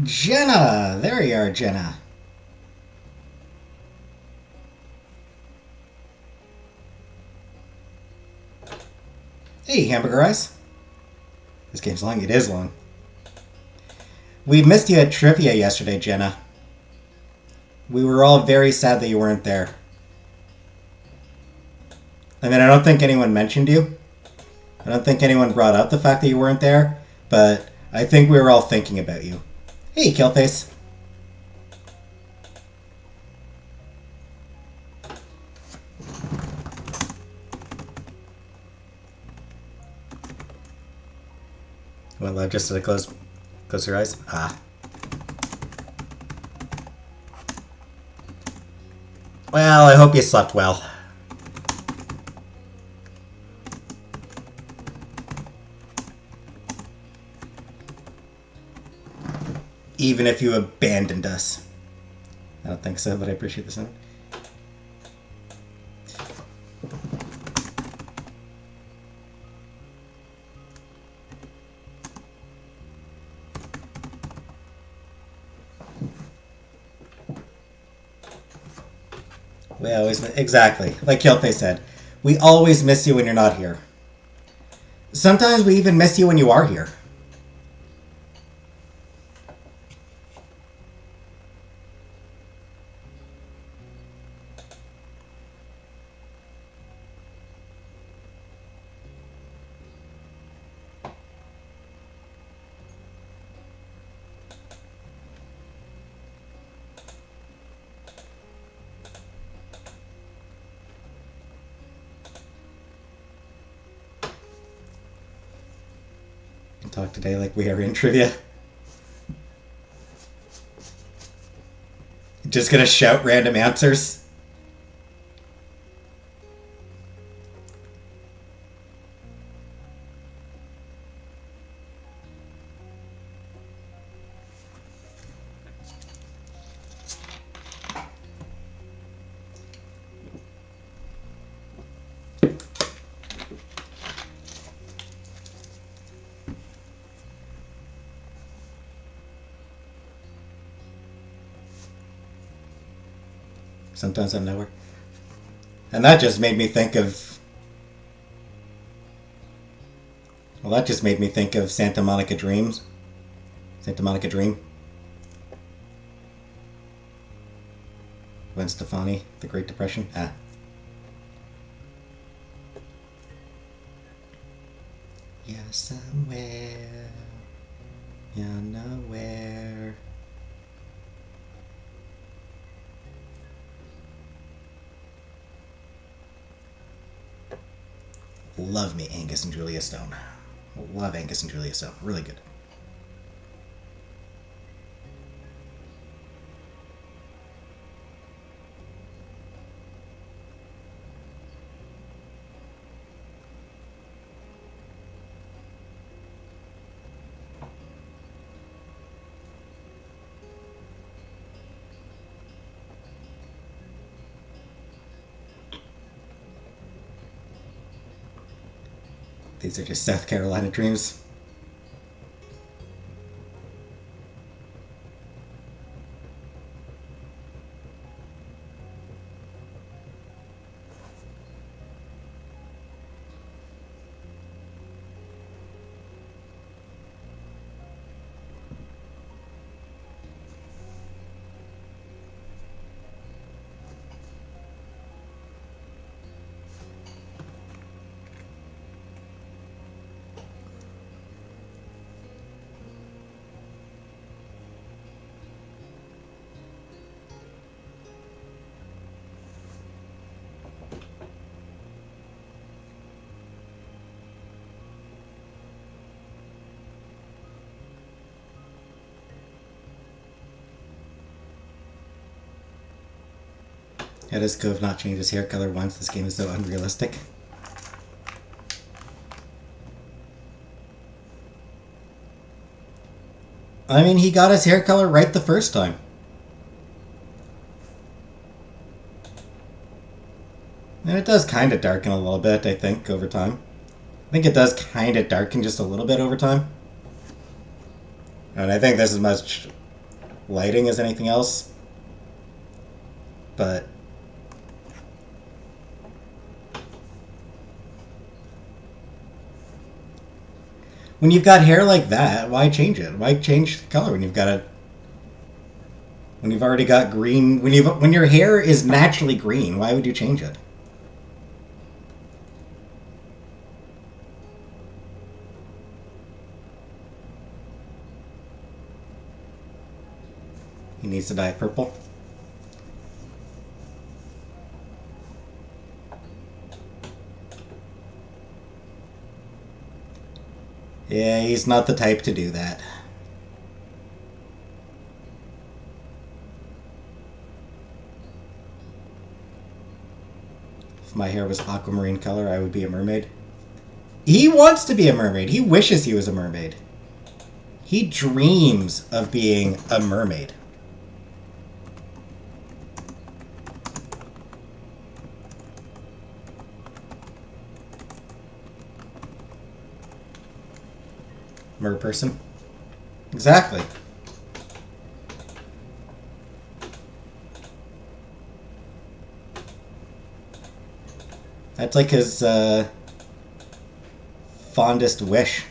Jenna! There you are, Jenna. Hey, Hamburger Eyes. This game's long. It is long. We missed you at trivia yesterday, Jenna. We were all very sad that you weren't there. I mean, I don't think anyone mentioned you. I don't think anyone brought up the fact that you weren't there, but I think we were all thinking about you. Hey, Killface. Well, just to close your eyes. Ah. Well, I hope you slept well. Even if you abandoned us. I don't think so, but I appreciate the sound. We always, exactly, like Killface said, we always miss you when you're not here. Sometimes we even miss you when you are here. Talk today like we are in trivia. Just gonna shout random answers. Sometimes I'm nowhere. And that just made me think of... Well, that just made me think of Santa Monica Dreams. Santa Monica Dream. Gwen Stefani, The Great Depression. Ah. You're somewhere. You're nowhere. Love me Angus and Julia Stone. Love Angus and Julia Stone. Really good. These are just South Carolina dreams. Yeah, does Cove not change his hair color once? This game is so unrealistic. I mean, he got his hair color right the first time. And it does kind of darken a little bit, I think, over time. I think it does kind of darken just a little bit over time. And I think this is much lighting as anything else. But when you've got hair like that, why change it? Why change the color when you've got a when you've already got green when your hair is naturally green, why would you change it? He needs to dye it purple. Yeah, he's not the type to do that. If my hair was aquamarine color, I would be a mermaid. He wants to be a mermaid. He wishes he was a mermaid. He dreams of being a mermaid. Mer person. Exactly. That's like his fondest wish.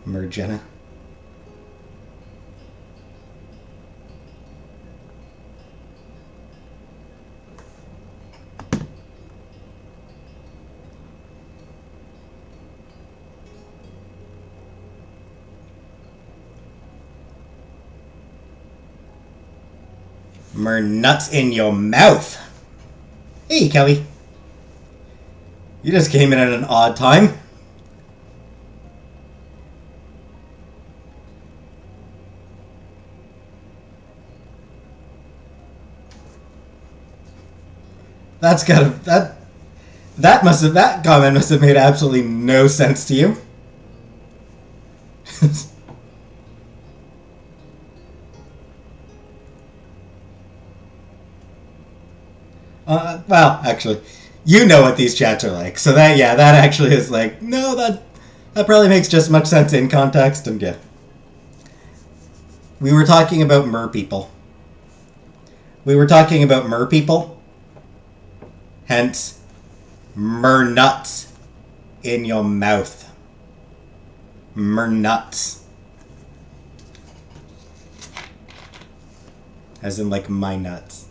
Mergenna. Mer nuts in your mouth. Hey, Kelly. You just came in at an odd time. That's gotta that comment must have made absolutely no sense to you. Well, actually, you know what these chats are like, so that actually is like, no, that probably makes just as much sense in context, and yeah. We were talking about mer people. Hence, mer nuts in your mouth. Mer nuts. As in, like, my nuts.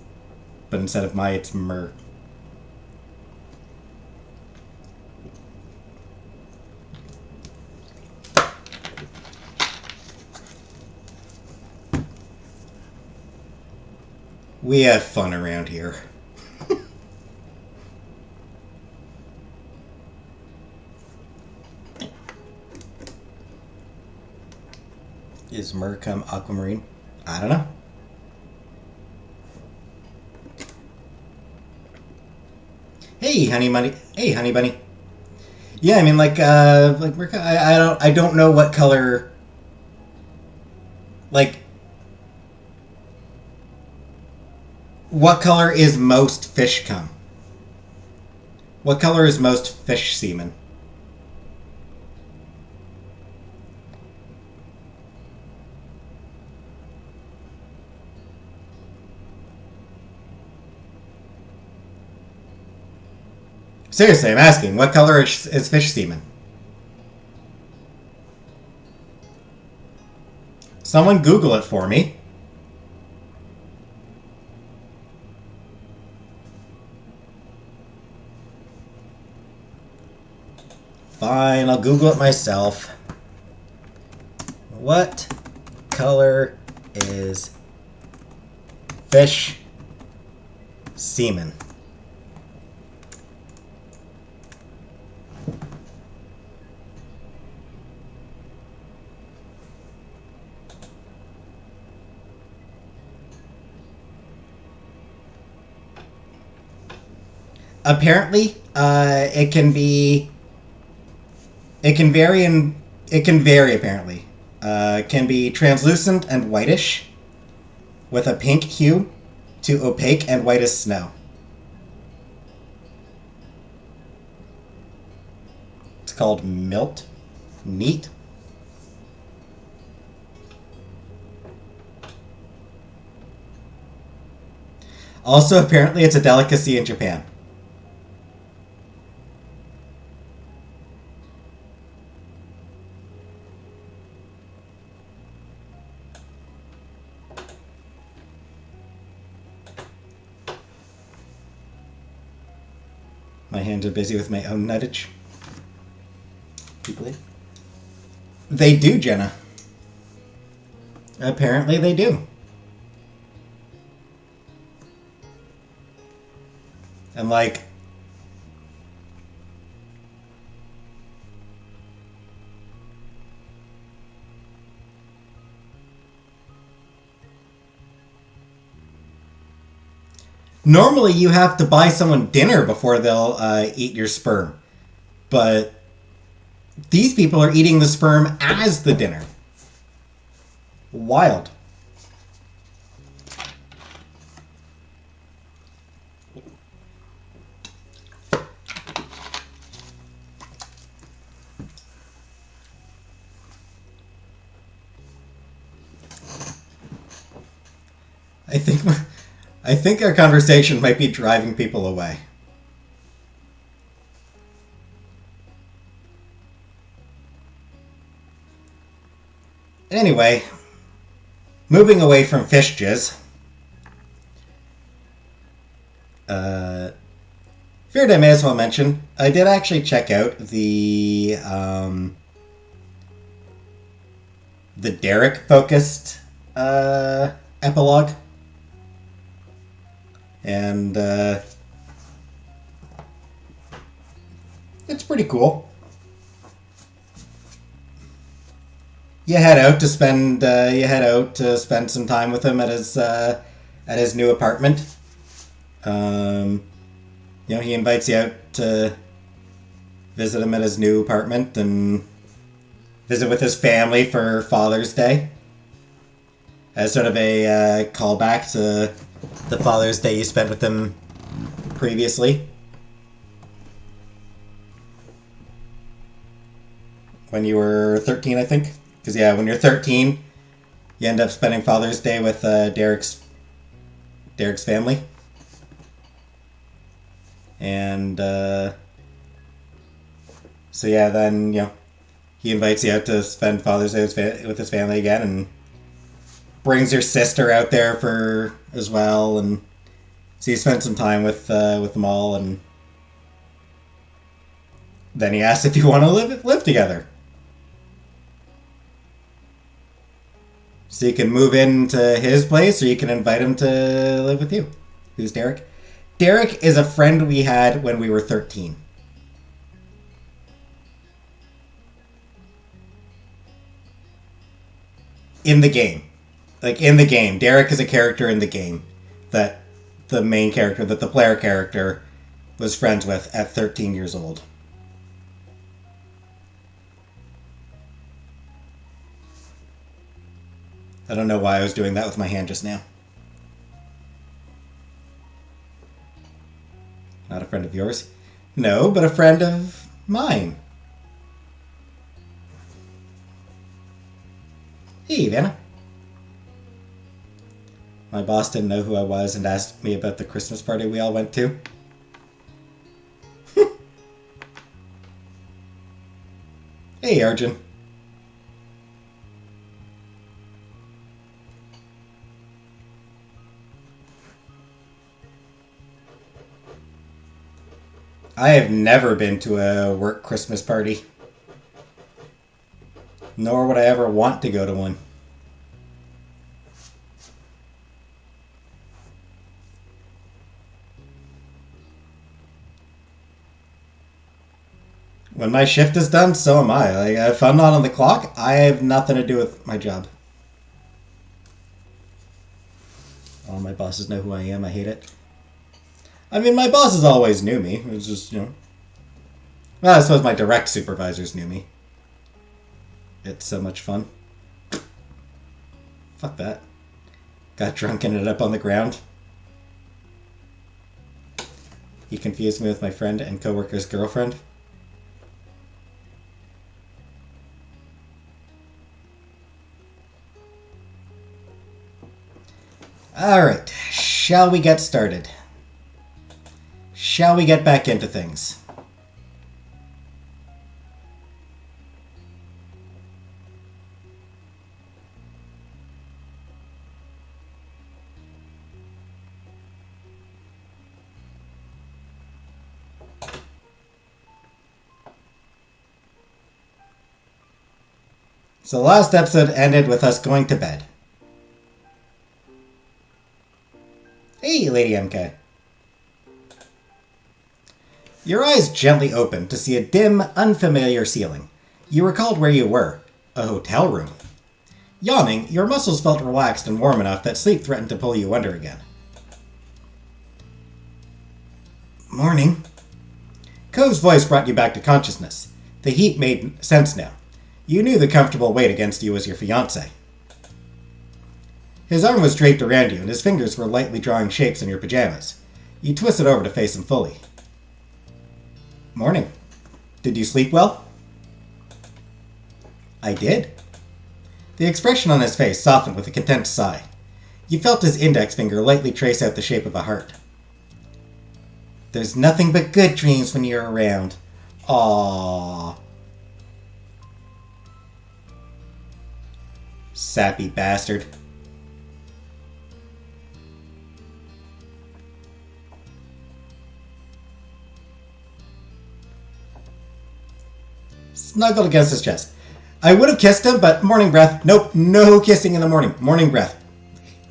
But instead of my, it's mer. We have fun around here. Is mer come aquamarine? I don't know. Hey, honey bunny. Hey, honey bunny. Yeah, I mean, like I don't know what color. Like, what color is most fish cum? What color is most fish semen? Seriously, I'm asking, what color is fish semen? Someone Google it for me. Fine, I'll Google it myself. What color is fish semen? Apparently, it can be It can vary in. It can vary apparently. Can be translucent and whitish, with a pink hue, to opaque and white as snow. It's called milt. Neat. Also, apparently, it's a delicacy in Japan. My hands are busy with my own nuttage. People, they do, Jenna. Apparently, they do. And like, normally you have to buy someone dinner before they'll eat your sperm. But these people are eating the sperm as the dinner. Wild. I think our conversation might be driving people away. Anyway, moving away from fish jizz. Figured I may as well mention, I did actually check out the Derek focused epilogue. And it's pretty cool. You head out to spend some time with him at his new apartment. He invites you out to visit him at his new apartment and visit with his family for Father's Day, as sort of a callback to the Father's Day you spent with him previously. When you were 13, I think. Because, yeah, when you're 13, you end up spending Father's Day with Derek's family. And, so, yeah, then, he invites you out to spend Father's Day with his family again, and brings your sister out there as well, and so you spend some time with them all, and then he asks if you want to live together. So you can move into his place, or you can invite him to live with you. Who's Derek? Derek is a friend we had when we were 13. In the game. Derek is a character in the game that the main character, that the player character was friends with at 13 years old. I don't know why I was doing that with my hand just now. Not a friend of yours? No, but a friend of mine. Hey, Vanna. My boss didn't know who I was and asked me about the Christmas party we all went to. Hey, Arjun. I have never been to a work Christmas party. Nor would I ever want to go to one. When my shift is done, so am I. Like, if I'm not on the clock, I have nothing to do with my job. All my bosses know who I am. I hate it. I mean, my bosses always knew me. It was just, Well, I suppose my direct supervisors knew me. It's so much fun. Fuck that. Got drunk and ended up on the ground. He confused me with my friend and coworker's girlfriend. Alright, shall we get started? Shall we get back into things? So the last episode ended with us going to bed. Hey, Lady MK. Your eyes gently opened to see a dim, unfamiliar ceiling. You recalled where you were. A hotel room. Yawning, your muscles felt relaxed and warm enough that sleep threatened to pull you under again. Morning. Cove's voice brought you back to consciousness. The heat made sense now. You knew the comfortable weight against you was your fiancé. His arm was draped around you, and his fingers were lightly drawing shapes in your pajamas. You twisted over to face him fully. Morning. Did you sleep well? I did. The expression on his face softened with a content sigh. You felt his index finger lightly trace out the shape of a heart. There's nothing but good dreams when you're around. Aww. Sappy bastard. Snuggled against his chest. I would have kissed him, but morning breath. Nope, no kissing in the morning. Morning breath.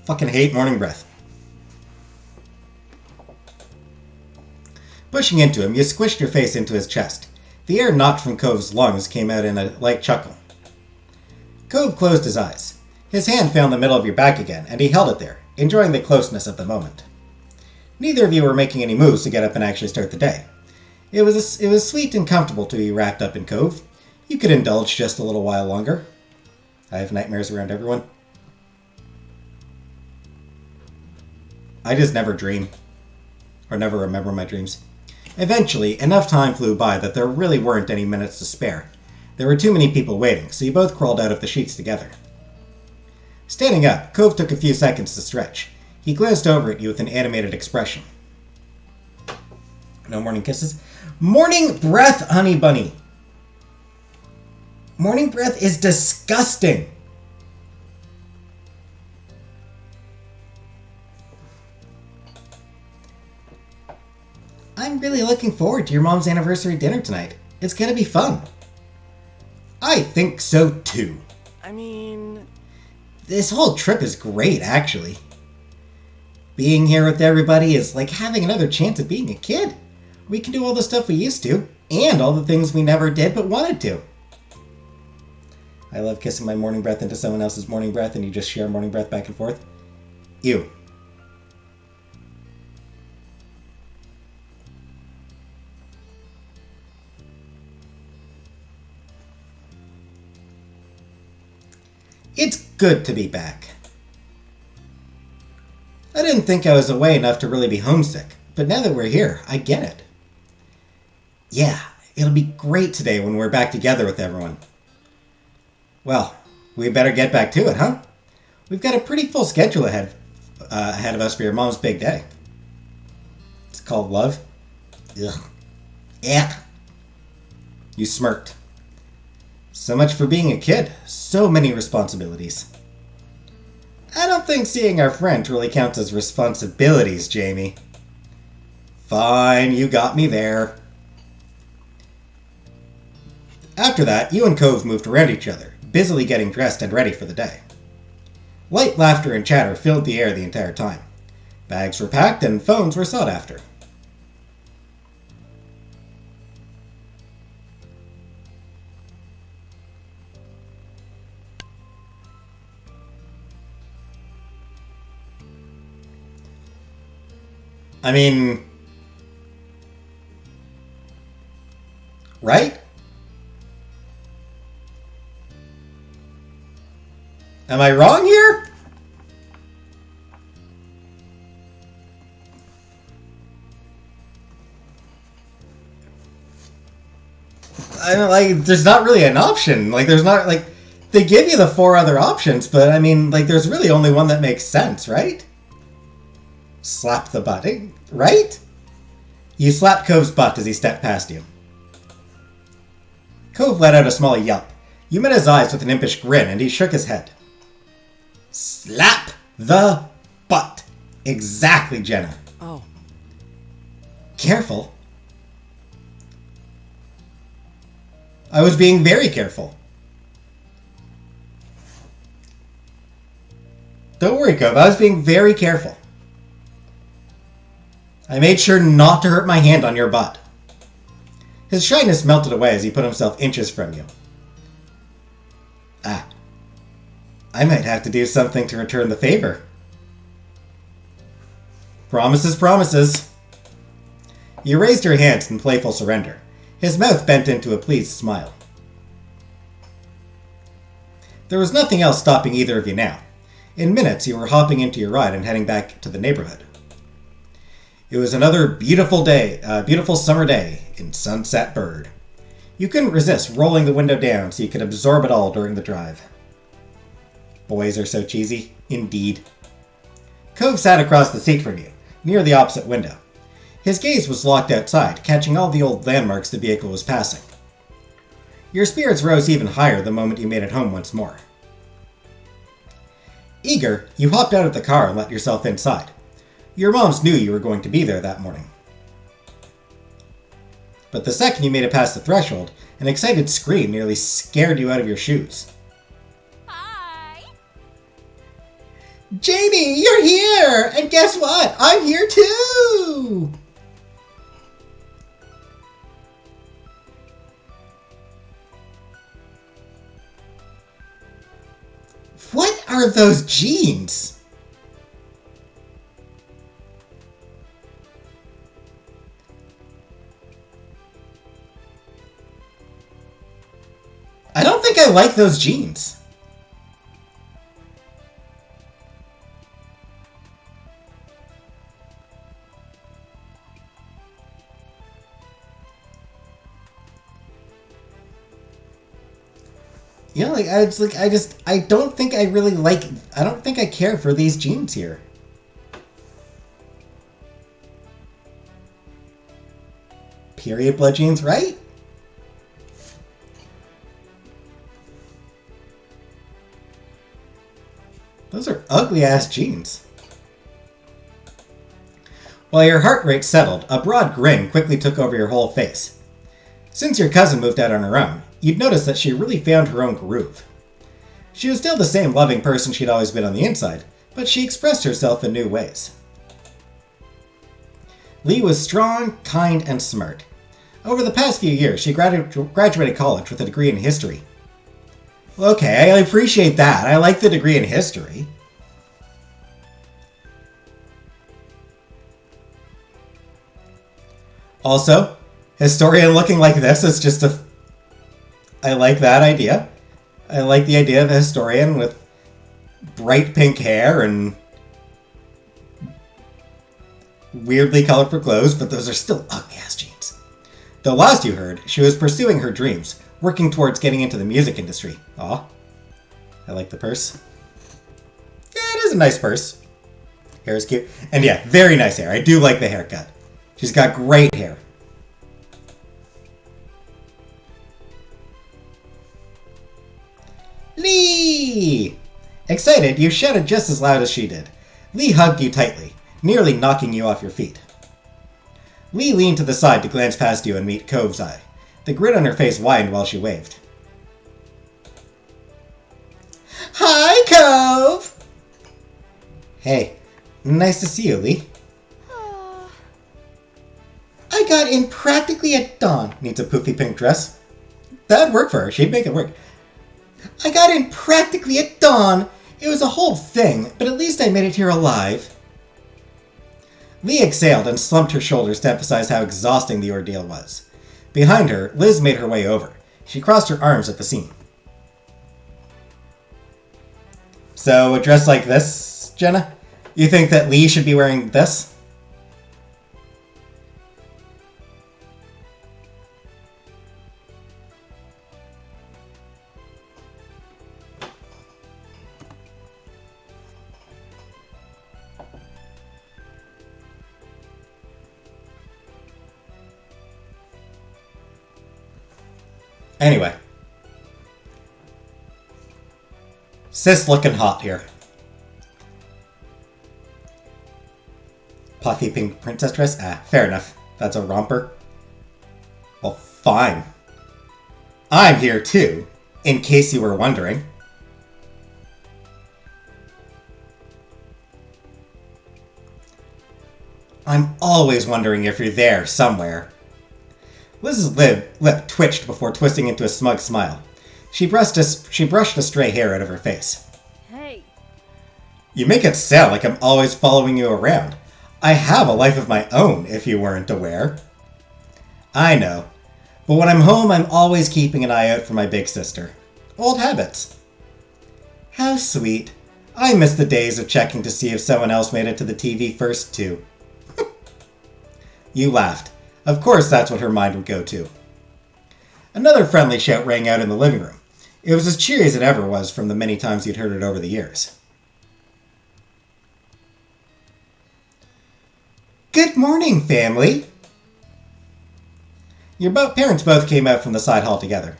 Fucking hate morning breath. Pushing into him, you squished your face into his chest. The air knocked from Cove's lungs came out in a light chuckle. Cove closed his eyes. His hand found the middle of your back again, and he held it there, enjoying the closeness of the moment. Neither of you were making any moves to get up and actually start the day. It was sweet and comfortable to be wrapped up in Cove. You could indulge just a little while longer. I have nightmares around everyone. I just never dream. Or never remember my dreams. Eventually, enough time flew by that there really weren't any minutes to spare. There were too many people waiting, so you both crawled out of the sheets together. Standing up, Cove took a few seconds to stretch. He glanced over at you with an animated expression. No morning kisses? Morning breath, honey bunny! Morning breath is disgusting! I'm really looking forward to your mom's anniversary dinner tonight. It's gonna be fun. I think so too. I mean... This whole trip is great, actually. Being here with everybody is like having another chance at being a kid. We can do all the stuff we used to, and all the things we never did but wanted to. I love kissing my morning breath into someone else's morning breath and you just share morning breath back and forth. Ew. It's good to be back. I didn't think I was away enough to really be homesick, but now that we're here, I get it. Yeah, it'll be great today when we're back together with everyone. Well, we better get back to it, huh? We've got a pretty full schedule ahead of us for your mom's big day. It's called love. Ugh. Yeah. You smirked. So much for being a kid. So many responsibilities. I don't think seeing our friend really counts as responsibilities, Jamie. Fine, you got me there. After that, you and Cove moved around each other, busily getting dressed and ready for the day. Light laughter and chatter filled the air the entire time. Bags were packed and phones were sought after. I mean, Am I wrong here? I don't like. There's not really an option. Like, there's not like they give you the 4 other options, but I mean, like, there's really only one that makes sense, right? Slap the butt, right? You slapped Cove's butt as he stepped past you. Cove let out a small yelp. You met his eyes with an impish grin, and he shook his head. Slap the butt. Exactly, Jenna. Oh. Careful. I was being very careful. Don't worry, Cove. I was being very careful. I made sure not to hurt my hand on your butt. His shyness melted away as he put himself inches from you. Ah. I might have to do something to return the favor. Promises, promises. You raised your hands in playful surrender. His mouth bent into a pleased smile. There was nothing else stopping either of you now. In minutes, you were hopping into your ride and heading back to the neighborhood. It was another beautiful day, beautiful summer day in Sunset Bird. You couldn't resist rolling the window down so you could absorb it all during the drive. Boys are so cheesy. Indeed. Cove sat across the seat from you, near the opposite window. His gaze was locked outside, catching all the old landmarks the vehicle was passing. Your spirits rose even higher the moment you made it home once more. Eager, you hopped out of the car and let yourself inside. Your moms knew you were going to be there that morning. But the second you made it past the threshold, an excited scream nearly scared you out of your shoes. Hi! Jamie, you're here! And guess what? I'm here too! What are those jeans? I don't think I like those jeans. You know, I don't think I really like, I don't think I care for these jeans here. Period blood jeans, right? Those are ugly-ass jeans. While your heart rate settled, a broad grin quickly took over your whole face. Since your cousin moved out on her own, you'd noticed that she really found her own groove. She was still the same loving person she'd always been on the inside, but she expressed herself in new ways. Lee was strong, kind, and smart. Over the past few years, she graduated college with a degree in history. Okay, I appreciate that. I like the degree in history. Also, historian looking like this is just a... I like that idea. I like the idea of a historian with bright pink hair and weirdly colorful clothes, but those are still ugly-ass jeans. The last you heard, she was pursuing her dreams, working towards getting into the music industry. Aw. I like the purse. Yeah, it is a nice purse. Hair is cute. And yeah, very nice hair. I do like the haircut. She's got great hair. Lee! Excited, you shouted just as loud as she did. Lee hugged you tightly, nearly knocking you off your feet. Lee leaned to the side to glance past you and meet Cove's eye. The grin on her face widened while she waved. Hi, Cove! Hey, nice to see you, Lee. I got in practically at dawn. Needs a poofy pink dress. That'd work for her. She'd make it work. I got in practically at dawn. It was a whole thing, but at least I made it here alive. Lee exhaled and slumped her shoulders to emphasize how exhausting the ordeal was. Behind her, Liz made her way over. She crossed her arms at the seam. So, a dress like this, Jenna? You think that Lee should be wearing this? Anyway. Sis looking hot here. Puffy pink princess dress? Ah, fair enough. That's a romper. Well, fine. I'm here too, in case you were wondering. I'm always wondering if you're there somewhere. Liz's lip twitched before twisting into a smug smile. She brushed a stray hair out of her face. Hey. You make it sound like I'm always following you around. I have a life of my own, if you weren't aware. I know. But when I'm home, I'm always keeping an eye out for my big sister. Old habits. How sweet. I miss the days of checking to see if someone else made it to the TV first, too. You laughed. Of course that's what her mind would go to. Another friendly shout rang out in the living room. It was as cheery as it ever was from the many times you'd heard it over the years. Good morning, family! Your parents both came out from the side hall together.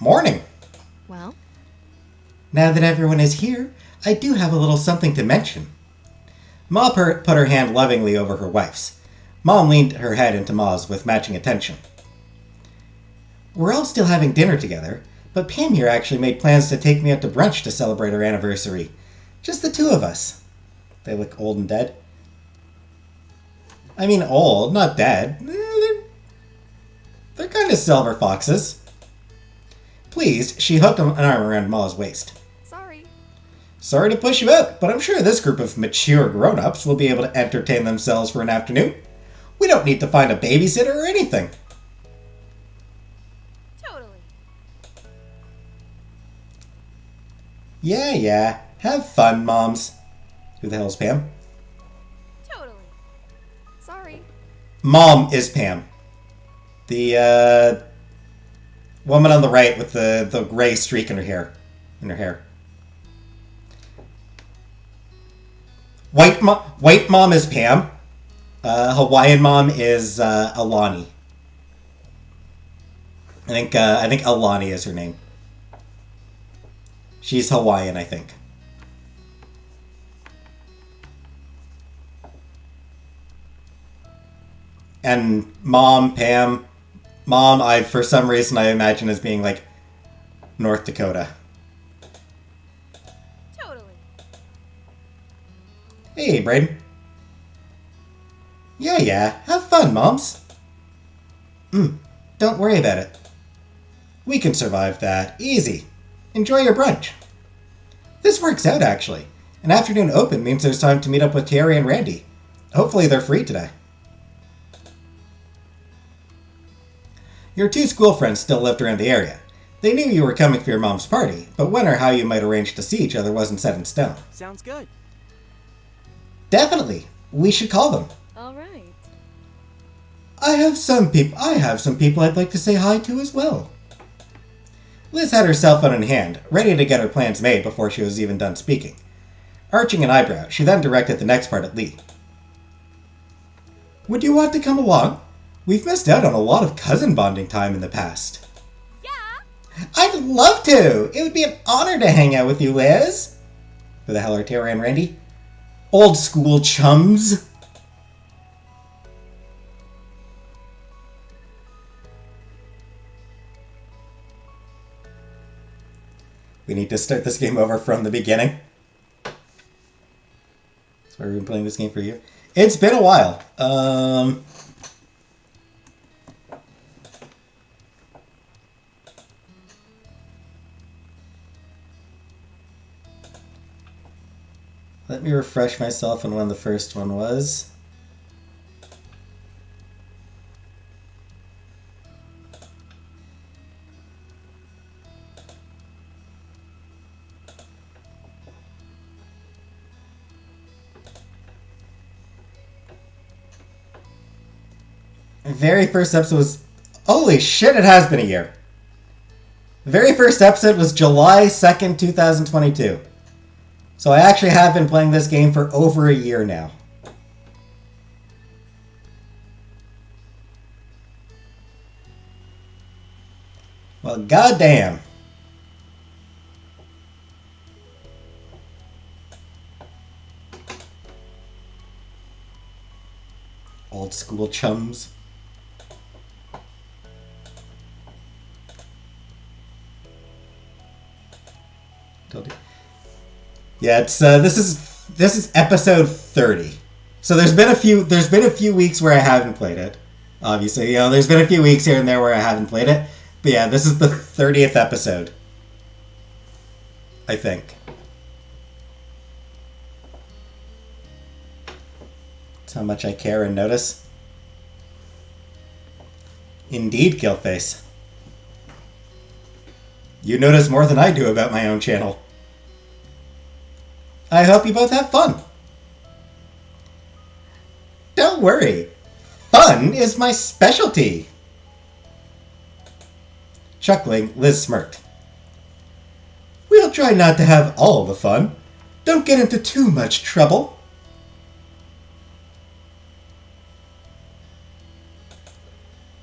Morning! Well? Now that everyone is here, I do have a little something to mention. Ma put her hand lovingly over her wife's. Mom leaned her head into Ma's with matching attention. We're all still having dinner together, but Pam here actually made plans to take me out to brunch to celebrate our anniversary. Just the two of us. They look old and dead. I mean old, not dead. They're kind of silver foxes. Pleased, she hooked an arm around Ma's waist. Sorry to push you out, but I'm sure this group of mature grown-ups will be able to entertain themselves for an afternoon. We don't need to find a babysitter or anything. Totally. Yeah. Have fun, moms. Who the hell's Pam? Totally. Sorry. Mom is Pam. The, woman on the right with the gray streak in her hair. White mom is Pam. Hawaiian mom is Alani. I think Alani is her name. She's Hawaiian, I think. And Pam, for some reason I imagine as being like North Dakota. Hey, Braden. Yeah. Have fun, moms. Don't worry about it. We can survive that. Easy. Enjoy your brunch. This works out, actually. An afternoon open means there's time to meet up with Terry and Randy. Hopefully they're free today. Your two school friends still lived around the area. They knew you were coming for your mom's party, but when or how you might arrange to see each other wasn't set in stone. Sounds good. Definitely. We should call them. All right. I have some people I'd like to say hi to as well. Liz had her cell phone in hand, ready to get her plans made before she was even done speaking. Arching an eyebrow, she then directed the next part at Lee. Would you want to come along? We've missed out on a lot of cousin bonding time in the past. Yeah. I'd love to! It would be an honor to hang out with you, Liz! Who the hell are Terry and Randy? Old school chums. We need to start this game over from the beginning. That's why we've been playing this game for you. It's been a while. Let me refresh myself on when the first one was. Very first episode was... Holy shit, it has been a year. The very first episode was July 2nd, 2022. So I actually have been playing this game for over a year now. Well, goddamn. Old school chums. Yeah, it's this is episode 30. So there's been a few weeks where I haven't played it. Obviously, there's been a few weeks here and there where I haven't played it. But yeah, this is the 30th episode. I think. That's how much I care and notice. Indeed, Killface. You notice more than I do about my own channel. I hope you both have fun. Don't worry. Fun is my specialty. Chuckling, Liz smirked. We'll try not to have all the fun. Don't get into too much trouble.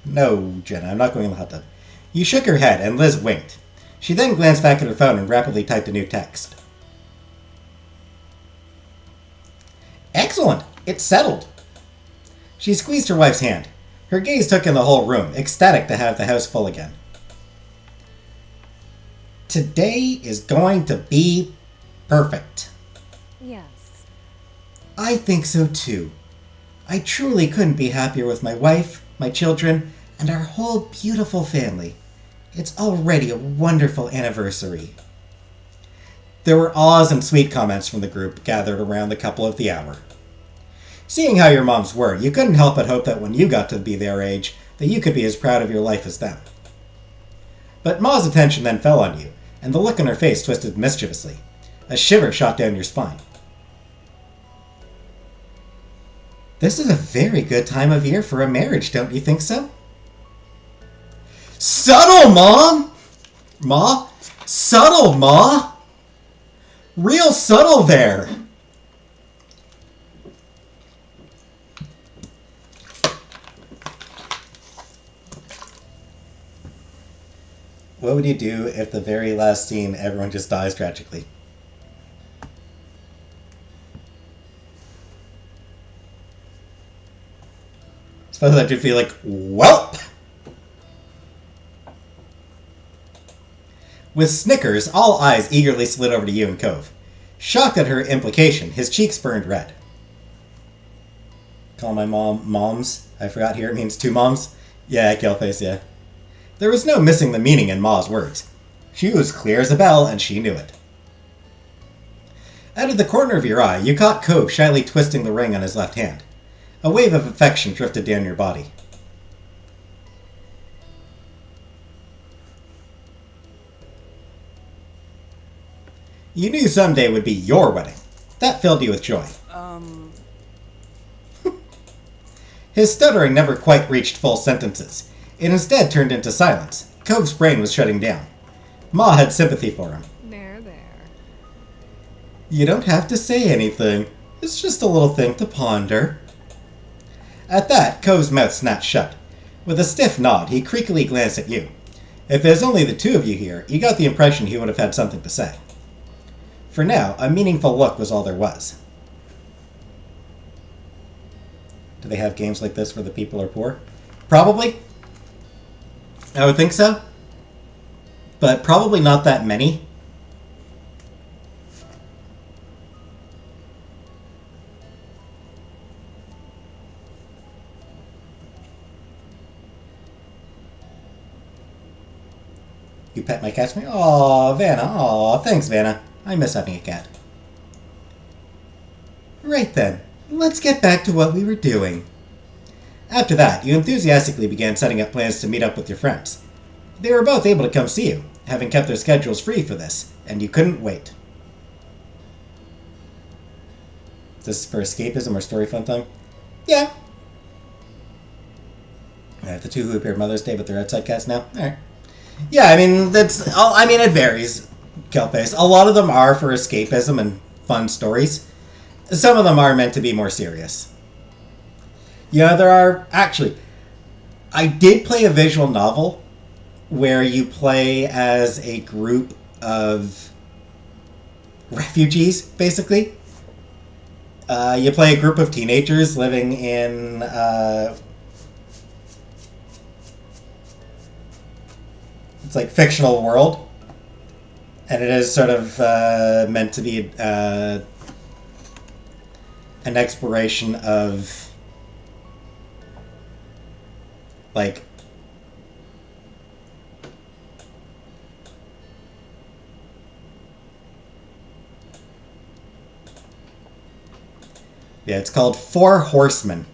No, Jenna, I'm not going in the hot tub. You shook her head, and Liz winked. She then glanced back at her phone and rapidly typed a new text. Excellent! It's settled! She squeezed her wife's hand. Her gaze took in the whole room, ecstatic to have the house full again. Today is going to be perfect. Yes. I think so too. I truly couldn't be happier with my wife, my children, and our whole beautiful family. It's already a wonderful anniversary. There were awes and sweet comments from the group gathered around the couple of the hour. Seeing how your moms were, you couldn't help but hope that when you got to be their age, that you could be as proud of your life as them. But Ma's attention then fell on you, and the look on her face twisted mischievously. A shiver shot down your spine. This is a very good time of year for a marriage, don't you think so? Subtle, Mom! Ma? Subtle, Ma! Real subtle there! What would you do if the very last scene everyone just dies tragically? Suppose I'd just be like, welp! With snickers, all eyes eagerly slid over to you and Cove. Shocked at her implication, his cheeks burned red. Call my mom moms. I forgot here it means two moms. Yeah, Killface, yeah. There was no missing the meaning in Ma's words. She was clear as a bell, and she knew it. Out of the corner of your eye, you caught Cove shyly twisting the ring on his left hand. A wave of affection drifted down your body. You knew someday would be your wedding. That filled you with joy. His stuttering never quite reached full sentences. It instead turned into silence. Cove's brain was shutting down. Ma had sympathy for him. There. You don't have to say anything. It's just a little thing to ponder. At that, Cove's mouth snapped shut. With a stiff nod, he creakily glanced at you. If it was only the two of you here, you got the impression he would have had something to say. For now, a meaningful look was all there was. Do they have games like this where the people are poor? Probably. I would think so. But probably not that many. You pet my cat for me? Aw, Vanna. Aw, thanks, Vanna. I miss having a cat. Right then. Let's get back to what we were doing. After that, you enthusiastically began setting up plans to meet up with your friends. They were both able to come see you, having kept their schedules free for this, and you couldn't wait. Is this for escapism or story fun time? Yeah. The two who appeared Mother's Day, but they're outside cast now. All right. Yeah, I mean that's. I mean it varies. Killface. A lot of them are for escapism and fun stories. Some of them are meant to be more serious. Yeah, there are actually. I did play a visual novel where you play as a group of refugees, basically. You play a group of teenagers living in it's like fictional world, and it is sort of meant to be an exploration of like it's called Four Horsemen.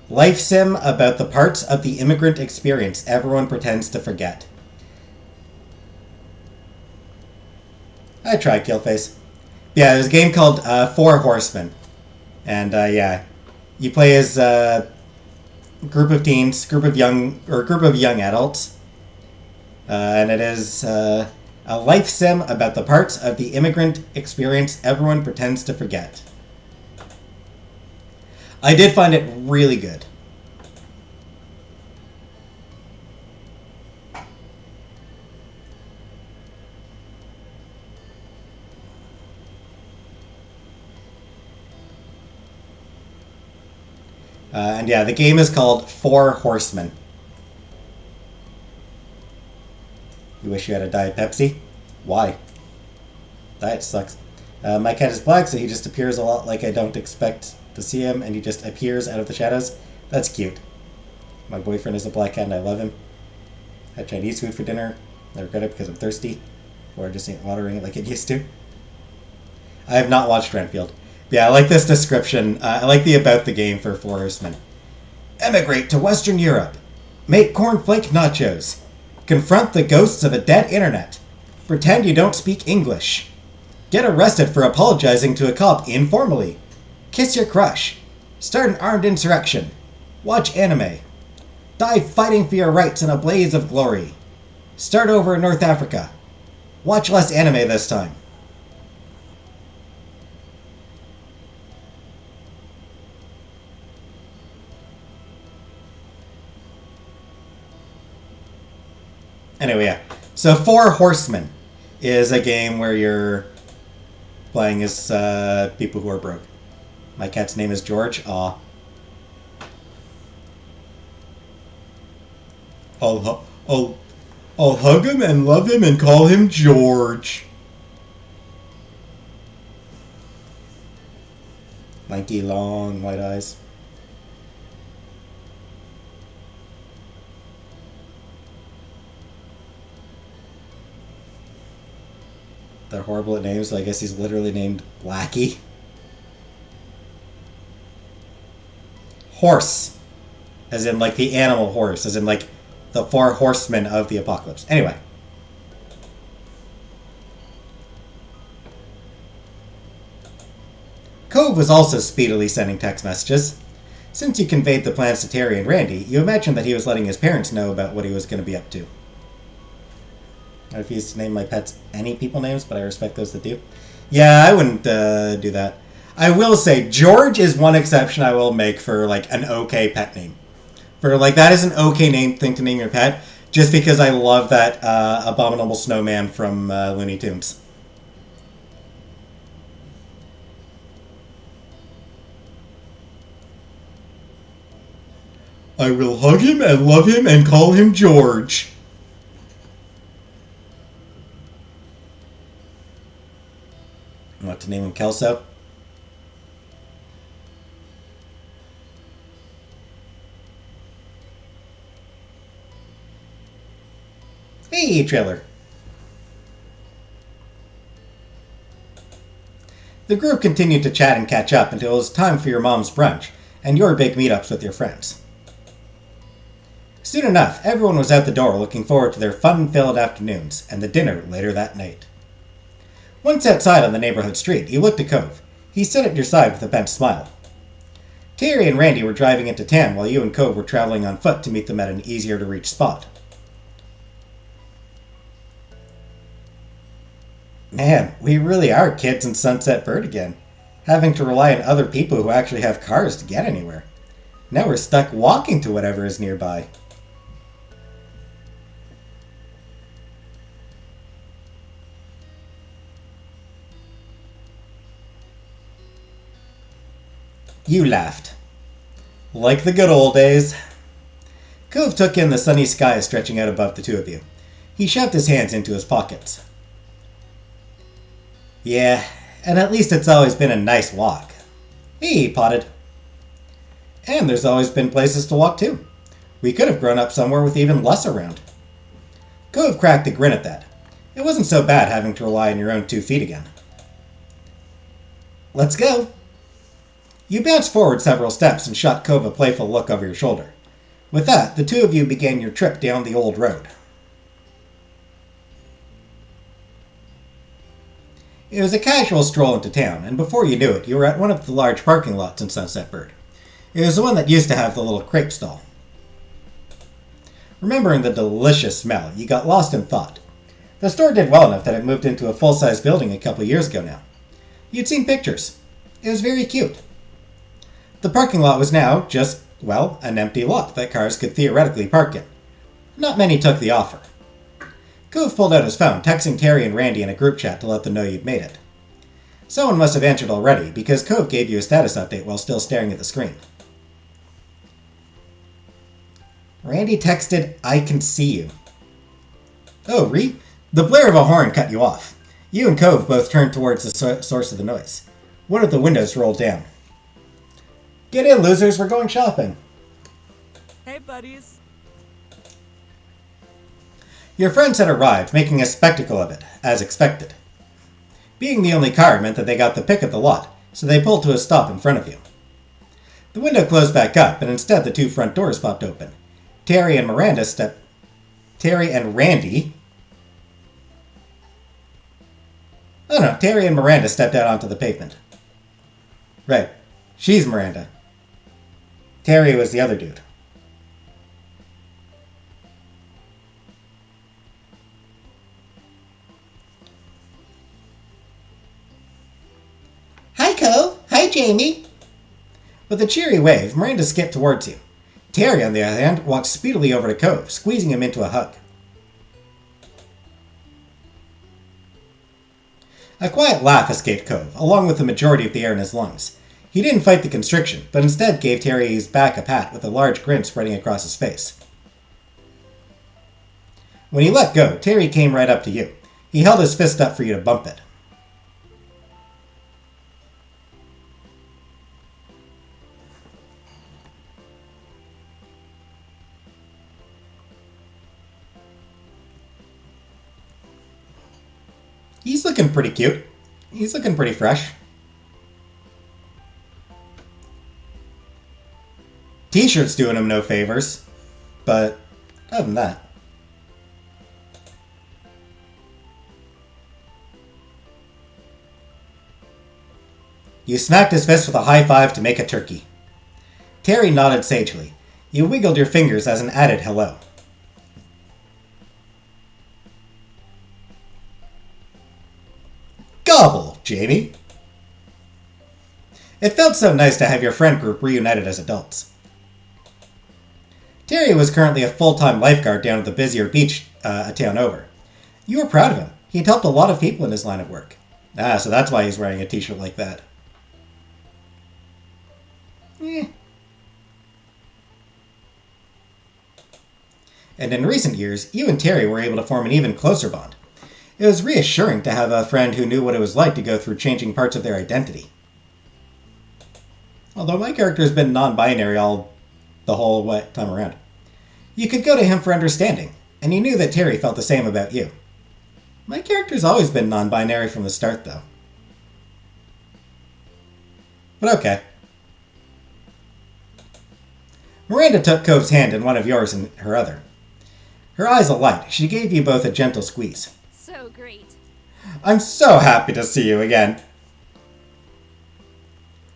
Life sim about the parts of the immigrant experience everyone pretends to forget. I tried Killface. Yeah, there's a game called Four Horsemen. And yeah, you play as a group of teens, group of young adults. And it is a life sim about the parts of the immigrant experience everyone pretends to forget. I did find it really good. And yeah, the game is called Four Horsemen. You wish you had a Diet Pepsi? Why? Diet sucks. My cat is black, so he just appears a lot like I don't expect to see him, and he just appears out of the shadows. That's cute. My boyfriend is a black cat, and I love him. Had Chinese food for dinner. I regret it because I'm thirsty. Or I just ain't watering it like it used to. I have not watched Renfield. Yeah, I like this description. I like the about the game for Four Horsemen. Emigrate to Western Europe. Make cornflake nachos. Confront the ghosts of a dead internet. Pretend you don't speak English. Get arrested for apologizing to a cop informally. Kiss your crush. Start an armed insurrection. Watch anime. Die fighting for your rights in a blaze of glory. Start over in North Africa. Watch less anime this time. Anyway, yeah. So Four Horsemen is a game where you're playing as people who are broke. My cat's name is George. Aw. I'll hug him and love him and call him George. Lanky, long, white eyes. They're horrible at names, so I guess he's literally named Blackie. Horse. As in, like, the animal horse. As in, like, the four horsemen of the apocalypse. Anyway. Cove was also speedily sending text messages. Since you conveyed the plans to Terry and Randy, you imagined that he was letting his parents know about what he was going to be up to. I refuse to name my pets any people names, but I respect those that do. Yeah, I wouldn't do that. I will say, George is one exception I will make for, like, an okay pet name. For, like, that is an okay thing to name your pet, just because I love that abominable snowman from Looney Tunes. I will hug him and love him and call him George. Want to name him Kelso? Hey, trailer. The group continued to chat and catch up until it was time for your mom's brunch and your big meetups with your friends. Soon enough, everyone was out the door looking forward to their fun-filled afternoons and the dinner later that night. Once outside on the neighborhood street, you looked at Cove. He stood at your side with a bent smile. Terry and Randy were driving into town while you and Cove were traveling on foot to meet them at an easier-to-reach spot. Man, we really are kids in Sunset Bird again, having to rely on other people who actually have cars to get anywhere. Now we're stuck walking to whatever is nearby. You laughed. Like the good old days. Cove took in the sunny sky stretching out above the two of you. He shoved his hands into his pockets. Yeah, and at least it's always been a nice walk. He potted. And there's always been places to walk too. We could have grown up somewhere with even less around. Cove cracked a grin at that. It wasn't so bad having to rely on your own 2 feet again. Let's go. You bounced forward several steps and shot Cove a playful look over your shoulder. With that, the two of you began your trip down the old road. It was a casual stroll into town, and before you knew it, you were at one of the large parking lots in Sunset Bird. It was the one that used to have the little crepe stall. Remembering the delicious smell, you got lost in thought. The store did well enough that it moved into a full-size building a couple years ago now. You'd seen pictures. It was very cute. The parking lot was now just, well, an empty lot that cars could theoretically park in. Not many took the offer. Cove pulled out his phone, texting Terry and Randy in a group chat to let them know you'd made it. Someone must have answered already, because Cove gave you a status update while still staring at the screen. Randy texted, "I can see you." Oh, The blare of a horn cut you off. You and Cove both turned towards the source of the noise. One of the windows rolled down. "Get in, losers, we're going shopping." Hey, buddies. Your friends had arrived, making a spectacle of it, as expected. Being the only car meant that they got the pick of the lot, so they pulled to a stop in front of you. The window closed back up, and instead the 2 front doors popped open. Terry and Randy stepped out onto the pavement. Right. She's Miranda. Terry was the other dude. "Hi, Cove. Hi, Jamie." With a cheery wave, Miranda skipped towards you. Terry, on the other hand, walked speedily over to Cove, squeezing him into a hug. A quiet laugh escaped Cove, along with the majority of the air in his lungs. He didn't fight the constriction, but instead gave Terry's back a pat with a large grin spreading across his face. When he let go, Terry came right up to you. He held his fist up for you to bump it. He's looking pretty cute. He's looking pretty fresh. T-shirt's doing him no favors. But other than that. You smacked his fist with a high five to make a turkey. Terry nodded sagely. You wiggled your fingers as an added hello. Gobble, Jamie. It felt so nice to have your friend group reunited as adults. Terry was currently a full-time lifeguard down at the busier beach a town over. You were proud of him. He'd helped a lot of people in his line of work. So that's why he's wearing a t-shirt like that. And in recent years, you and Terry were able to form an even closer bond. It was reassuring to have a friend who knew what it was like to go through changing parts of their identity. Although my character has been non-binary the whole time around. You could go to him for understanding, and you knew that Terry felt the same about you. My character's always been non-binary from the start, though. But okay. Miranda took Cove's hand in one of yours and her other. Her eyes alight, she gave you both a gentle squeeze. So great. "I'm so happy to see you again."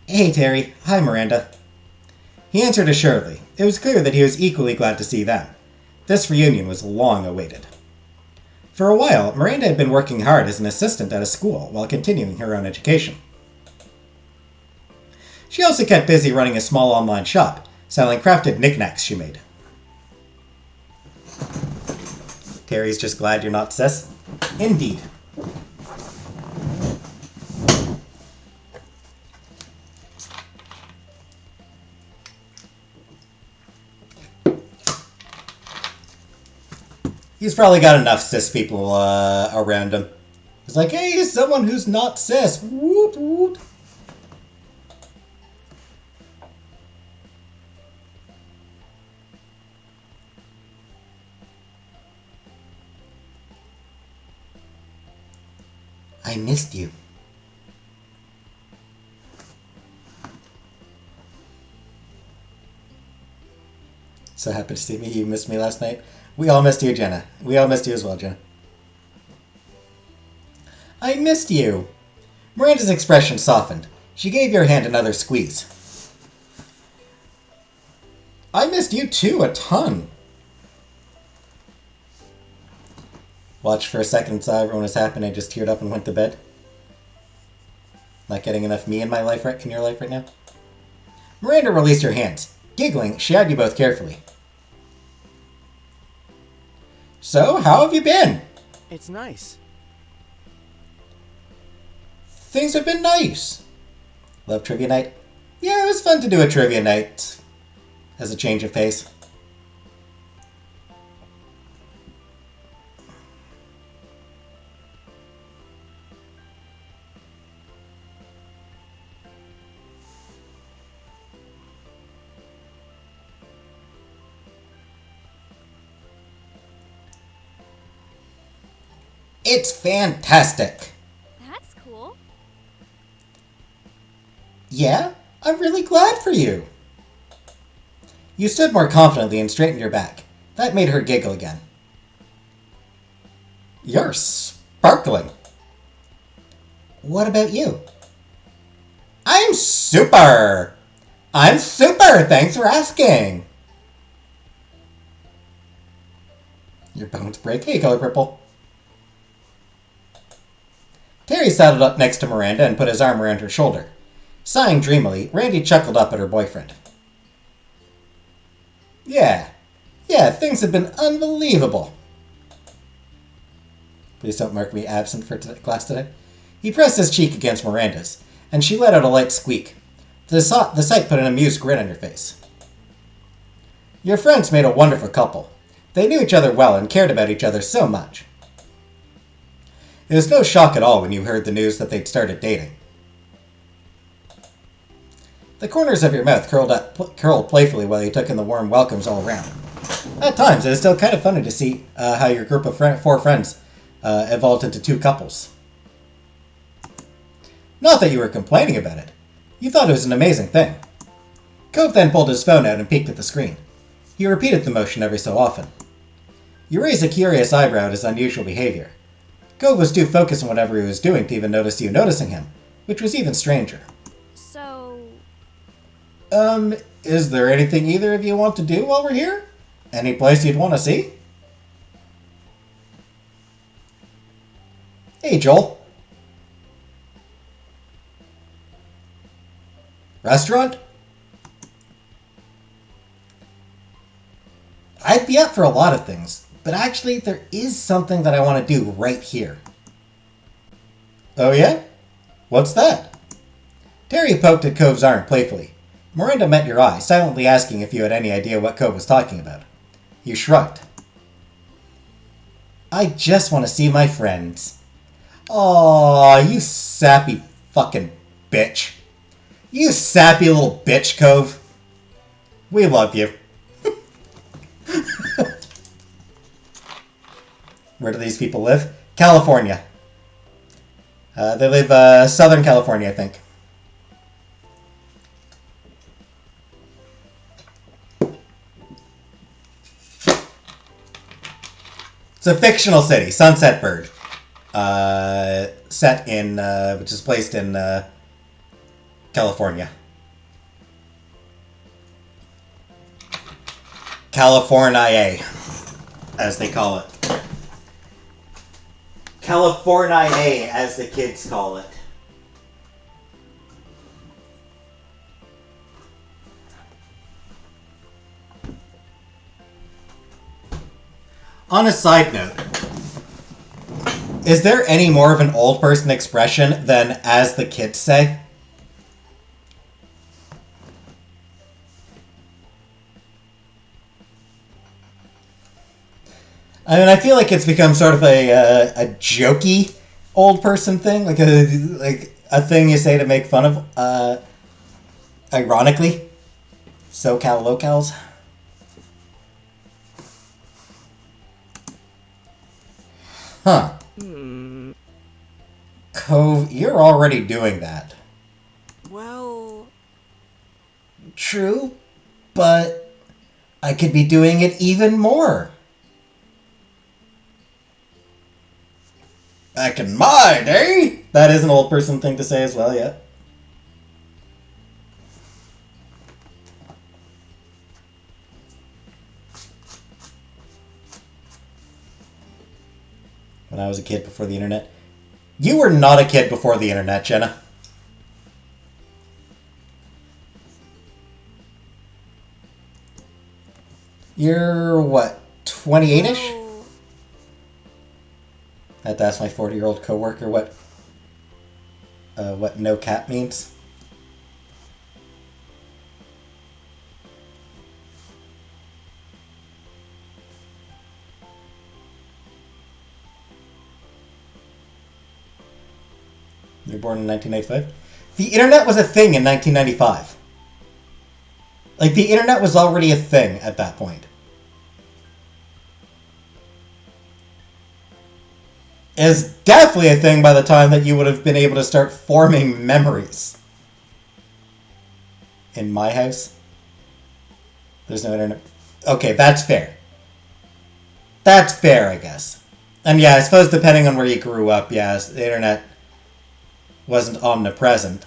"Hey, Terry. Hi, Miranda." He answered assuredly. It was clear that he was equally glad to see them. This reunion was long awaited. For a while, Miranda had been working hard as an assistant at a school while continuing her own education. She also kept busy running a small online shop, selling crafted knickknacks she made. Terry's just glad you're not cis? Indeed. He's probably got enough cis people around him. He's like, hey, someone who's not cis. Woot woot. I missed you. So happy to see me. You missed me last night. We all missed you, Jenna. We all missed you as well, Jenna. I missed you. Miranda's expression softened. She gave your hand another squeeze. I missed you too, a ton. Watched for a second, saw everyone was happy, I just teared up and went to bed. Not getting enough me in my life in your life right now? Miranda released her hands. Giggling, she eyed you both carefully. So, how have you been? It's nice. Things have been nice. Love trivia night? Yeah, it was fun to do a trivia night. As a change of pace. It's fantastic. That's cool. Yeah, I'm really glad for you. You stood more confidently and straightened your back. That made her giggle again. You're sparkling. What about you? I'm super! I'm super! Thanks for asking! Your bones break. Hey, Color Purple. Terry saddled up next to Miranda and put his arm around her shoulder. Sighing dreamily, Randy chuckled up at her boyfriend. Yeah, things have been unbelievable. Please don't mark me absent for class today. He pressed his cheek against Miranda's, and she let out a light squeak. The sight put an amused grin on her face. Your friends made a wonderful couple. They knew each other well and cared about each other so much. It was no shock at all when you heard the news that they'd started dating. The corners of your mouth curled playfully while you took in the warm welcomes all around. At times, it was still kind of funny to see how your group of four friends evolved into two couples. Not that you were complaining about it. You thought it was an amazing thing. Cove then pulled his phone out and peeked at the screen. He repeated the motion every so often. You raised a curious eyebrow at his unusual behavior. Cove was too focused on whatever he was doing to even notice you noticing him, which was even stranger. So... Is there anything either of you want to do while we're here? Any place you'd want to see? Hey, Joel. Restaurant? I'd be up for a lot of things, but actually there is something that I want to do right here. Oh yeah? What's that? Terry poked at Cove's arm playfully. Miranda met your eye, silently asking if you had any idea what Cove was talking about. You shrugged. I just want to see my friends. Aw, you sappy fucking bitch. You sappy little bitch, Cove. We love you. Where do these people live? California. They live Southern California, I think. It's a fictional city, Sunset Bird. Set in, which is placed in California. California, as they call it. California, as the kids call it. On a side note, is there any more of an old person expression than "as the kids say"? I mean, I feel like it's become sort of a jokey old person thing, like a thing you say to make fun of, ironically. SoCal locals. Huh. Cove, you're already doing that. Well, True, but I could be doing it even more. Back in my day! That is an old person thing to say as well, yeah. When I was a kid before the internet. You were not a kid before the internet, Jenna. You're, what, 28-ish? well, I had to ask my 40-year-old coworker what no cap means. You were born in 1995? The internet was a thing in 1995. Like, the internet was already a thing at that point. Is definitely a thing by the time that you would have been able to start forming memories. In my house, there's no internet. Okay, that's fair. That's fair, I guess. And yeah, I suppose depending on where you grew up, yeah, the internet wasn't omnipresent.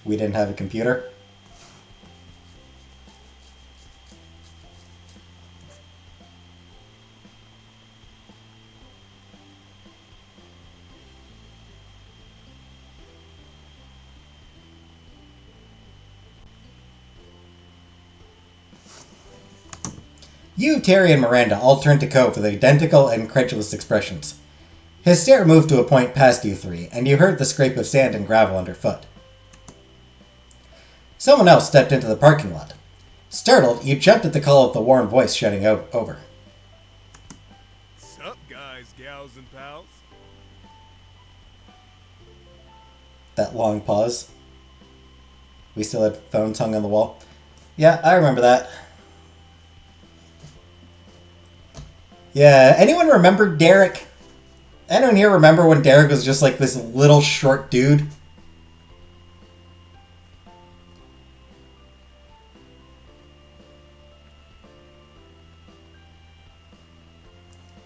We didn't have a computer. You, Terry, and Miranda all turned to Cove with identical and incredulous expressions. His stare moved to a point past you three, and you heard the scrape of sand and gravel underfoot. Someone else stepped into the parking lot. Startled, you jumped at the call of the warm voice shouting out over. Sup, guys, gals, and pals? That long pause. We still had phones hung on the wall. Yeah, I remember that. Yeah, anyone remember Derek? Anyone here remember when Derek was just like this little short dude?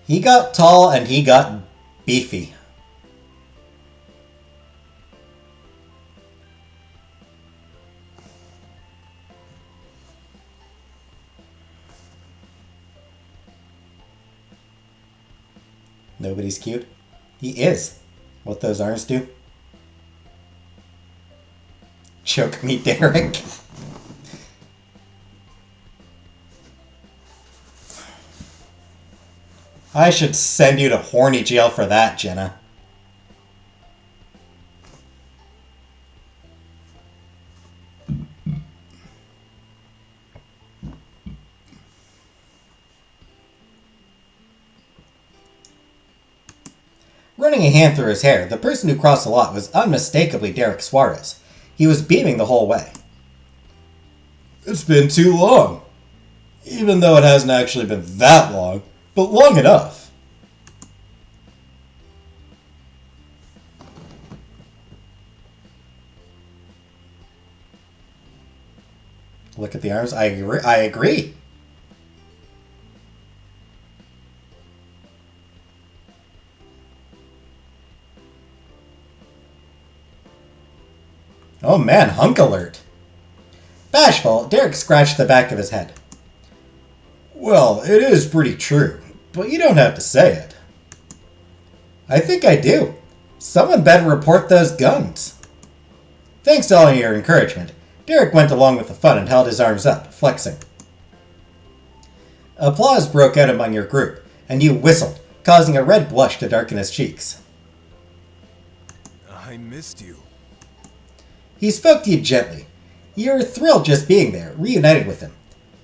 He got tall and he got beefy. Nobody's cute. He is. What those arms do. Choke me, Derek. I should send you to horny jail for that, Jenna. Running a hand through his hair, the person who crossed the lot was unmistakably Derek Suarez. He was beaming the whole way. It's been too long. Even though it hasn't actually been that long, but long enough. Look at the arms. I agree. Oh man, hunk alert. Bashful, Derek scratched the back of his head. Well, it is pretty true, but you don't have to say it. I think I do. Someone better report those guns. Thanks to all your encouragement, Derek went along with the fun and held his arms up, flexing. Applause broke out among your group, and you whistled, causing a red blush to darken his cheeks. I missed you. He spoke to you gently. You were thrilled just being there, reunited with him.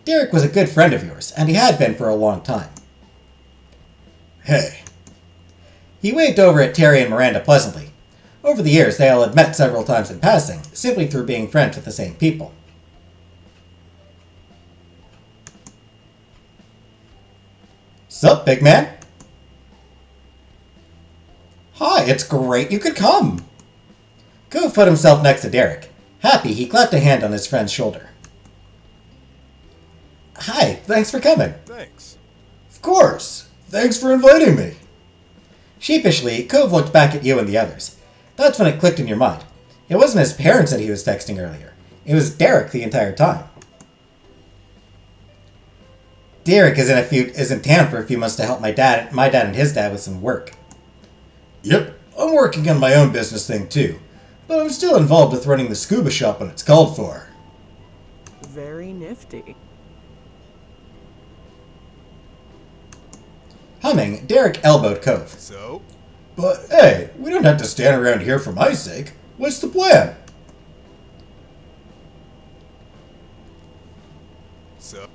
Derek was a good friend of yours, and he had been for a long time. Hey. He waved over at Terry and Miranda pleasantly. Over the years, they all had met several times in passing, simply through being friends with the same people. Sup, big man? Hi, it's great you could come. Cove put himself next to Derek. Happy, he clapped a hand on his friend's shoulder. Hi, thanks for coming. Thanks. Of course. Thanks for inviting me. Sheepishly, Cove looked back at you and the others. That's when it clicked in your mind. It wasn't his parents that he was texting earlier. It was Derek the entire time. Derek is in town for a few months to help my dad and his dad with some work. Yep, I'm working on my own business thing too, but I'm still involved with running the scuba shop when it's called for. Very nifty. Humming, Derek elbowed Cove. So? But hey, we don't have to stand around here for my sake. What's the plan? So?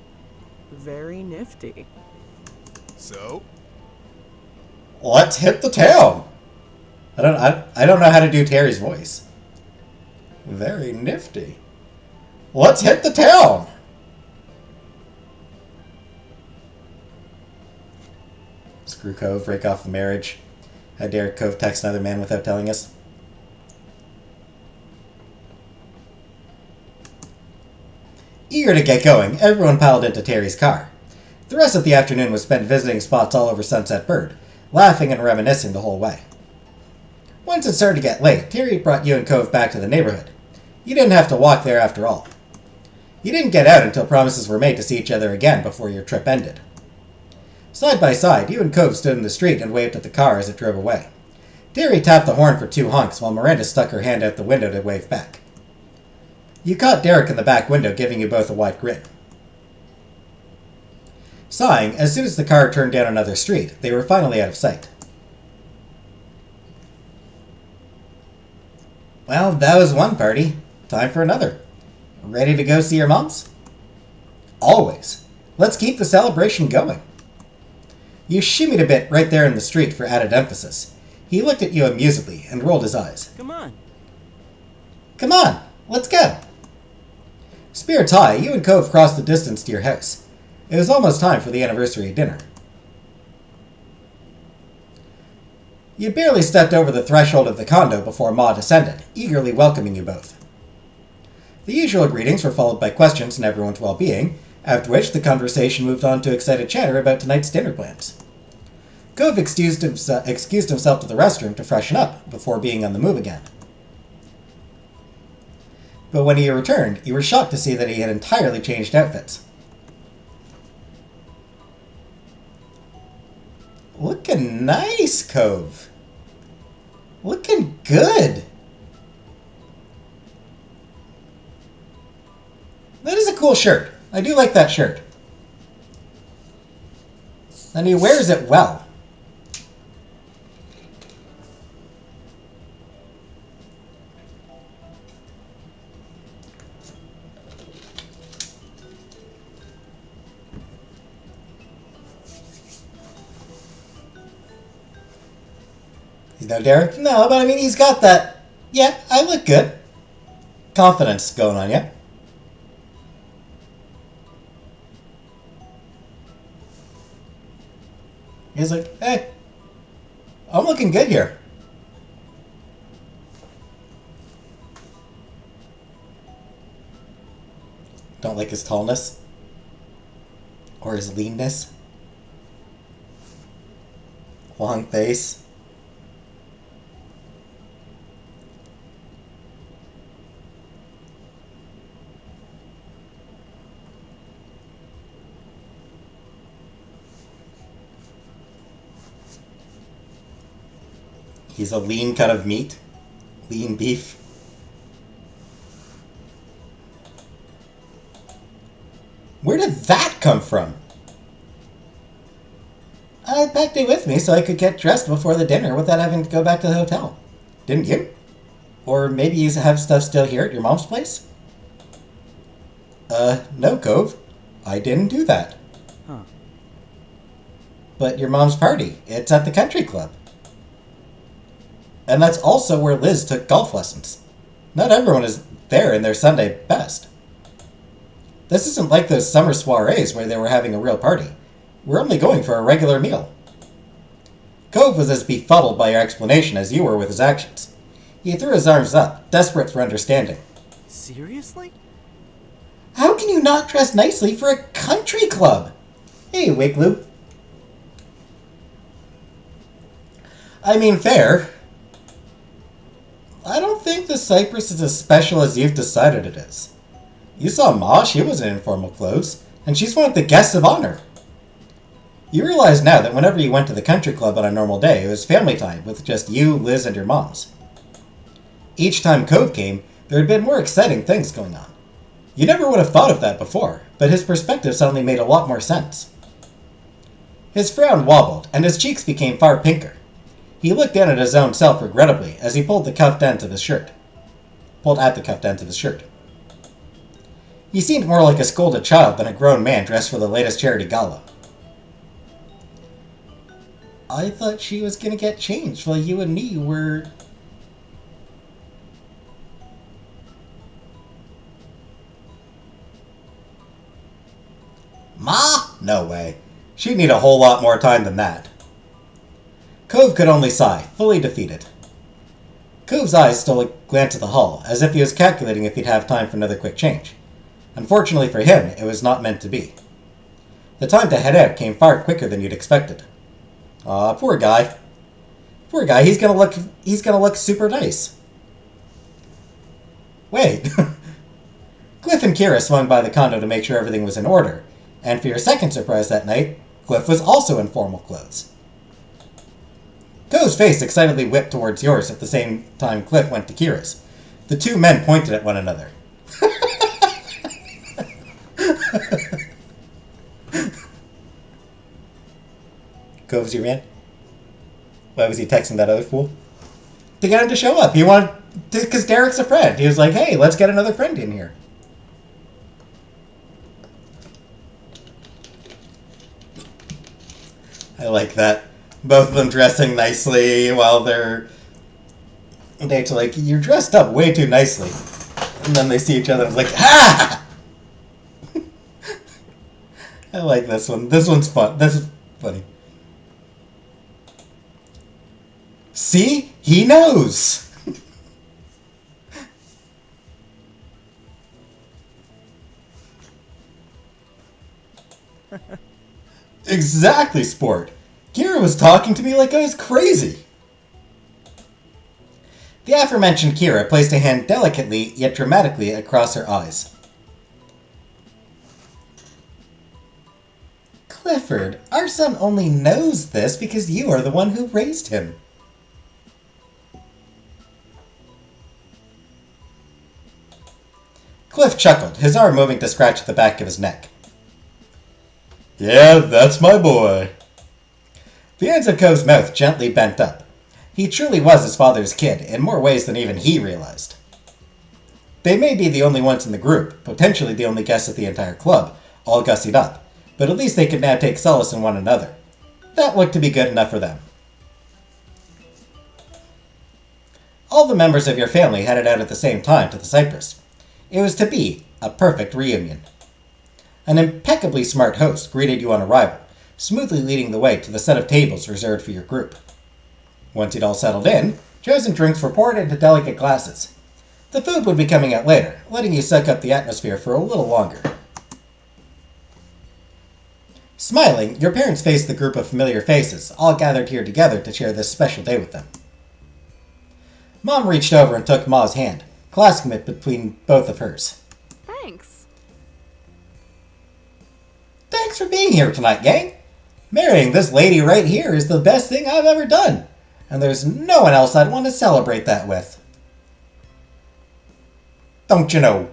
Very nifty. So? Let's hit the town. I don't know how to do Terry's voice. Very nifty. Let's hit the town. Screw Cove, break off the marriage. Had Derek Cove text another man without telling us. Eager to get going, everyone piled into Terry's car. The rest of the afternoon was spent visiting spots all over Sunset Bird, laughing and reminiscing the whole way. Once it started to get late, Terry brought you and Cove back to the neighborhood. You didn't have to walk there after all. You didn't get out until promises were made to see each other again before your trip ended. Side by side, you and Cove stood in the street and waved at the car as it drove away. Terry tapped the horn for 2 honks while Miranda stuck her hand out the window to wave back. You caught Derek in the back window, giving you both a wide grin. Sighing, as soon as the car turned down another street, they were finally out of sight. Well, that was one party. Time for another. Ready to go see your moms? Always. Let's keep the celebration going. You shimmied a bit right there in the street for added emphasis. He looked at you amusedly and rolled his eyes. Come on. Come on, let's go. Spirits high, you and Cove crossed the distance to your house. It was almost time for the anniversary dinner. You barely stepped over the threshold of the condo before Ma descended, eagerly welcoming you both. The usual greetings were followed by questions on everyone's well-being, after which the conversation moved on to excited chatter about tonight's dinner plans. Cove excused himself to the restroom to freshen up before being on the move again. But when he returned, you were shocked to see that he had entirely changed outfits. Looking nice, Cove. Looking good. That is a cool shirt. I do like that shirt. And he wears it well. You know, Derek? No, but I mean, he's got that, yeah, I look good. Confidence going on, yeah? He's like, hey, I'm looking good here. Don't like his tallness? Or his leanness? Long face? He's a lean cut of meat. Lean beef. Where did that come from? I packed it with me so I could get dressed before the dinner without having to go back to the hotel. Didn't you? Or maybe you have stuff still here at your mom's place? No, Cove. I didn't do that. Huh. But your mom's party, it's at the country club. And that's also where Liz took golf lessons. Not everyone is there in their Sunday best. This isn't like those summer soirees where they were having a real party. We're only going for a regular meal. Cove was as befuddled by your explanation as you were with his actions. He threw his arms up, desperate for understanding. Seriously? How can you not dress nicely for a country club? Hey, Wigglu. I mean, fair. I don't think the Cypress is as special as you've decided it is. You saw Ma, she was in informal clothes, and she's one of the guests of honor. You realize now that whenever you went to the country club on a normal day, it was family time with just you, Liz, and your moms. Each time Cove came, there had been more exciting things going on. You never would have thought of that before, but his perspective suddenly made a lot more sense. His frown wobbled, and his cheeks became far pinker. He looked down at his own self regrettably as he pulled at the cuffed ends of his shirt. He seemed more like a scolded child than a grown man dressed for the latest charity gala. I thought she was gonna get changed while you and me were... Ma? No way. She'd need a whole lot more time than that. Cove could only sigh, fully defeated. Cove's eyes stole a glance at the hall, as if he was calculating if he'd have time for another quick change. Unfortunately for him, it was not meant to be. The time to head out came far quicker than you'd expected. Aw, poor guy. Poor guy, he's gonna look super nice. Wait. Cliff and Kira swung by the condo to make sure everything was in order, and for your second surprise that night, Cliff was also in formal clothes. Cove's face excitedly whipped towards yours at the same time Cliff went to Kira's. The two men pointed at one another. Cove's your man? Why was he texting that other fool? To get him to show up. He wanted... Because Derek's a friend. He was like, hey, let's get another friend in here. I like that. Both of them dressing nicely while they're like, you're dressed up way too nicely. And then they see each other and it's like, ah! I like this one. This one's fun. This is funny. See? He knows! Exactly, Sport. Kira was talking to me like I was crazy. The aforementioned Kira placed a hand delicately yet dramatically across her eyes. Clifford, our son only knows this because you are the one who raised him. Cliff chuckled, his arm moving to scratch at the back of his neck. Yeah, that's my boy. The ends of Cove's mouth gently bent up. He truly was his father's kid, in more ways than even he realized. They may be the only ones in the group, potentially the only guests at the entire club, all gussied up, but at least they could now take solace in one another. That looked to be good enough for them. All the members of your family headed out at the same time to the Cypress. It was to be a perfect reunion. An impeccably smart host greeted you on arrival, smoothly leading the way to the set of tables reserved for your group. Once you'd all settled in, chosen drinks were poured into delicate glasses. The food would be coming out later, letting you soak up the atmosphere for a little longer. Smiling, your parents faced the group of familiar faces, all gathered here together to share this special day with them. Mom reached over and took Ma's hand, clasping it between both of hers. Thanks. Thanks for being here tonight, gang. Marrying this lady right here is the best thing I've ever done. and there's no one else I'd want to celebrate that with. Don't you know?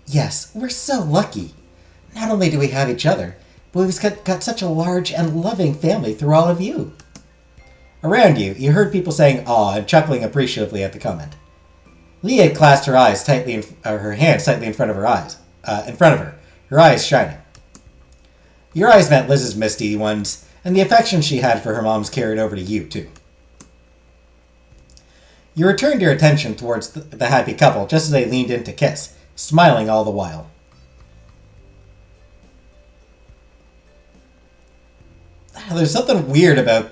Yes, we're so lucky. Not only do we have each other, but we've got such a large and loving family through all of you. Around you, you heard people saying "aw" and chuckling appreciatively at the comment. Lee had clasped her hands tightly in front of her eyes, her eyes shining. Your eyes met Liz's misty ones, and the affection she had for her mom's carried over to you, too. You returned your attention towards the happy couple just as they leaned in to kiss, smiling all the while. There's something weird about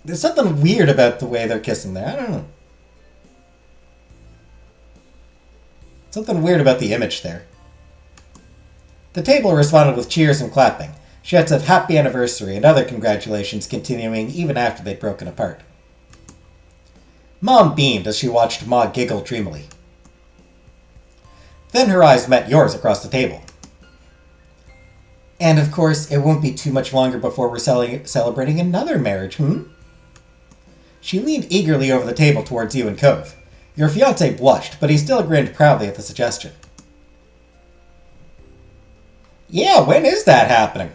the way they're kissing there. I don't know. Something weird about the image there. The table responded with cheers and clapping, shouts of happy anniversary and other congratulations continuing even after they'd broken apart. Mom beamed as she watched Ma giggle dreamily. Then her eyes met yours across the table. And of course, it won't be too much longer before we're celebrating another marriage, She leaned eagerly over the table towards you and Cove. Your fiancé blushed, but he still grinned proudly at the suggestion. Yeah, when is that happening?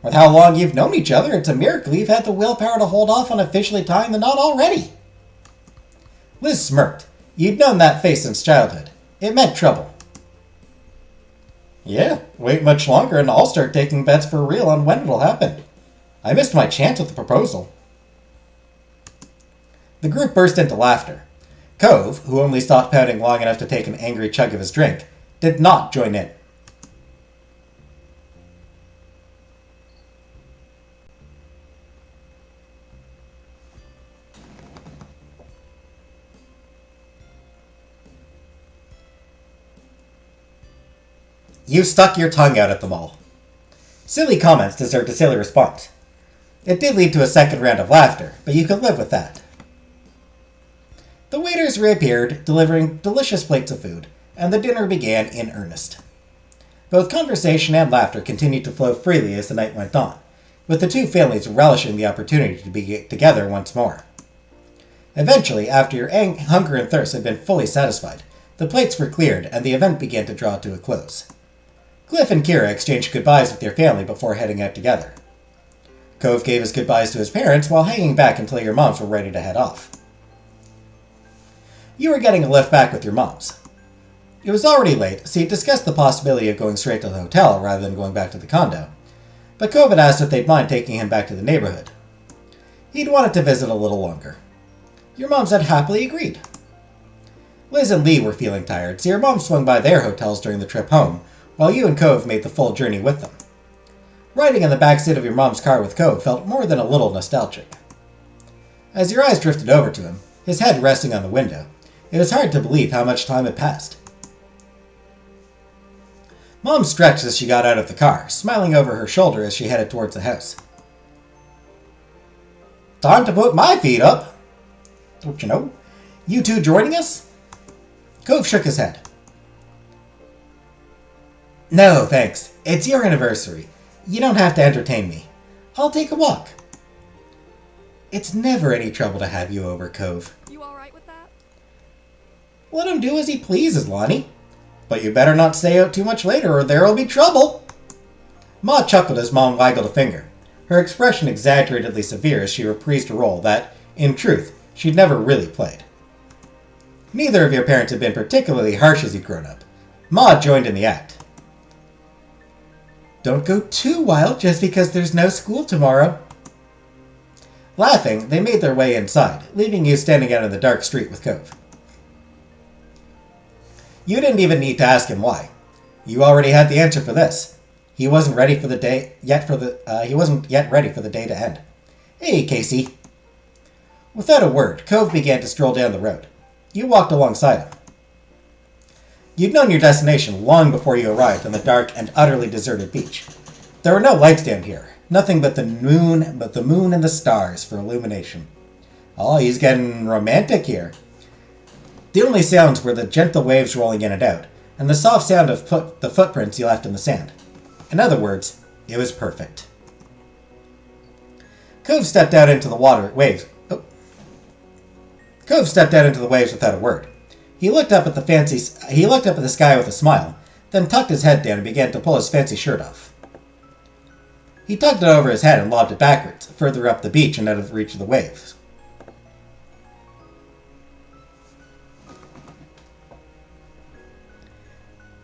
With how long you've known each other, it's a miracle you've had the willpower to hold off on officially tying the knot already. Liz smirked. You'd known that face since childhood. It meant trouble. Yeah, wait much longer and I'll start taking bets for real on when it'll happen. I missed my chance with the proposal. The group burst into laughter. Cove, who only stopped pouting long enough to take an angry chug of his drink, did not join in. You stuck your tongue out at them all. Silly comments deserved a silly response. It did lead to a second round of laughter, but you could live with that. The waiters reappeared, delivering delicious plates of food, and the dinner began in earnest. Both conversation and laughter continued to flow freely as the night went on, with the two families relishing the opportunity to be together once more. Eventually, after your hunger and thirst had been fully satisfied, the plates were cleared and the event began to draw to a close. Cliff and Kira exchanged goodbyes with their family before heading out together. Cove gave his goodbyes to his parents while hanging back until your moms were ready to head off. You were getting a lift back with your moms. It was already late, so you discussed the possibility of going straight to the hotel rather than going back to the condo, but Cove had asked if they'd mind taking him back to the neighborhood. He'd wanted to visit a little longer. Your moms had happily agreed. Liz and Lee were feeling tired, so your mom swung by their hotels during the trip home, while you and Cove made the full journey with them. Riding in the backseat of your mom's car with Cove felt more than a little nostalgic. As your eyes drifted over to him, his head resting on the window, it was hard to believe how much time had passed. Mom stretched as she got out of the car, smiling over her shoulder as she headed towards the house. Time to put my feet up. Don't you know? You two joining us? Cove shook his head. No, thanks. It's your anniversary. You don't have to entertain me. I'll take a walk. It's never any trouble to have you over, Cove. You alright with that? Let him do as he pleases, Lonnie. But you better not stay out too much later or there'll be trouble. Ma chuckled as Mom waggled a finger, her expression exaggeratedly severe as she reprised a role that, in truth, she'd never really played. Neither of your parents had been particularly harsh as you'd grown up. Ma joined in the act. Don't go too wild just because there's no school tomorrow. Laughing, they made their way inside, leaving you standing out in the dark street with Cove. You didn't even need to ask him why. You already had the answer for this. He wasn't ready for the day he wasn't yet ready for the day to end. Hey, Casey. Without a word, Cove began to stroll down the road. You walked alongside him. You'd known your destination long before you arrived on the dark and utterly deserted beach. There were no lights down here, nothing but the moon and the stars for illumination. Oh, he's getting romantic here. The only sounds were the gentle waves rolling in and out, and the soft sound of the footprints you left in the sand. In other words, it was perfect. Cove stepped out into the waves. Oh. Cove stepped out into the waves without a word. He looked up at the sky with a smile, then tucked his head down and began to pull his fancy shirt off. He tugged it over his head and lobbed it backwards, further up the beach and out of reach of the waves.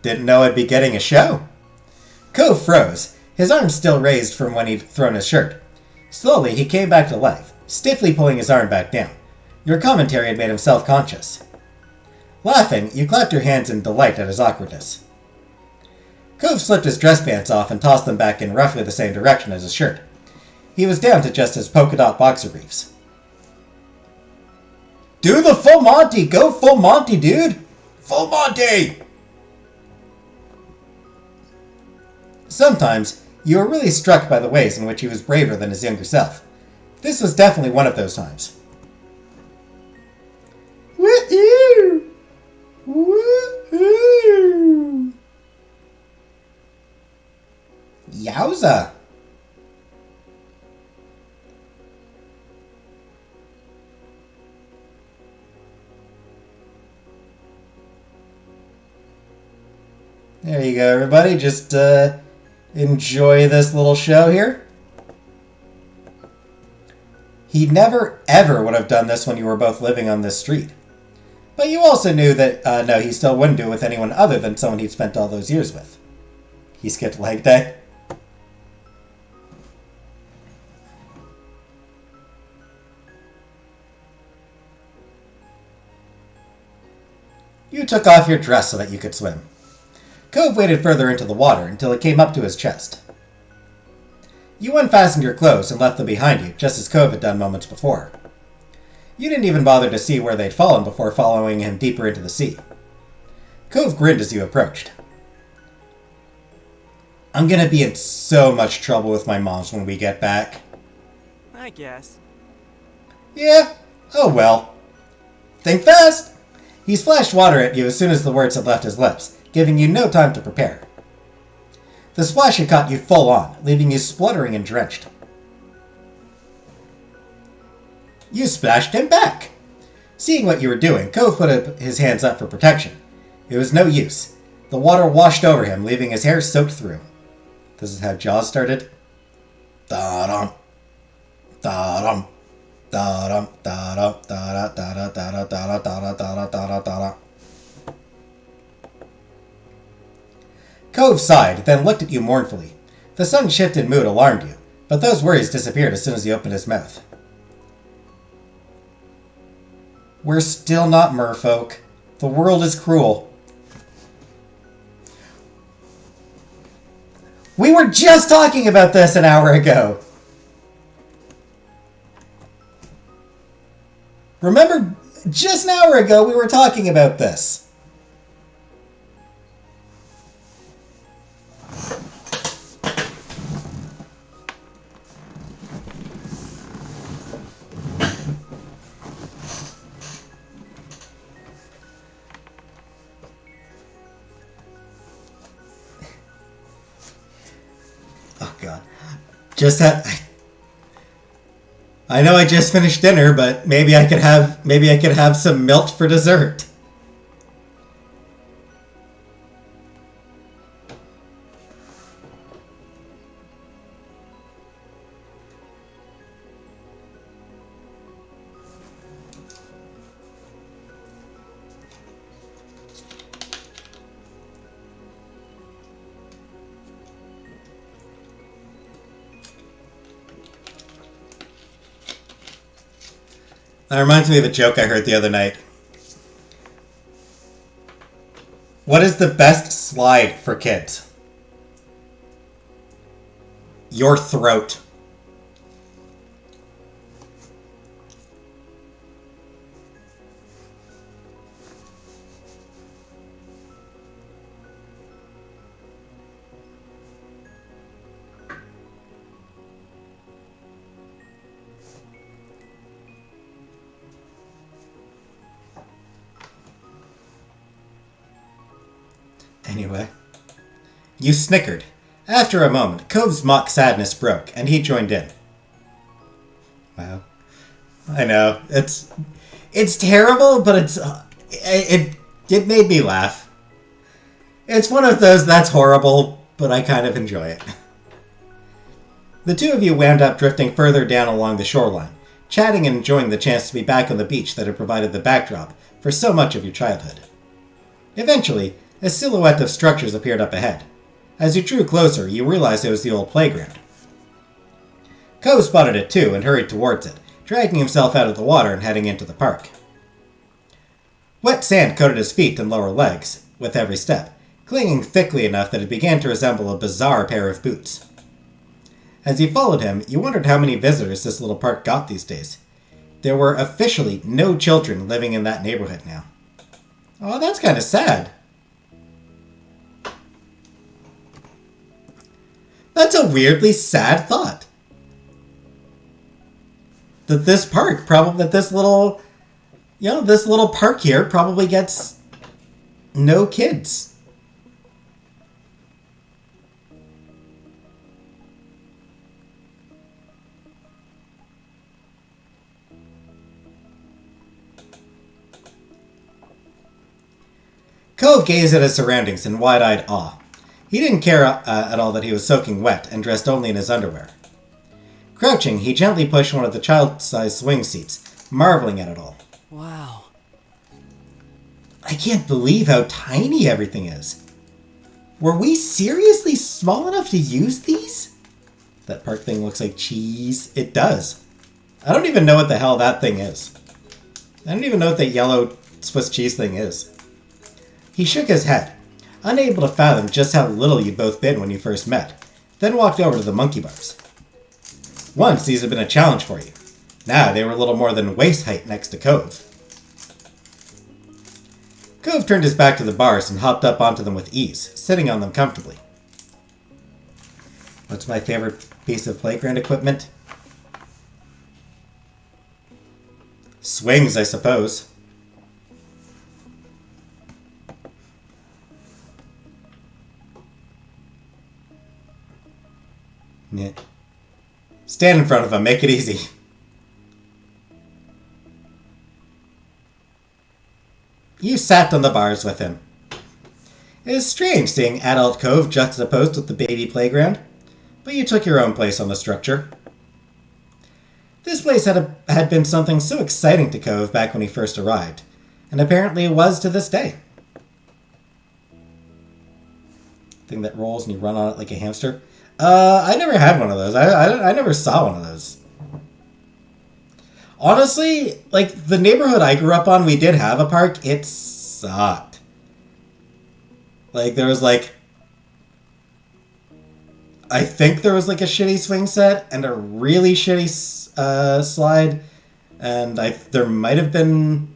Didn't know I'd be getting a show. Cove froze, his arms still raised from when he'd thrown his shirt. Slowly, he came back to life, stiffly pulling his arm back down. Your commentary had made him self-conscious. Laughing, you clapped your hands in delight at his awkwardness. Cove slipped his dress pants off and tossed them back in roughly the same direction as his shirt. He was down to just his polka-dot boxer briefs. Do the full Monty! Go full Monty, dude! Full Monty! Sometimes, you were really struck by the ways in which he was braver than his younger self. This was definitely one of those times. Woo-hoo! Woo-hoo! Yowza! There you go, everybody. Just, enjoy this little show here. He never, ever would have done this when you were both living on this street. But you also knew that, no, he still wouldn't do it with anyone other than someone he'd spent all those years with. He skipped leg day. You took off your dress so that you could swim. Cove waded further into the water until it came up to his chest. You unfastened your clothes and left them behind you, just as Cove had done moments before. You didn't even bother to see where they'd fallen before following him deeper into the sea. Cove grinned as you approached. I'm gonna be in so much trouble with my moms when we get back. I guess. Yeah, oh well. Think fast! He splashed water at you as soon as the words had left his lips, giving you no time to prepare. The splash had caught you full on, leaving you spluttering and drenched. You splashed him back! Seeing what you were doing, Cove put his hands up for protection. It was no use. The water washed over him, leaving his hair soaked through. This is how Jaws started. Da-dum. Da-dum. Da-dum. Da-dum. Da-da. Da-da. Da-da. Da-da. Da-da. Da-da. Da-da. Da-da. Cove sighed, then looked at you mournfully. The sudden shift in mood alarmed you, but those worries disappeared as soon as he opened his mouth. We're still not merfolk. The world is cruel. We were just talking about this an hour ago. Remember, just an hour ago we were talking about this. Oh God. I know I just finished dinner, but maybe I could have some milk for dessert. That reminds me of a joke I heard the other night. What is the best slide for kids? Your throat. Anyway, you snickered. After a moment, Cove's mock sadness broke, and he joined in. Wow. I know. It's terrible, but it made me laugh. It's one of those that's horrible, but I kind of enjoy it. The two of you wound up drifting further down along the shoreline, chatting and enjoying the chance to be back on the beach that had provided the backdrop for so much of your childhood. Eventually, a silhouette of structures appeared up ahead. As you drew closer, you realized it was the old playground. Cove spotted it too and hurried towards it, dragging himself out of the water and heading into the park. Wet sand coated his feet and lower legs with every step, clinging thickly enough that it began to resemble a bizarre pair of boots. As you followed him, you wondered how many visitors this little park got these days. There were officially no children living in that neighborhood now. Oh, that's kind of sad. That's a weirdly sad thought. That this little park here probably gets no kids. Cove gazed at his surroundings in wide-eyed awe. He didn't care at all that he was soaking wet and dressed only in his underwear. Crouching, he gently pushed one of the child-sized swing seats, marveling at it all. Wow. I can't believe how tiny everything is. Were we seriously small enough to use these? That park thing looks like cheese. It does. I don't even know what the hell that thing is. I don't even know what that yellow Swiss cheese thing is. He shook his head, unable to fathom just how little you'd both been when you first met, then walked over to the monkey bars. Once these had been a challenge for you. Now they were a little more than waist height next to Cove. Cove turned his back to the bars and hopped up onto them with ease, sitting on them comfortably. What's my favorite piece of playground equipment? Swings, I suppose. Yeah. Stand in front of him, make it easy. You sat on the bars with him. It is strange seeing adult Cove juxtaposed with the baby playground, but you took your own place on the structure. This place had been something so exciting to Cove back when he first arrived, and apparently it was to this day. Thing that rolls and you run on it like a hamster. I never had one of those. I never saw one of those. Honestly, like, the neighborhood I grew up on, we did have a park. It sucked. Like, there was, like... I think there was, like, a shitty swing set and a really shitty slide. And there might have been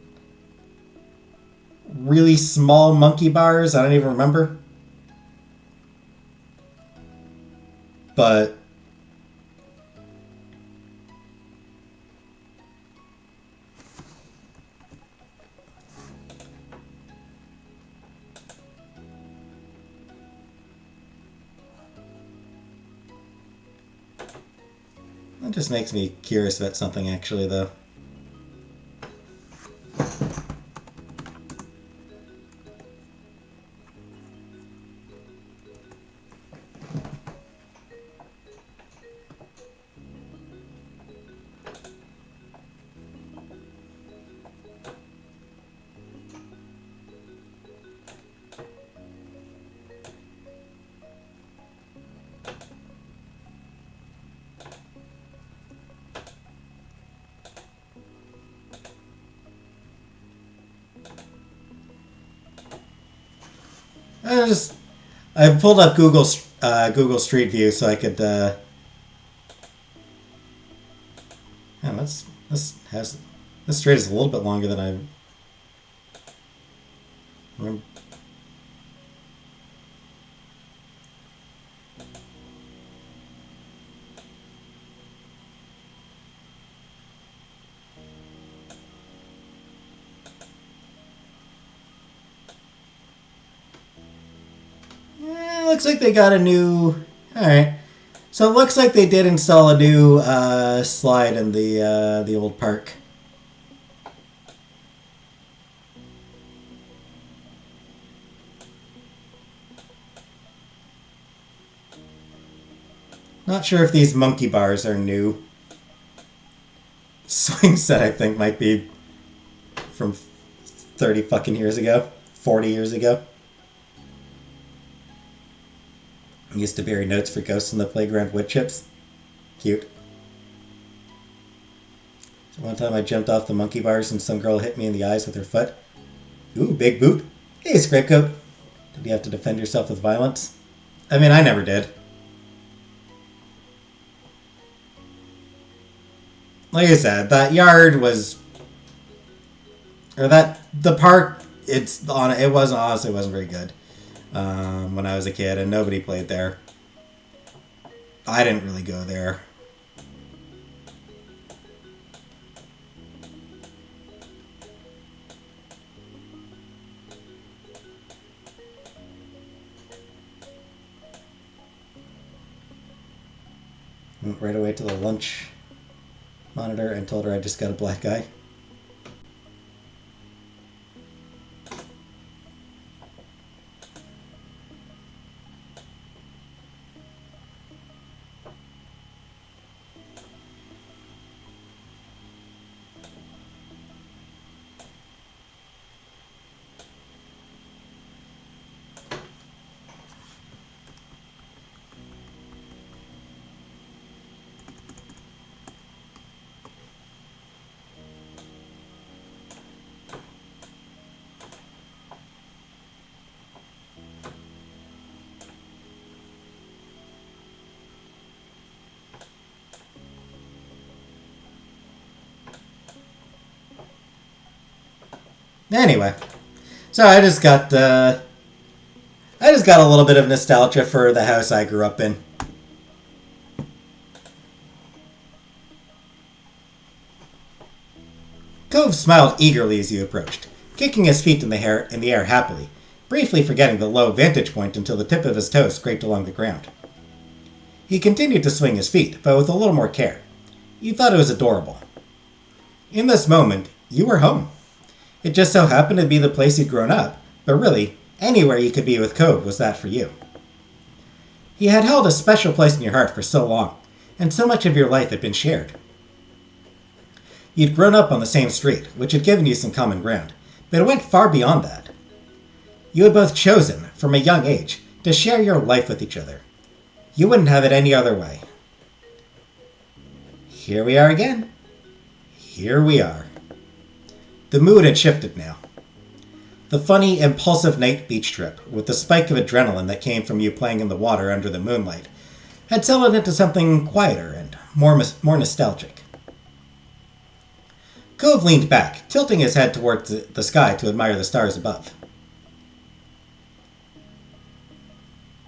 really small monkey bars. I don't even remember. But that just makes me curious about something, actually, though. I pulled up Google Street View so I could. Man, this street is a little bit longer than I remember. Looks like they got a new... Alright. So it looks like they did install a new slide in the old park. Not sure if these monkey bars are new. Swing set, I think, might be from 30 fucking years ago. 40 years ago. I used to bury notes for ghosts in the playground wood chips. Cute. So one time I jumped off the monkey bars and some girl hit me in the eyes with her foot. Ooh, big boot. Hey, Scrapecoat. Did you have to defend yourself with violence? I mean, I never did. Like I said, that yard was... Or the park, it honestly wasn't very good. When I was a kid, and nobody played there. I didn't really go there. Went right away to the lunch monitor and told her I just got a black eye. Anyway, so I just got a little bit of nostalgia for the house I grew up in. Cove smiled eagerly as you approached, kicking his feet in the air happily, briefly forgetting the low vantage point until the tip of his toe scraped along the ground. He continued to swing his feet, but with a little more care. You thought it was adorable. In this moment, you were home. It just so happened to be the place you'd grown up, but really, anywhere you could be with Cove was that for you. He had held a special place in your heart for so long, and so much of your life had been shared. You'd grown up on the same street, which had given you some common ground, but it went far beyond that. You had both chosen, from a young age, to share your life with each other. You wouldn't have it any other way. Here we are again. Here we are. The mood had shifted now. The funny, impulsive night beach trip, with the spike of adrenaline that came from you playing in the water under the moonlight, had settled into something quieter and more nostalgic. Cove leaned back, tilting his head towards the sky to admire the stars above.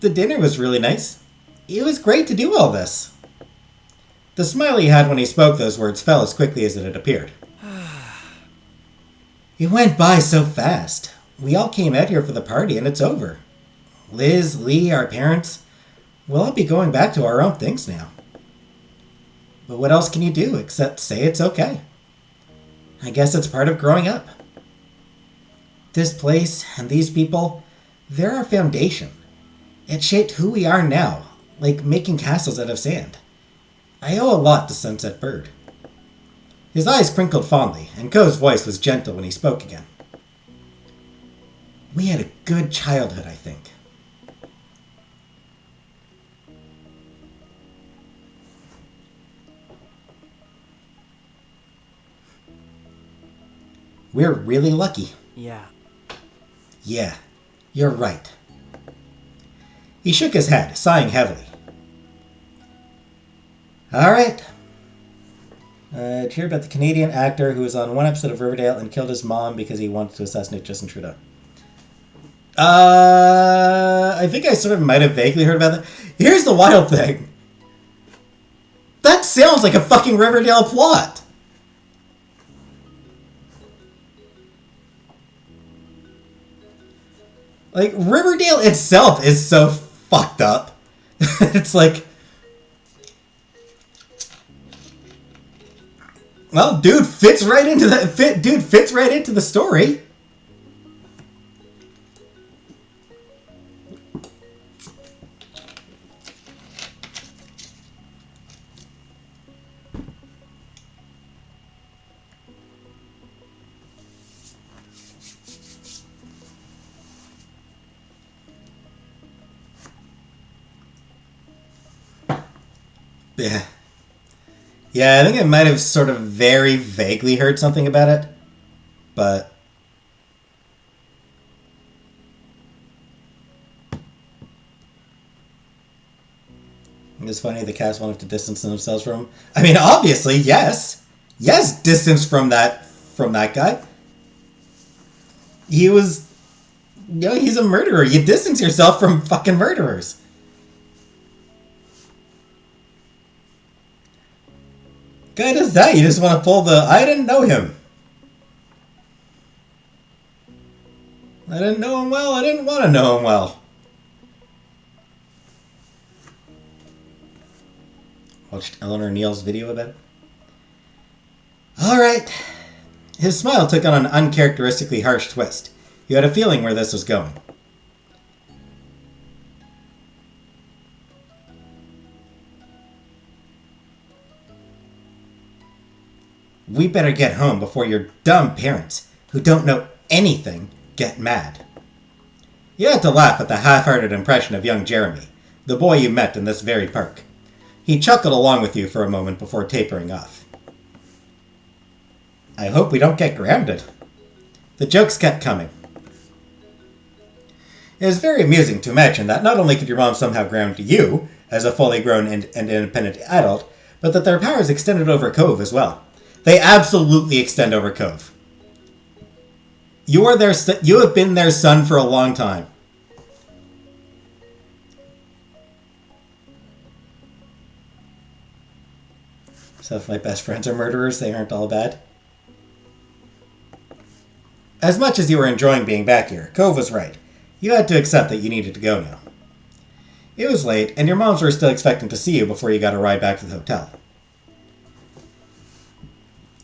The dinner was really nice. It was great to do all this. The smile he had when he spoke those words fell as quickly as it had appeared. It went by so fast. We all came out here for the party and it's over. Liz, Lee, our parents, we'll all be going back to our own things now. But what else can you do except say it's okay? I guess it's part of growing up. This place and these people, they're our foundation. It shaped who we are now, like making castles out of sand. I owe a lot to Sunset Bird. His eyes crinkled fondly, and Cove's voice was gentle when he spoke again. We had a good childhood, I think. We're really lucky. Yeah. Yeah, you're right. He shook his head, sighing heavily. All right. Did you hear about the Canadian actor who was on one episode of Riverdale and killed his mom because he wanted to assassinate Justin Trudeau? I think I sort of might have vaguely heard about that. Here's the wild thing. That sounds like a fucking Riverdale plot. Like, Riverdale itself is so fucked up. It's like, Well, dude fits right into the story. Yeah. Yeah, I think I might have sort of very vaguely heard something about it, but it's funny the cast wanted to distance themselves from him. I mean, obviously, yes. Yes, distance from that guy. He was, he's a murderer. You distance yourself from fucking murderers. Guy does that. You just want to pull the, I didn't know him. I didn't know him well. I didn't want to know him well. Watched Eleanor Neal's video about it. Alright. His smile took on an uncharacteristically harsh twist. You had a feeling where this was going. We better get home before your dumb parents, who don't know anything, get mad. You had to laugh at the half-hearted impression of young Jeremy, the boy you met in this very park. He chuckled along with you for a moment before tapering off. I hope we don't get grounded. The jokes kept coming. It is very amusing to imagine that not only could your mom somehow ground you, as a fully grown and independent adult, but that their powers extended over Cove as well. They absolutely extend over Cove. You have been their son for a long time. So if my best friends are murderers, they aren't all bad. As much as you were enjoying being back here, Cove was right. You had to accept that you needed to go now. It was late, and your moms were still expecting to see you before you got a ride back to the hotel.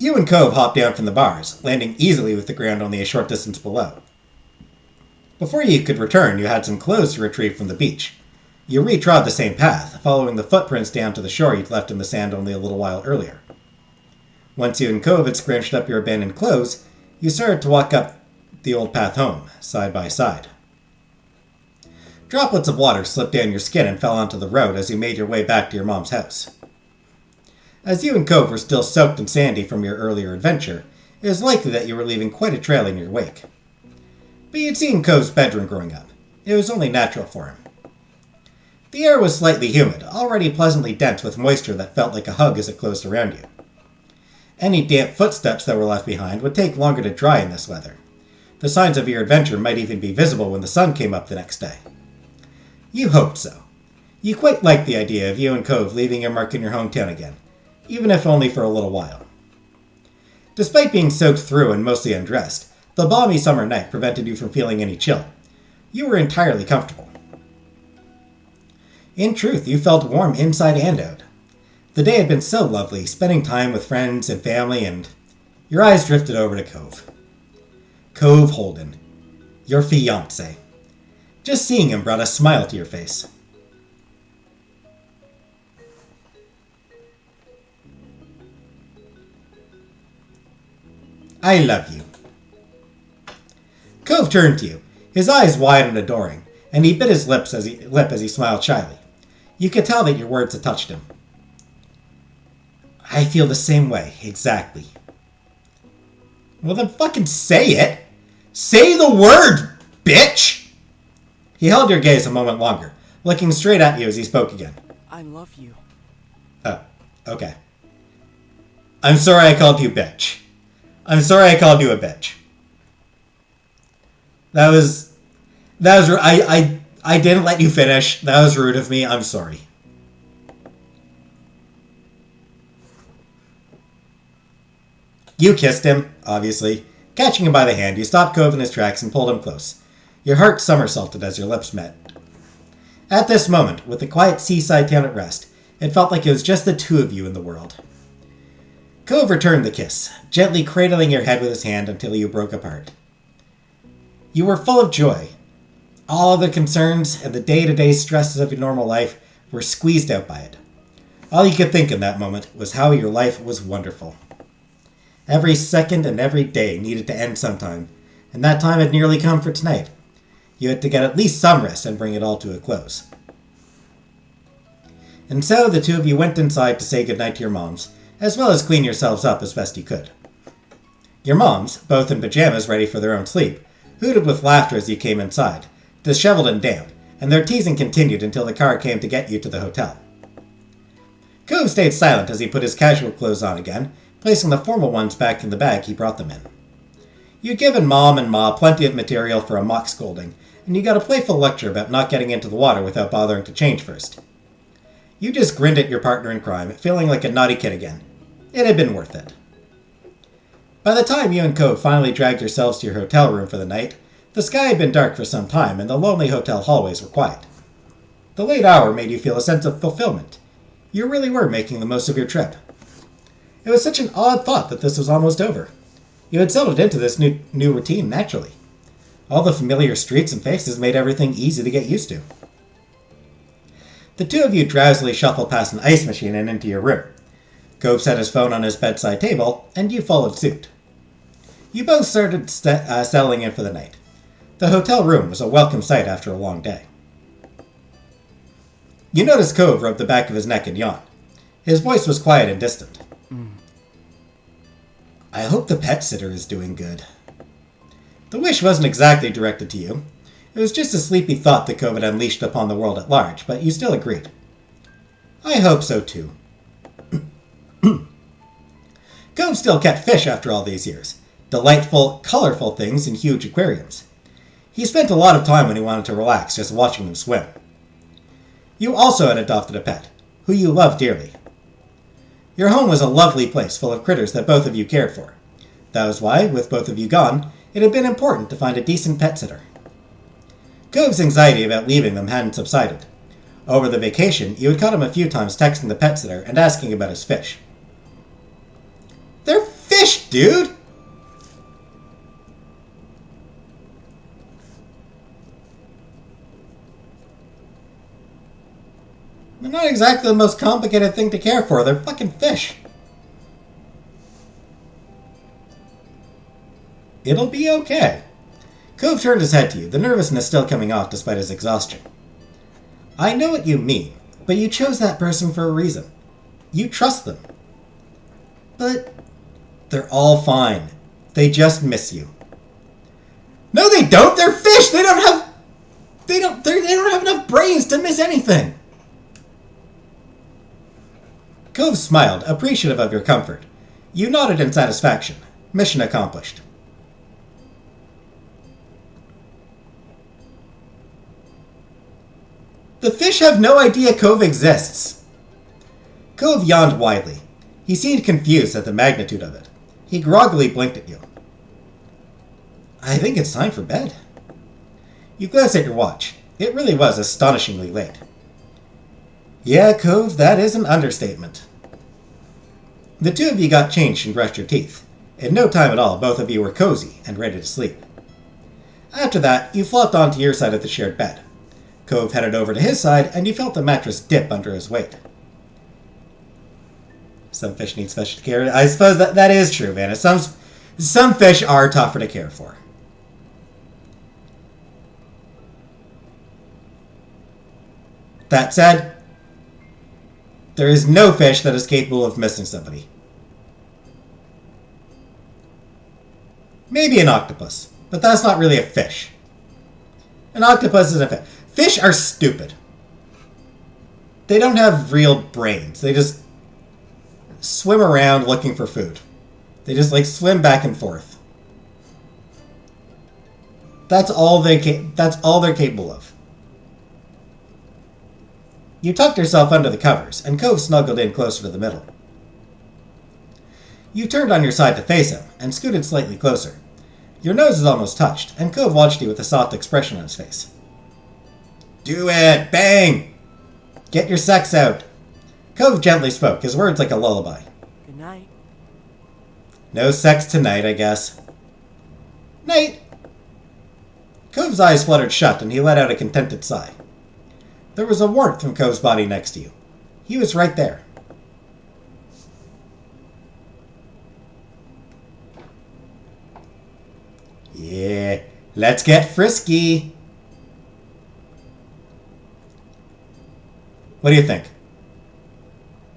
You and Cove hopped down from the bars, landing easily with the ground only a short distance below. Before you could return, you had some clothes to retrieve from the beach. You retrod the same path, following the footprints down to the shore you'd left in the sand only a little while earlier. Once you and Cove had scrunched up your abandoned clothes, you started to walk up the old path home, side by side. Droplets of water slipped down your skin and fell onto the road as you made your way back to your mom's house. As you and Cove were still soaked and sandy from your earlier adventure, it was likely that you were leaving quite a trail in your wake. But you'd seen Cove's bedroom growing up. It was only natural for him. The air was slightly humid, already pleasantly dense with moisture that felt like a hug as it closed around you. Any damp footsteps that were left behind would take longer to dry in this weather. The signs of your adventure might even be visible when the sun came up the next day. You hoped so. You quite liked the idea of you and Cove leaving your mark in your hometown again, even if only for a little while. Despite being soaked through and mostly undressed, the balmy summer night prevented you from feeling any chill. You were entirely comfortable. In truth, you felt warm inside and out. The day had been so lovely, spending time with friends and family, and your eyes drifted over to Cove. Cove Holden, your fiancé. Just seeing him brought a smile to your face. I love you. Cove turned to you, his eyes wide and adoring, and he bit his lip as he smiled shyly. You could tell that your words had touched him. I feel the same way, exactly. Well then fucking say it! Say the word, bitch! He held your gaze a moment longer, looking straight at you as he spoke again. I love you. Oh, okay. I'm sorry I called you bitch. I'm sorry I called you a bitch. I didn't let you finish. That was rude of me. I'm sorry. You kissed him, obviously. Catching him by the hand, you stopped Cove in his tracks and pulled him close. Your heart somersaulted as your lips met. At this moment, with the quiet seaside town at rest, it felt like it was just the two of you in the world. Cove returned the kiss, gently cradling your head with his hand until you broke apart. You were full of joy. All of the concerns and the day-to-day stresses of your normal life were squeezed out by it. All you could think in that moment was how your life was wonderful. Every second and every day needed to end sometime, and that time had nearly come for tonight. You had to get at least some rest and bring it all to a close. And so the two of you went inside to say goodnight to your moms, as well as clean yourselves up as best you could. Your moms, both in pajamas ready for their own sleep, hooted with laughter as you came inside, disheveled and damp, and their teasing continued until the car came to get you to the hotel. Cove stayed silent as he put his casual clothes on again, placing the formal ones back in the bag he brought them in. You'd given Mom and Ma plenty of material for a mock scolding, and you got a playful lecture about not getting into the water without bothering to change first. You just grinned at your partner in crime, feeling like a naughty kid again. It had been worth it. By the time you and Cove finally dragged yourselves to your hotel room for the night, the sky had been dark for some time and the lonely hotel hallways were quiet. The late hour made you feel a sense of fulfillment. You really were making the most of your trip. It was such an odd thought that this was almost over. You had settled into this new routine naturally. All the familiar streets and faces made everything easy to get used to. The two of you drowsily shuffled past an ice machine and into your room. Cove set his phone on his bedside table, and you followed suit. You both started settling in for the night. The hotel room was a welcome sight after a long day. You noticed Cove rub the back of his neck and yawn. His voice was quiet and distant. I hope the pet sitter is doing good. The wish wasn't exactly directed to you. It was just a sleepy thought that Cove had unleashed upon the world at large, but you still agreed. I hope so too. Cove still kept fish after all these years. Delightful, colorful things in huge aquariums. He spent a lot of time when he wanted to relax just watching them swim. You also had adopted a pet, who you loved dearly. Your home was a lovely place full of critters that both of you cared for. That was why, with both of you gone, it had been important to find a decent pet sitter. Cove's anxiety about leaving them hadn't subsided. Over the vacation, you had caught him a few times texting the pet sitter and asking about his fish. They're fish, dude! They're not exactly the most complicated thing to care for. They're fucking fish. It'll be okay. Cove turned his head to you, the nervousness still coming off despite his exhaustion. I know what you mean, but you chose that person for a reason. You trust them. But they're all fine. They just miss you. No, they don't! They're fish! They don't have enough brains to miss anything! Cove smiled, appreciative of your comfort. You nodded in satisfaction. Mission accomplished. The fish have no idea Cove exists. Cove yawned widely. He seemed confused at the magnitude of it. He groggily blinked at you. I think it's time for bed. You glanced at your watch. It really was astonishingly late. Yeah, Cove, that is an understatement. The two of you got changed and brushed your teeth. In no time at all, both of you were cozy and ready to sleep. After that, you flopped onto your side of the shared bed. Cove headed over to his side, and you felt the mattress dip under his weight. Some fish need special care. I suppose that is true, Vanna. Some fish are tougher to care for. That said, there is no fish that is capable of missing somebody. Maybe an octopus, but that's not really a fish. An octopus isn't a fish. Fish are stupid. They don't have real brains. They just swim around looking for food. They just swim back and forth. That's all they're capable of. You tucked yourself under the covers, and Cove snuggled in closer to the middle. You turned on your side to face him, and scooted slightly closer. Your nose is almost touched, and Cove watched you with a soft expression on his face. Do it! Bang! Get your sex out! Cove gently spoke, his words like a lullaby. Good night. No sex tonight, I guess. Night! Cove's eyes fluttered shut, and he let out a contented sigh. There was a warmth from Cove's body next to you. He was right there. Yeah, let's get frisky. What do you think?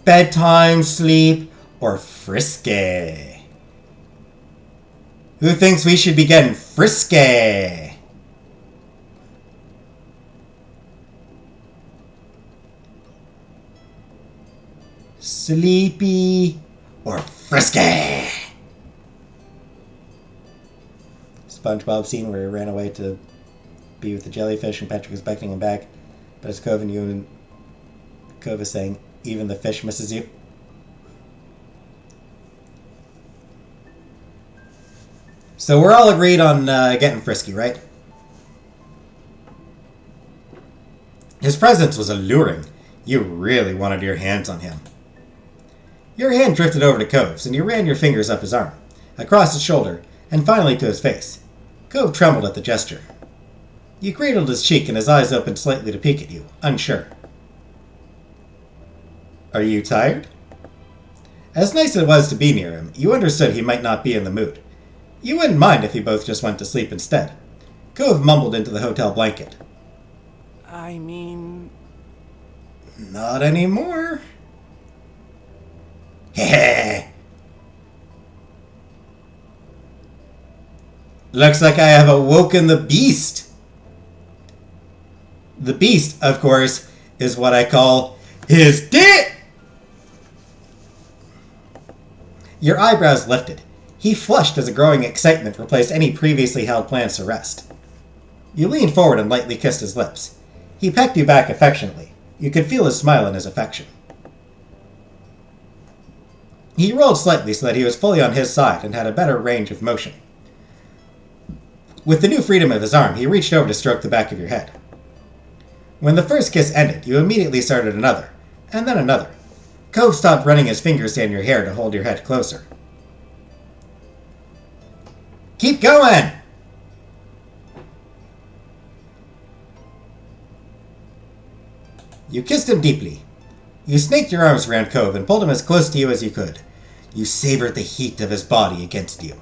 Bedtime, sleep, or frisky? Who thinks we should be getting frisky? Sleepy or frisky? SpongeBob scene where he ran away to be with the jellyfish and Patrick was beckoning him back. But it's Cove and you, and Cove is saying, even the fish misses you. So we're all agreed on getting frisky, right? His presence was alluring. You really wanted your hands on him. Your hand drifted over to Cove's, and you ran your fingers up his arm, across his shoulder, and finally to his face. Cove trembled at the gesture. You cradled his cheek, and his eyes opened slightly to peek at you, unsure. Are you tired? As nice as it was to be near him, you understood he might not be in the mood. You wouldn't mind if you both just went to sleep instead. Cove mumbled into the hotel blanket. I mean... Not anymore. Heh. Looks like I have awoken the beast. The beast, of course, is what I call his dick. Your eyebrows lifted. He flushed as a growing excitement replaced any previously held plans to rest. You leaned forward and lightly kissed his lips. He pecked you back affectionately. You could feel his smile in his affection. He rolled slightly so that he was fully on his side and had a better range of motion. With the new freedom of his arm, he reached over to stroke the back of your head. When the first kiss ended, you immediately started another, and then another. Cove stopped running his fingers down your hair to hold your head closer. Keep going! You kissed him deeply. You snaked your arms around Cove and pulled him as close to you as you could. You savored the heat of his body against you.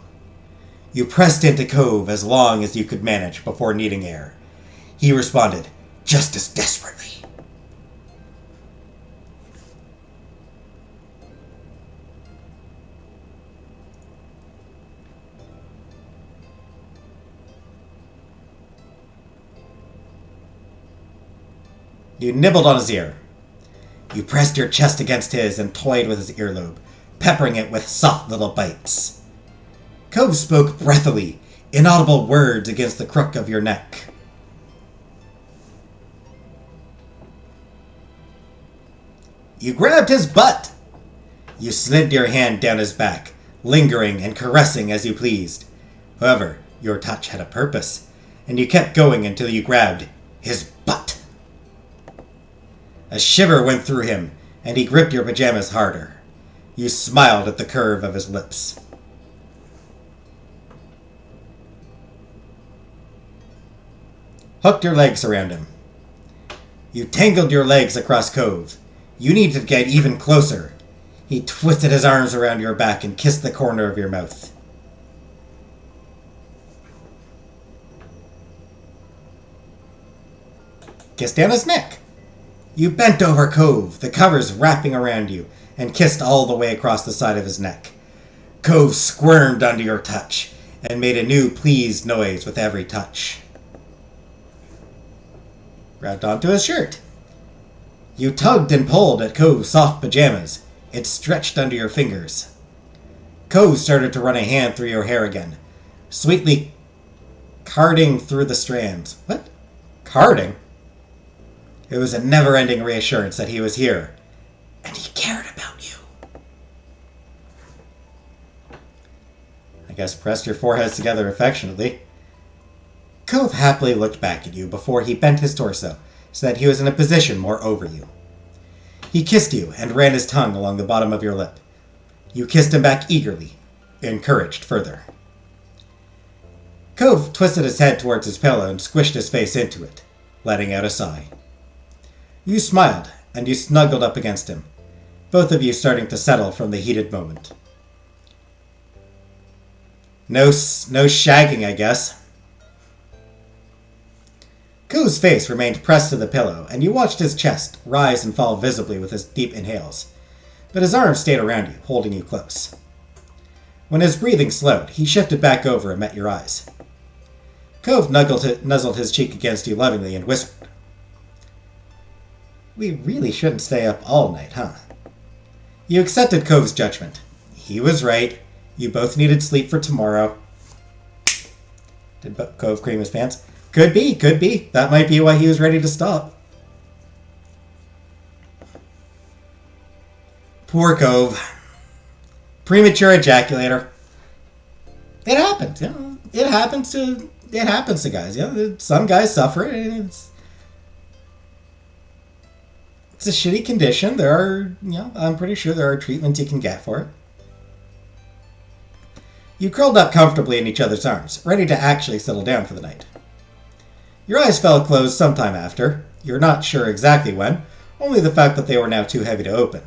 You pressed into Cove as long as you could manage before needing air. He responded just as desperately. You nibbled on his ear. You pressed your chest against his and toyed with his earlobe, peppering it with soft little bites. Cove spoke breathily, inaudible words against the crook of your neck. You grabbed his butt. You slid your hand down his back, lingering and caressing as you pleased. However, your touch had a purpose, and you kept going until you grabbed his butt. A shiver went through him, and he gripped your pajamas harder. You smiled at the curve of his lips. Hooked your legs around him. You tangled your legs across Cove. You needed to get even closer. He twisted his arms around your back and kissed the corner of your mouth. Kissed down his neck. You bent over Cove, the covers wrapping around you, and kissed all the way across the side of his neck. Cove squirmed under your touch and made a new pleased noise with every touch. Grabbed onto his shirt. You tugged and pulled at Cove's soft pajamas. It stretched under your fingers. Cove started to run a hand through your hair again, sweetly carding through the strands. What? Carding? It was a never-ending reassurance that he was here, and he cared about you. I guess pressed your foreheads together affectionately. Cove happily looked back at you before he bent his torso so that he was in a position more over you. He kissed you and ran his tongue along the bottom of your lip. You kissed him back eagerly. encouraged further. Cove twisted his head towards his pillow and squished his face into it, letting out a sigh. You smiled, and you snuggled up against him, both of you starting to settle from the heated moment. No shagging, I guess. Cove's face remained pressed to the pillow, and you watched his chest rise and fall visibly with his deep inhales, but his arms stayed around you, holding you close. When his breathing slowed, he shifted back over and met your eyes. Cove nuzzled his cheek against you lovingly and whispered, "We really shouldn't stay up all night, huh?" You accepted Cove's judgment. He was right. You both needed sleep for tomorrow. Did Cove cream his pants? Could be. That might be why he was ready to stop. Poor Cove. Premature ejaculator. It happens. It happens to guys. Some guys suffer it. It's a shitty condition. There are, I'm pretty sure there are treatments you can get for it. You curled up comfortably in each other's arms, ready to actually settle down for the night. Your eyes fell closed sometime after. You're not sure exactly when, only the fact that they were now too heavy to open.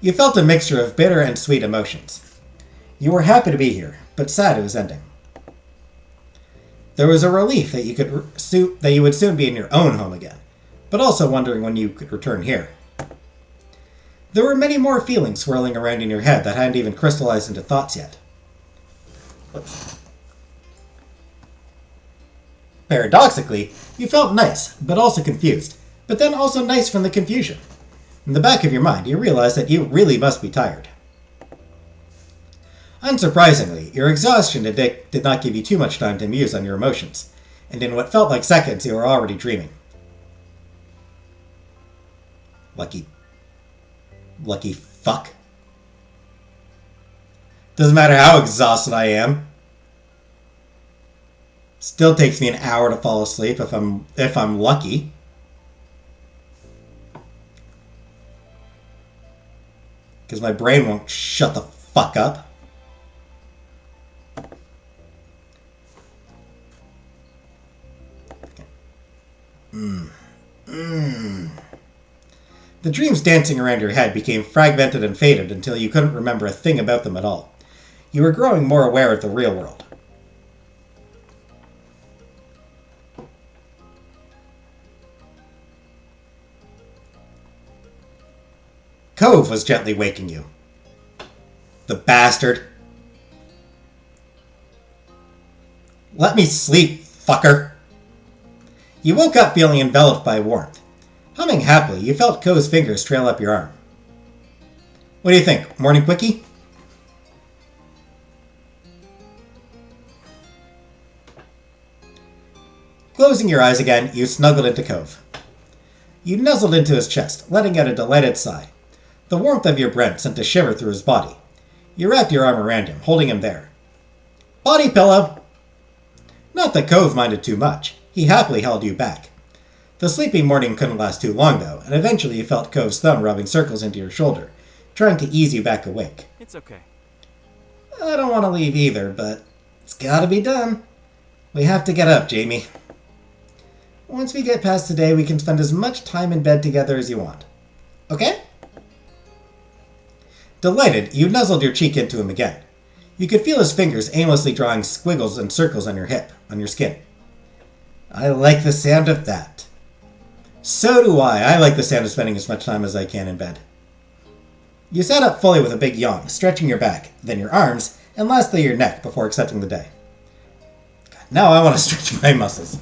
You felt a mixture of bitter and sweet emotions. You were happy to be here, but sad it was ending. There was a relief that you would soon be in your own home again, but also wondering when you could return here. There were many more feelings swirling around in your head that hadn't even crystallized into thoughts yet. Paradoxically, you felt nice, but also confused, but then also nice from the confusion. In the back of your mind, you realized that you really must be tired. Unsurprisingly, your exhaustion did not give you too much time to muse on your emotions, and in what felt like seconds, you were already dreaming. Lucky fuck. Doesn't matter how exhausted I am. Still takes me an hour to fall asleep if I'm lucky. Because my brain won't shut the fuck up. The dreams dancing around your head became fragmented and faded until you couldn't remember a thing about them at all. You were growing more aware of the real world. Cove was gently waking you. The bastard. Let me sleep, fucker. You woke up feeling enveloped by warmth. Humming happily, you felt Cove's fingers trail up your arm. What do you think? Morning quickie? Closing your eyes again, you snuggled into Cove. You nuzzled into his chest, letting out a delighted sigh. The warmth of your breath sent a shiver through his body. You wrapped your arm around him, holding him there. Body pillow! Not that Cove minded too much. He happily held you back. The sleeping morning couldn't last too long, though, and eventually you felt Cove's thumb rubbing circles into your shoulder, trying to ease you back awake. It's okay. I don't want to leave either, but it's gotta be done. We have to get up, Jamie. Once we get past today, we can spend as much time in bed together as you want. Okay? Delighted, you nuzzled your cheek into him again. You could feel his fingers aimlessly drawing squiggles and circles on your hip, on your skin. I like the sound of that. So do I. I like the sound of spending as much time as I can in bed. You sat up fully with a big yawn, stretching your back, then your arms, and lastly your neck before accepting the day. God, now I want to stretch my muscles.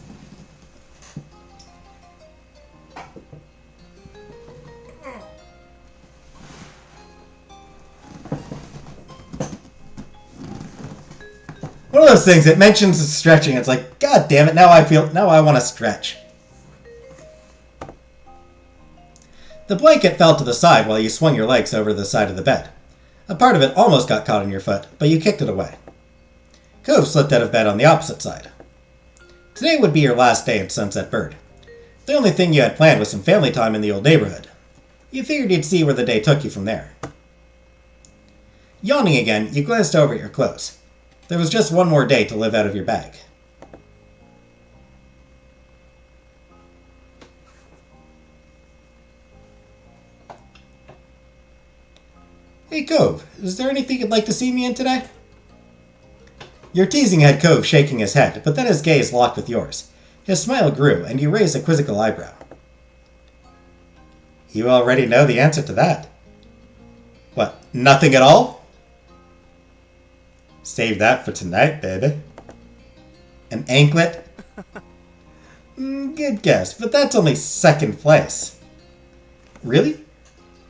One of those things, it mentions stretching, it's like, God damn it, now I want to stretch. The blanket fell to the side while you swung your legs over the side of the bed. A part of it almost got caught on your foot, but you kicked it away. Cove slipped out of bed on the opposite side. Today would be your last day at Sunset Bird. The only thing you had planned was some family time in the old neighborhood. You figured you'd see where the day took you from there. Yawning again, you glanced over at your clothes. There was just one more day to live out of your bag. Hey, Cove, is there anything you'd like to see me in today? Your teasing had Cove shaking his head, but then his gaze locked with yours. His smile grew, and he raised a quizzical eyebrow. You already know the answer to that. What, nothing at all? Save that for tonight, baby. An anklet? Good guess, but that's only second place. Really?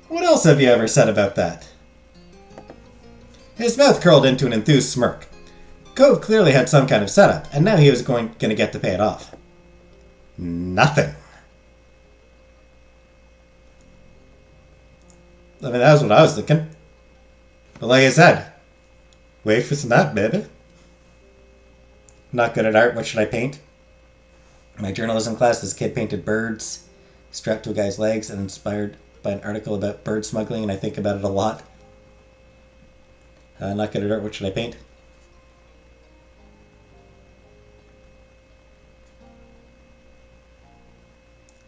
What else have you ever said about that? His mouth curled into an enthused smirk. Cove clearly had some kind of setup, and now he was going to get to pay it off. Nothing. I mean, that was what I was thinking. But like I said, wait for tonight, baby. Not good at art, what should I paint? In my journalism class, this kid painted birds strapped to a guy's legs and inspired by an article about bird smuggling, and I think about it a lot. Not good at art, what should I paint?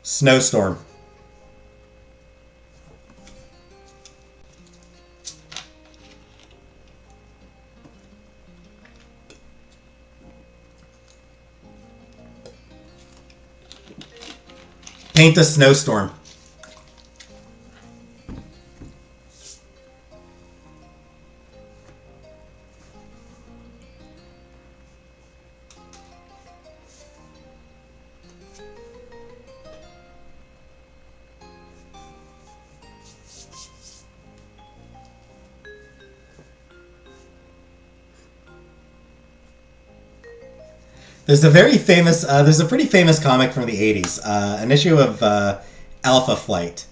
Snowstorm. Paint a snowstorm. There's a pretty famous comic from the 80s, an issue of Alpha Flight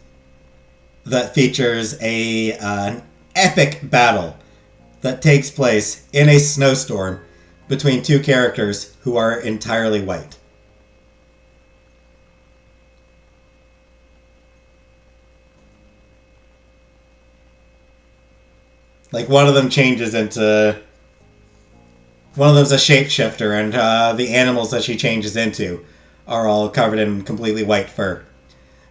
that features an epic battle that takes place in a snowstorm between two characters who are entirely white. Like, one of them's a shapeshifter, and the animals that she changes into are all covered in completely white fur.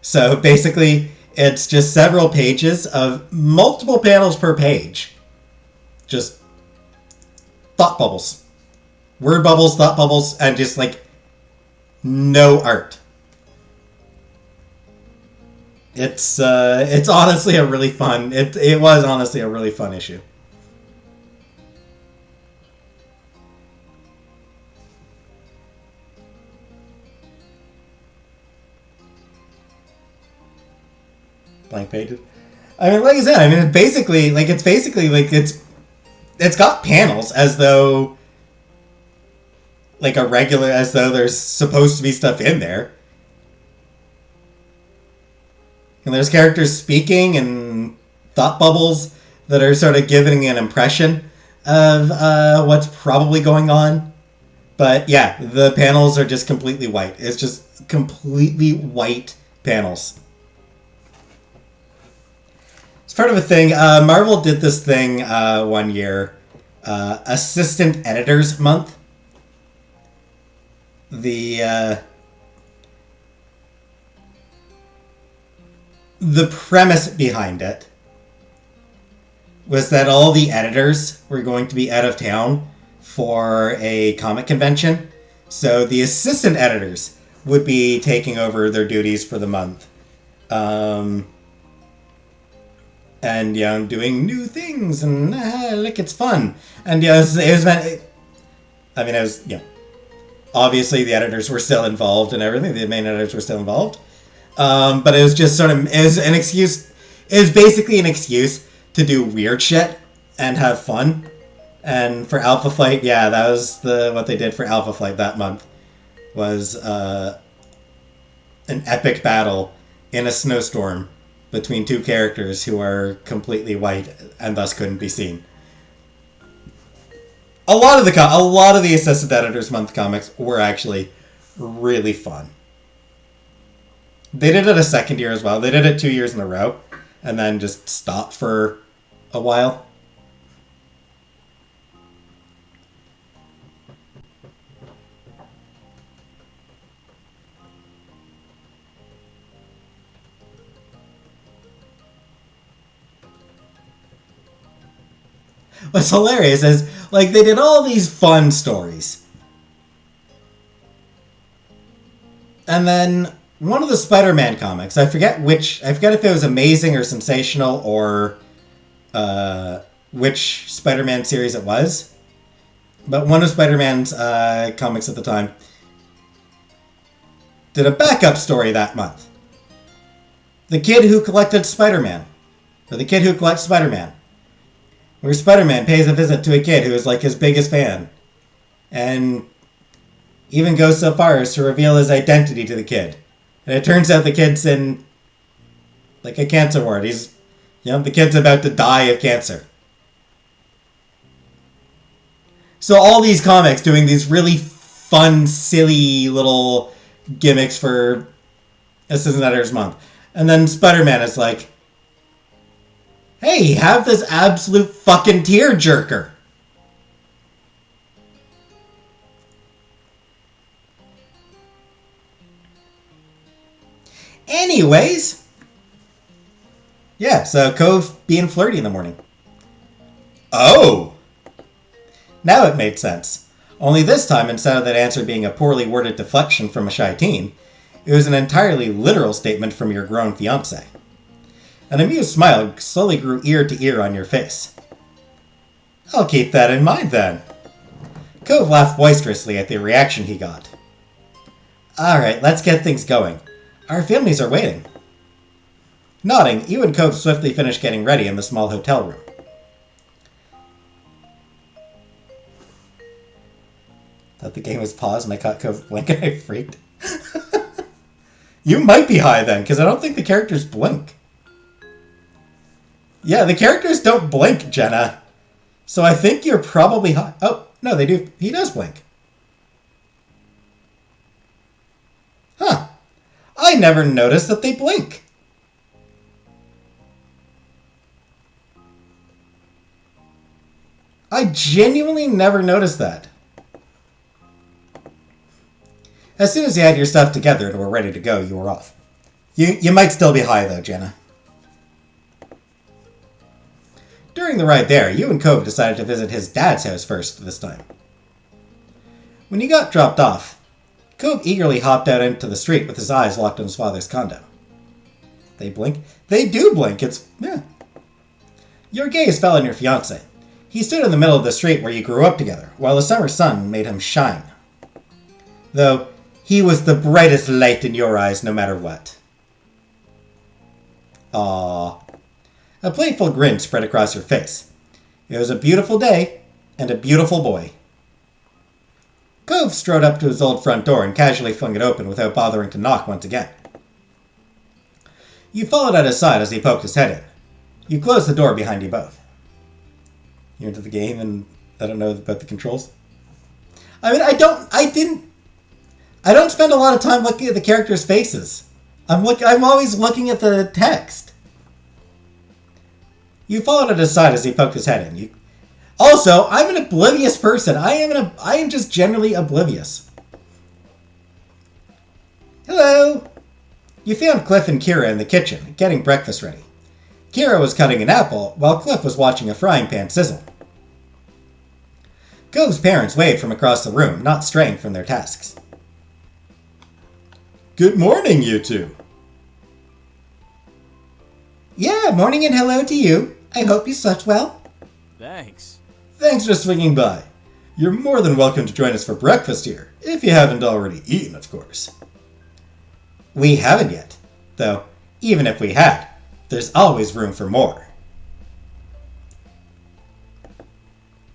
So basically, it's just several pages of multiple panels per page. Just thought bubbles. Word bubbles, thought bubbles, and just like no art. It's honestly a really fun, it was honestly a really fun issue. Blank pages. I mean, like I said, it's got panels as though there's supposed to be stuff in there. And there's characters speaking and thought bubbles that are sort of giving an impression of what's probably going on. But yeah, the panels are just completely white. It's just completely white panels. Part of a thing, Marvel did this thing one year, Assistant Editors Month. The premise behind it was that all the editors were going to be out of town for a comic convention, so the assistant editors would be taking over their duties for the month. And, doing new things, and, it's fun. And, obviously the editors were still involved and everything, the main editors were still involved. But it was just it was basically an excuse to do weird shit and have fun. And for Alpha Flight, that was what they did for Alpha Flight that month, was an epic battle in a snowstorm between two characters who are completely white and thus couldn't be seen. A lot of the Assistant Editors Month comics were actually really fun. They did it a second year as well. They did it 2 years in a row and then just stopped for a while. what's hilarious is, like, they did all these fun stories. And then one of the Spider-Man comics, I forget if it was Amazing or Sensational or which Spider-Man series it was. But one of Spider-Man's comics at the time did a backup story that month. The Kid Who Collected Spider-Man. Or The Kid Who Collects Spider-Man. Where Spider-Man pays a visit to a kid who is like his biggest fan. And even goes so far as to reveal his identity to the kid. And it turns out the kid's in like a cancer ward. The kid's about to die of cancer. So all these comics doing these really fun, silly little gimmicks for Assistant Editor's Month. And then Spider-Man is like, hey, have this absolute fucking tearjerker. Anyways. Yeah, so Cove being flirty in the morning. Oh! Now it made sense. Only this time, instead of that answer being a poorly worded deflection from a shy teen, it was an entirely literal statement from your grown fiancé. An amused smile slowly grew ear to ear on your face. I'll keep that in mind, then. Cove laughed boisterously at the reaction he got. Alright, let's get things going. Our families are waiting. Nodding, you and Cove swiftly finished getting ready in the small hotel room. Thought the game was paused and I caught Cove blink and I freaked. You might be high then, because I don't think the characters blink. Yeah, the characters don't blink, Jenna. So I think you're probably high. Oh, no, they do. He does blink. Huh. I never noticed that they blink. I genuinely never noticed that. As soon as you had your stuff together and were ready to go, you were off. You might still be high, though, Jenna. During the ride there, you and Cove decided to visit his dad's house first this time. When you got dropped off, Cove eagerly hopped out into the street with his eyes locked on his father's condo. They blink? They do blink. Yeah. Your gaze fell on your fiancé. He stood in the middle of the street where you grew up together, while the summer sun made him shine. Though, he was the brightest light in your eyes no matter what. Aww. A playful grin spread across your face. It was a beautiful day, and a beautiful boy. Cove strode up to his old front door and casually flung it open without bothering to knock once again. You followed at his side as he poked his head in. You closed the door behind you both. You're into the game and I don't know about the controls? I mean, I don't spend a lot of time looking at the characters' faces. I'm always looking at the text. You followed at his side as he poked his head in. Also, I'm an oblivious person. I am just generally oblivious. Hello. You found Cliff and Kira in the kitchen, getting breakfast ready. Kira was cutting an apple, while Cliff was watching a frying pan sizzle. Cove's parents waved from across the room, not straying from their tasks. Good morning, you two. Yeah, morning and hello to you. I hope you slept well. Thanks. Thanks for swinging by. You're more than welcome to join us for breakfast here, if you haven't already eaten, of course. We haven't yet, though even if we had, there's always room for more.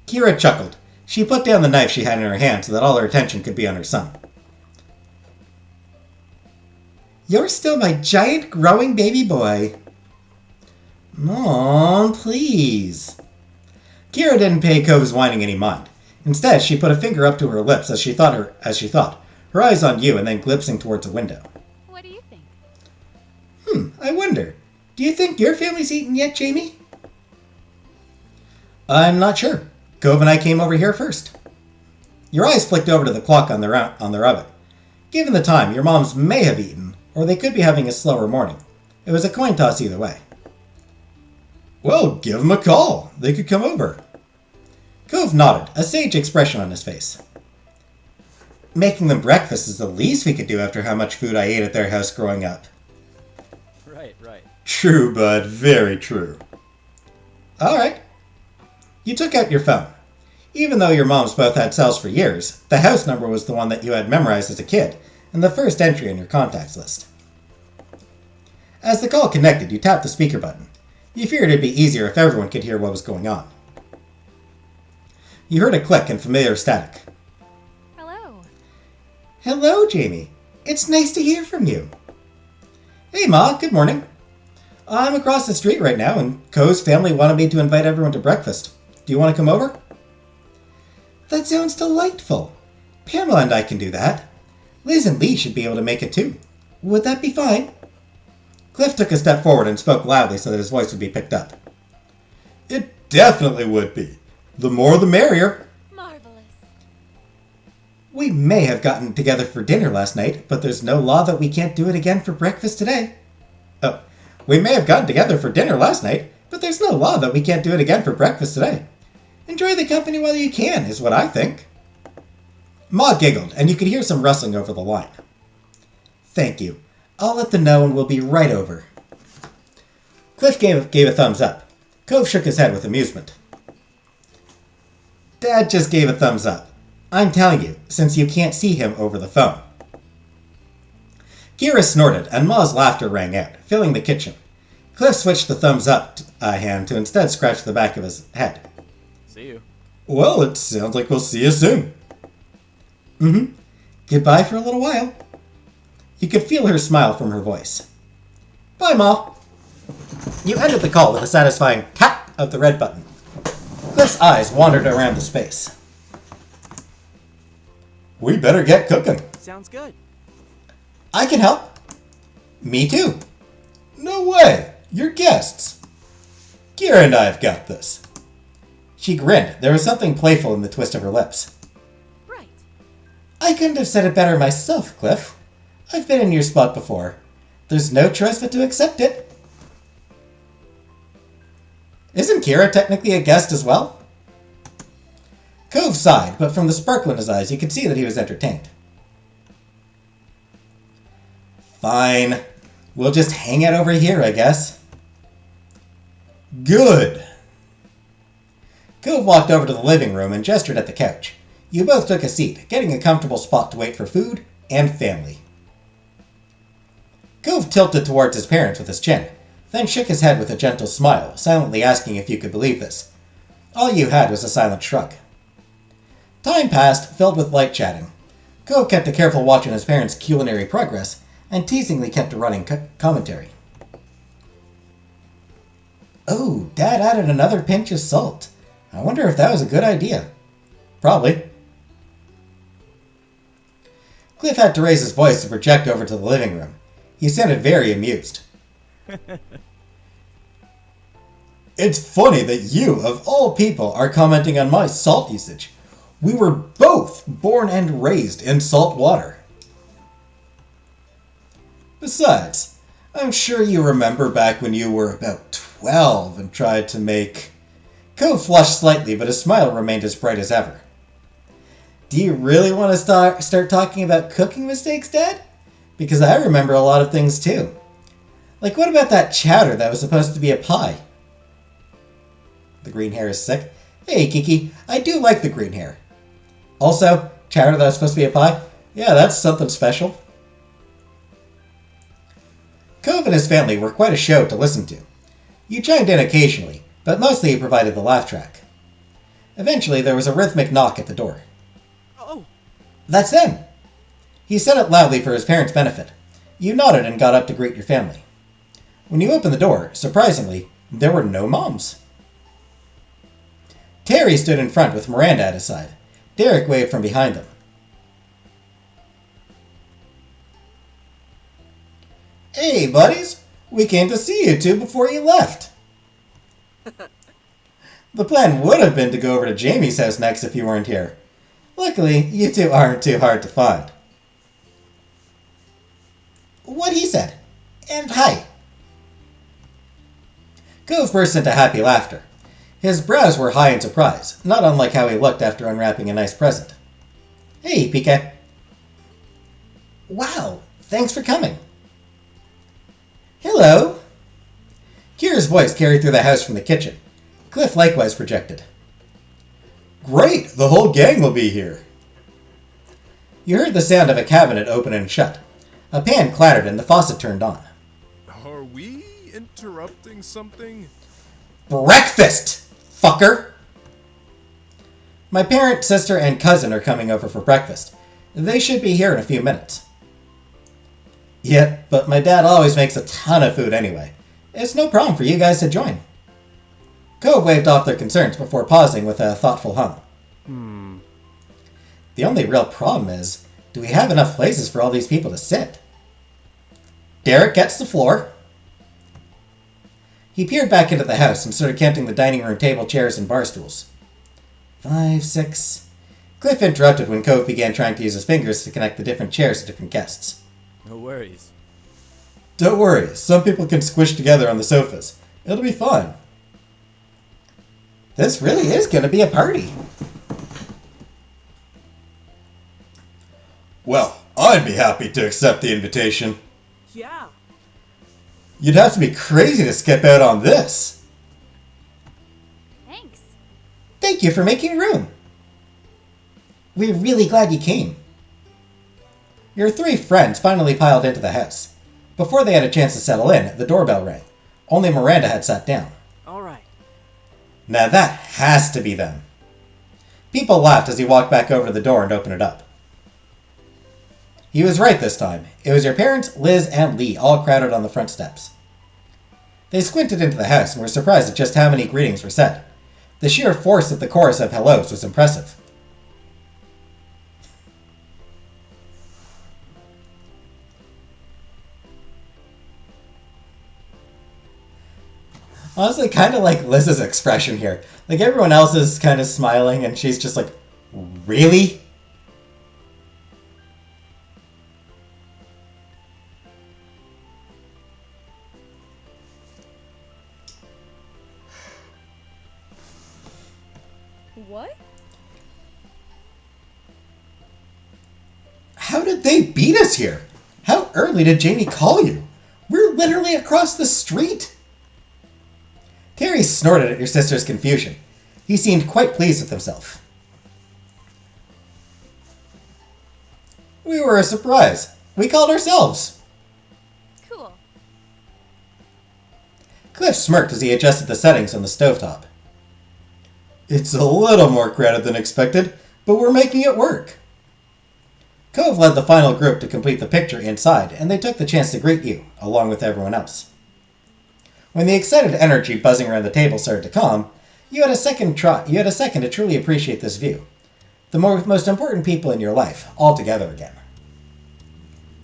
Kira chuckled. She put down the knife she had in her hand so that all her attention could be on her son. You're still my giant growing baby boy. Mom, please. Kira didn't pay Cove's whining any mind. Instead, she put a finger up to her lips as she thought, her eyes on you and then glimpsing towards a window. What do you think? I wonder. Do you think your family's eaten yet, Jamie? I'm not sure. Cove and I came over here first. Your eyes flicked over to the clock on their oven. Given the time, your moms may have eaten, or they could be having a slower morning. It was a coin toss either way. Well, give them a call. They could come over. Cove nodded, a sage expression on his face. Making them breakfast is the least we could do after how much food I ate at their house growing up. Right. True, bud. Very true. Alright. You took out your phone. Even though your moms both had cells for years, the house number was the one that you had memorized as a kid, and the first entry in your contacts list. As the call connected, you tapped the speaker button. You figured it'd be easier if everyone could hear what was going on. You heard a click and familiar static. Hello. Hello, Jamie. It's nice to hear from you. Hey, Ma. Good morning. I'm across the street right now, and Cove's family wanted me to invite everyone to breakfast. Do you want to come over? That sounds delightful. Pamela and I can do that. Liz and Lee should be able to make it too. Would that be fine? Cliff took a step forward and spoke loudly so that his voice would be picked up. It definitely would be. The more the merrier. Marvelous. We may have gotten together for dinner last night, but there's no law that we can't do it again for breakfast today. Oh, we may have gotten together for dinner last night, but there's no law that we can't do it again for breakfast today. Enjoy the company while you can, is what I think. Ma giggled, and you could hear some rustling over the line. Thank you. I'll let them know and we'll be right over. Cliff gave a thumbs up. Cove shook his head with amusement. Dad just gave a thumbs up. I'm telling you, since you can't see him over the phone. Kira snorted, and Ma's laughter rang out, filling the kitchen. Cliff switched the thumbs up hand to instead scratch the back of his head. See you. Well, it sounds like we'll see you soon. Goodbye for a little while. You could feel her smile from her voice. Bye, Ma. You ended the call with a satisfying tap of the red button. Cliff's eyes wandered around the space. We better get cooking. Sounds good. I can help. Me too. No way. You're guests. Kira and I have got this. She grinned. There was something playful in the twist of her lips. Right. I couldn't have said it better myself, Cliff. I've been in your spot before. There's no choice but to accept it. Isn't Kira technically a guest as well? Cove sighed, but from the sparkle in his eyes, you could see that he was entertained. Fine. We'll just hang out over here, I guess. Good. Cove walked over to the living room and gestured at the couch. You both took a seat, getting a comfortable spot to wait for food and family. Cove tilted towards his parents with his chin, then shook his head with a gentle smile, silently asking if you could believe this. All you had was a silent shrug. Time passed, filled with light chatting. Cove kept a careful watch on his parents' culinary progress, and teasingly kept a running commentary. Oh, Dad added another pinch of salt. I wonder if that was a good idea. Probably. Cliff had to raise his voice to project over to the living room. He sounded very amused. It's funny that you, of all people, are commenting on my salt usage. We were both born and raised in salt water. Besides, I'm sure you remember back when you were about 12 and tried to make... Cove flushed slightly, but his smile remained as bright as ever. Do you really want to start talking about cooking mistakes, Dad? Because I remember a lot of things too. Like, what about that chowder that was supposed to be a pie? The green hair is sick. Hey, Kiki, I do like the green hair. Also, chowder that was supposed to be a pie? Yeah, that's something special. Cove and his family were quite a show to listen to. You chimed in occasionally, but mostly you provided the laugh track. Eventually, there was a rhythmic knock at the door. Oh! That's them! He said it loudly for his parents' benefit. You nodded and got up to greet your family. When you opened the door, surprisingly, there were no moms. Terry stood in front with Miranda at his side. Derek waved from behind them. Hey, buddies! We came to see you two before you left. The plan would have been to go over to Jamie's house next if you weren't here. Luckily, you two aren't too hard to find. What he said. And hi. Cove burst into happy laughter. His brows were high in surprise, not unlike how he looked after unwrapping a nice present. Hey, PK. Wow, thanks for coming. Hello. Kira's voice carried through the house from the kitchen. Cliff likewise projected. Great, the whole gang will be here. You heard the sound of a cabinet open and shut. A pan clattered and the faucet turned on. Are we interrupting something? Breakfast, fucker! My parent, sister, and cousin are coming over for breakfast. They should be here in a few minutes. Yeah, but my dad always makes a ton of food anyway. It's no problem for you guys to join. Cove waved off their concerns before pausing with a thoughtful hum. The only real problem is, do we have enough places for all these people to sit? Derek gets the floor. He peered back into the house and started counting the dining room table, chairs, and bar stools. 5, 6... Cliff interrupted when Cove began trying to use his fingers to connect the different chairs to different guests. No worries. Don't worry, some people can squish together on the sofas. It'll be fun. This really is going to be a party. Well, I'd be happy to accept the invitation. Yeah. You'd have to be crazy to skip out on this. Thanks. Thank you for making room. We're really glad you came. Your 3 friends finally piled into the house. Before they had a chance to settle in, the doorbell rang. Only Miranda had sat down. All right. Now that has to be them. People laughed as he walked back over to the door and opened it up. He was right this time. It was your parents, Liz, and Lee, all crowded on the front steps. They squinted into the house and were surprised at just how many greetings were said. The sheer force of the chorus of hellos was impressive. Honestly, kind of like Liz's expression here. Like, everyone else is kind of smiling, and she's just like, really? What? How did they beat us here? How early did Jamie call you? We're literally across the street. Terry snorted at your sister's confusion. He seemed quite pleased with himself. We were a surprise. We called ourselves. Cool. Cliff smirked as he adjusted the settings on the stovetop. It's a little more crowded than expected, but we're making it work. Cove led the final group to complete the picture inside, and they took the chance to greet you, along with everyone else. When the excited energy buzzing around the table started to calm, you had a second to truly appreciate this view. The most important people in your life, all together again.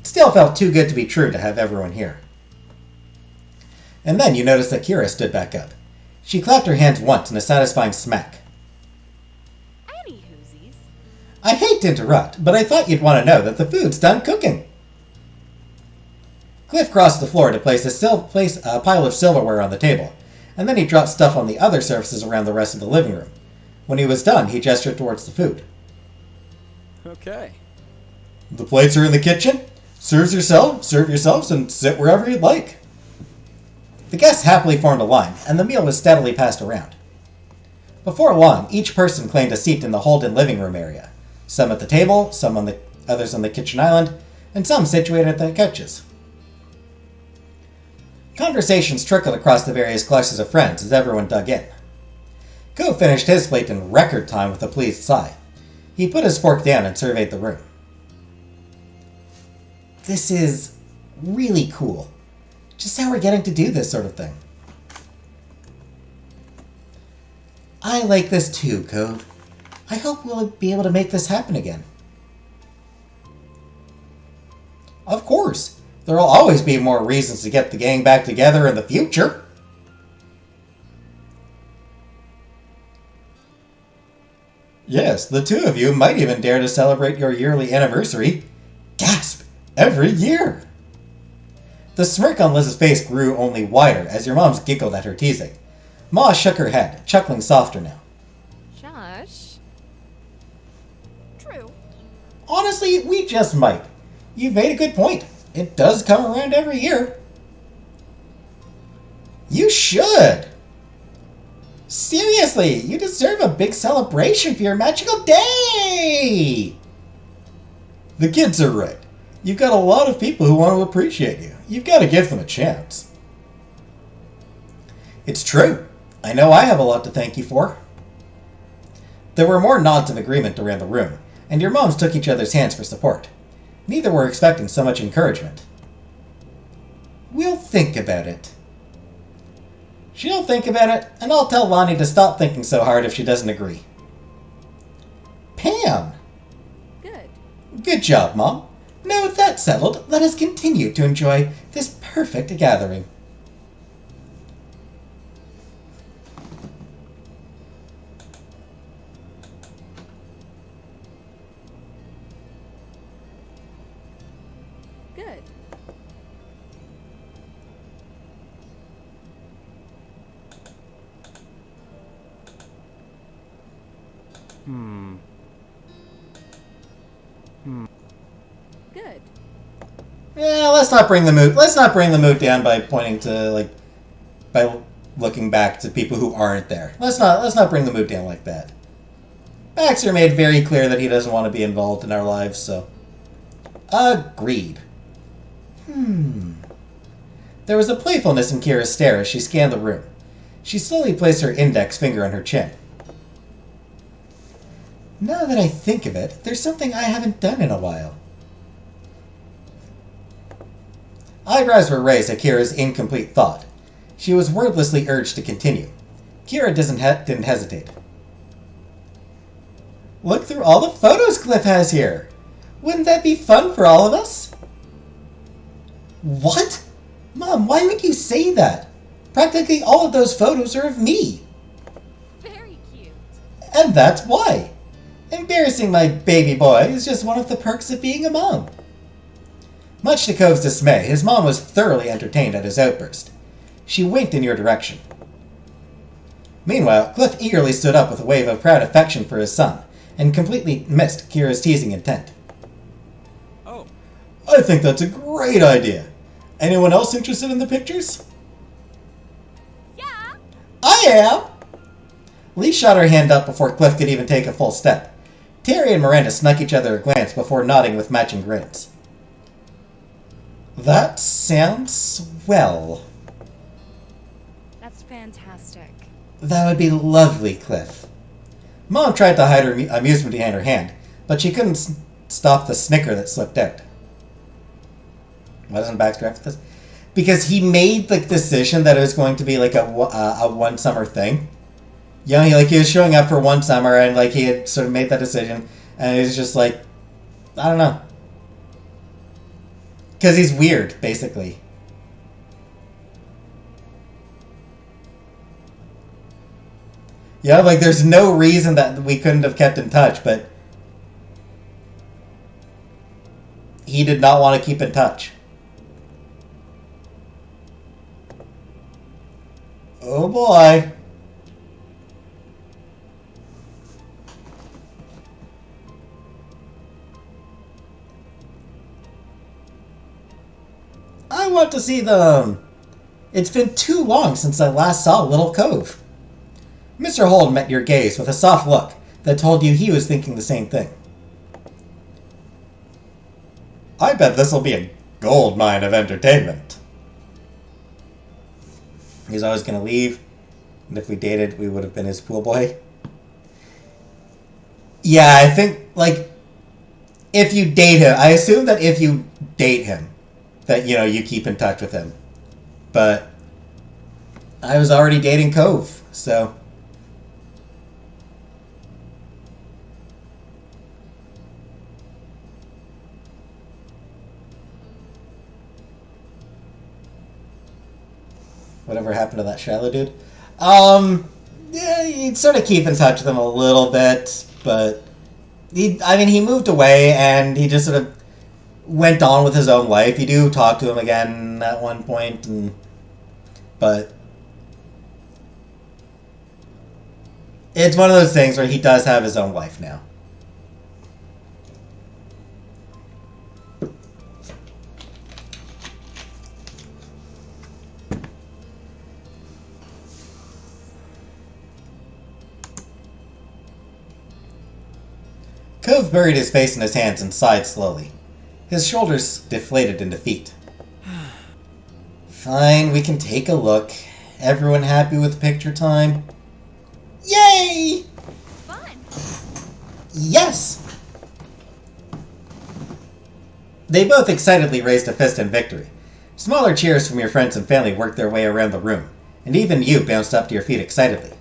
It still felt too good to be true to have everyone here. And then you noticed that Kira stood back up. She clapped her hands once in a satisfying smack. Anywhoosies. I hate to interrupt, but I thought you'd want to know that the food's done cooking. Cliff crossed the floor to place a pile of silverware on the table, and then he dropped stuff on the other surfaces around the rest of the living room. When he was done, he gestured towards the food. Okay. The plates are in the kitchen. Serve yourselves, and sit wherever you'd like. The guests happily formed a line, and the meal was steadily passed around. Before long, each person claimed a seat in the Holden living room area. Some at the table, others on the kitchen island, and some situated at the couches. Conversations trickled across the various clusters of friends as everyone dug in. Cove finished his plate in record time with a pleased sigh. He put his fork down and surveyed the room. This is really cool. Just how we're getting to do this sort of thing. I like this too, Cove. I hope we'll be able to make this happen again. Of course. There'll always be more reasons to get the gang back together in the future. Yes, the two of you might even dare to celebrate your yearly anniversary. Gasp! Every year! The smirk on Liz's face grew only wider as your moms giggled at her teasing. Ma shook her head, chuckling softer now. Josh. True. Honestly, we just might. You've made a good point. It does come around every year. You should! Seriously, you deserve a big celebration for your magical day! The kids are right. You've got a lot of people who want to appreciate you. You've got to give them a chance. It's true. I know I have a lot to thank you for. There were more nods of agreement around the room, and your moms took each other's hands for support. Neither were expecting so much encouragement. We'll think about it. She'll think about it, and I'll tell Lonnie to stop thinking so hard if she doesn't agree. Pam! Good. Good job, Mom. Now with that settled, let us continue to enjoy this perfect gathering. Good. Good. Yeah, let's not bring the mood down by pointing to by looking back to people who aren't there. Let's not bring the mood down like that. Baxter made very clear that he doesn't want to be involved in our lives, so agreed. There was a playfulness in Kira's stare as she scanned the room. She slowly placed her index finger on her chin. Now that I think of it, there's something I haven't done in a while. Eyebrows were raised at Kira's incomplete thought. She was wordlessly urged to continue. Kira didn't hesitate. Look through all the photos Cliff has here. Wouldn't that be fun for all of us? What? Mom, why would you say that? Practically all of those photos are of me. Very cute. And that's why. Embarrassing my baby boy is just one of the perks of being a mom. Much to Cove's dismay, his mom was thoroughly entertained at his outburst. She winked in your direction. Meanwhile, Cliff eagerly stood up with a wave of proud affection for his son, and completely missed Kira's teasing intent. Oh, I think that's a great idea. Anyone else interested in the pictures? Yeah. I am! Lee shot her hand up before Cliff could even take a full step. Terry and Miranda snuck each other a glance before nodding with matching grins. That sounds swell. That's fantastic. That would be lovely, Cliff. Mom tried to hide her amusement behind her hand, but she couldn't stop the snicker that slipped out. Why doesn't Baxter have this? Because he made the decision that it was going to be like a one summer thing. You know, he was showing up for one summer and he had sort of made that decision, and he was just like, I don't know. Because he's weird, basically. Yeah, there's no reason that we couldn't have kept in touch, but he did not want to keep in touch. Oh boy. I want to see them. It's been too long since I last saw Little Cove. Mr. Hold met your gaze with a soft look that told you he was thinking the same thing. I bet this'll be a gold mine of entertainment. He's always going to leave, and if we dated, we would have been his pool boy. Yeah, I think, if you date him, I assume that if you date him, that, you keep in touch with him. But I was already dating Cove, so... Whatever happened to that shallow dude? Yeah, you'd sort of keep in touch with him a little bit, but... he moved away, and he just sort of went on with his own life. You do talk to him again at one point, but... It's one of those things where he does have his own life now. Cove buried his face in his hands and sighed slowly. His shoulders deflated in defeat. Fine, we can take a look. Everyone happy with picture time? Yay! Fun! Yes! They both excitedly raised a fist in victory. Smaller cheers from your friends and family worked their way around the room, and even you bounced up to your feet excitedly.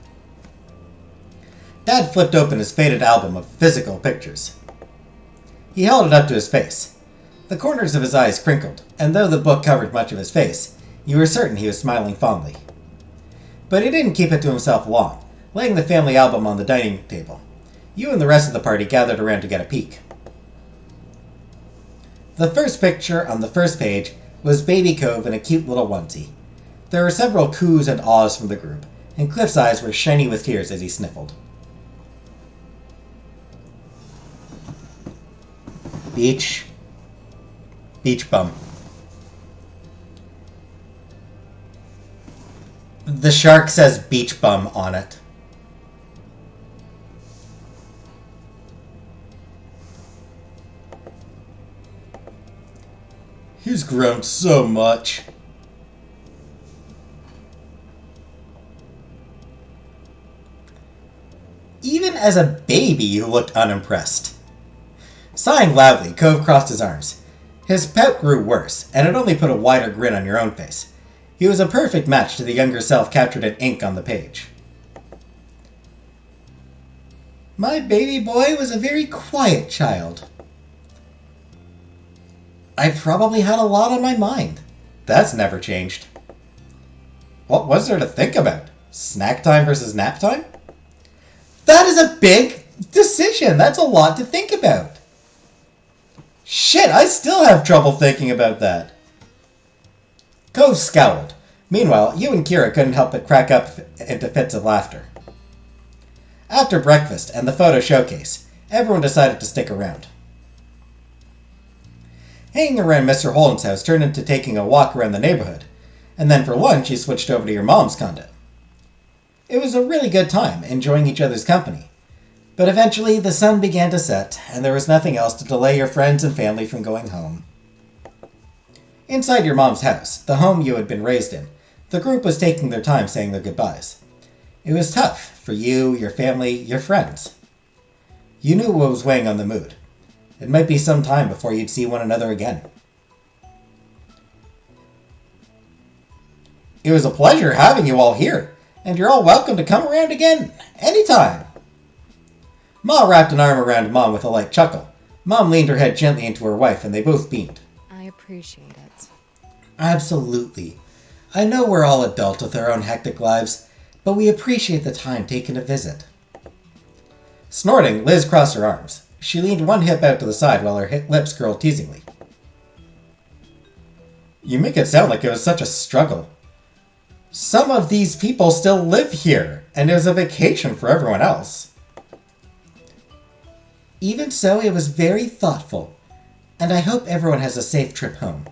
Dad flipped open his faded album of physical pictures. He held it up to his face. The corners of his eyes crinkled, and though the book covered much of his face, you were certain he was smiling fondly. But he didn't keep it to himself long, laying the family album on the dining table. You and the rest of the party gathered around to get a peek. The first picture on the first page was Baby Cove in a cute little onesie. There were several coos and ahs from the group, and Cliff's eyes were shiny with tears as he sniffled. Beach bum. The shark says beach bum on it. He's grown so much. Even as a baby, you looked unimpressed. Sighing loudly, Cove crossed his arms. His pout grew worse, and it only put a wider grin on your own face. He was a perfect match to the younger self captured in ink on the page. My baby boy was a very quiet child. I probably had a lot on my mind. That's never changed. What was there to think about? Snack time versus nap time? That is a big decision. That's a lot to think about. Shit, I still have trouble thinking about that. Cove scowled. Meanwhile, you and Kira couldn't help but crack up into fits of laughter. After breakfast and the photo showcase, everyone decided to stick around. Hanging around Mr. Holden's house turned into taking a walk around the neighborhood, and then for lunch you switched over to your mom's condo. It was a really good time, enjoying each other's company. But eventually the sun began to set, and there was nothing else to delay your friends and family from going home. Inside your mom's house, the home you had been raised in, the group was taking their time saying their goodbyes. It was tough for you, your family, your friends. You knew what was weighing on the mood. It might be some time before you'd see one another again. It was a pleasure having you all here, and you're all welcome to come around again, anytime. Ma wrapped an arm around Mom with a light chuckle. Mom leaned her head gently into her wife, and they both beamed. I appreciate it. Absolutely. I know we're all adults with our own hectic lives, but we appreciate the time taken to visit. Snorting, Liz crossed her arms. She leaned one hip out to the side while her lips curled teasingly. You make it sound like it was such a struggle. Some of these people still live here, and it was a vacation for everyone else. Even so, it was very thoughtful, and I hope everyone has a safe trip home.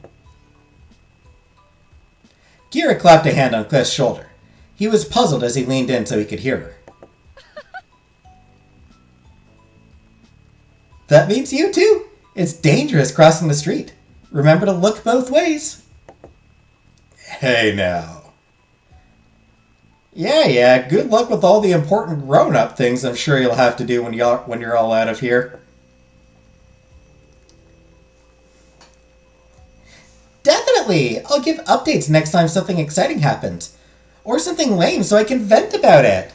Kira clapped a hand on Cliff's shoulder. He was puzzled as he leaned in so he could hear her. That means you too. It's dangerous crossing the street. Remember to look both ways. Hey now. Yeah, good luck with all the important grown-up things I'm sure you'll have to do when you're all out of here. Definitely! I'll give updates next time something exciting happens. Or something lame so I can vent about it.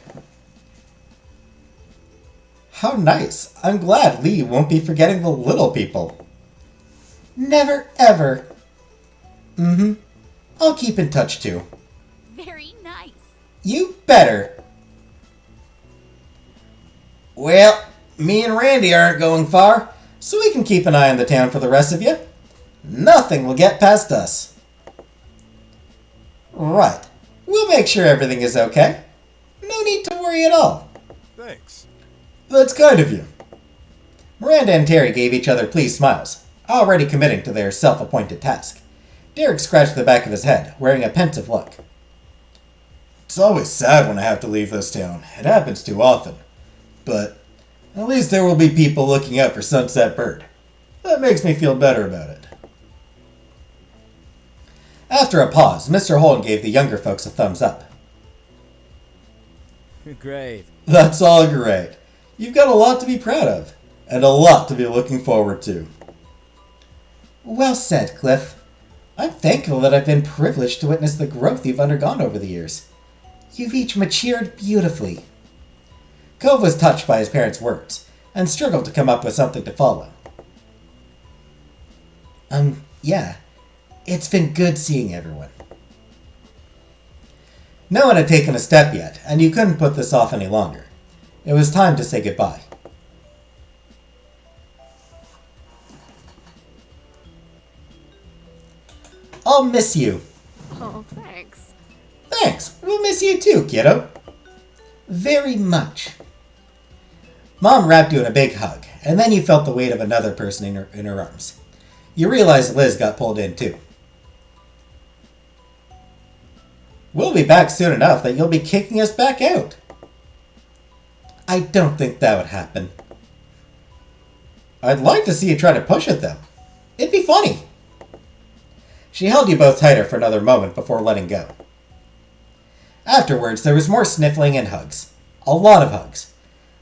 How nice. I'm glad Lee won't be forgetting the little people. Never, ever. I'll keep in touch too. Very nice. You better. Well, me and Randy aren't going far, so we can keep an eye on the town for the rest of you. Nothing will get past us. Right. We'll make sure everything is okay. No need to worry at all. Thanks. That's kind of you. Miranda and Terry gave each other pleased smiles, already committing to their self-appointed task. Derek scratched the back of his head, wearing a pensive look. It's always sad when I have to leave this town. It happens too often. But at least there will be people looking out for Sunset Bird. That makes me feel better about it. After a pause, Mr. Holden gave the younger folks a thumbs up. Great. That's all great. You've got a lot to be proud of, and a lot to be looking forward to. Well said, Cliff. I'm thankful that I've been privileged to witness the growth you've undergone over the years. You've each matured beautifully. Cove was touched by his parents' words, and struggled to come up with something to follow. Yeah. It's been good seeing everyone. No one had taken a step yet, and you couldn't put this off any longer. It was time to say goodbye. I'll miss you. Oh, thanks. Thanks. We'll miss you too, kiddo. Very much. Mom wrapped you in a big hug, and then you felt the weight of another person in her arms. You realized Liz got pulled in too. We'll be back soon enough that you'll be kicking us back out. I don't think that would happen. I'd like to see you try to push it, though. It'd be funny. She held you both tighter for another moment before letting go. Afterwards, there was more sniffling and hugs. A lot of hugs.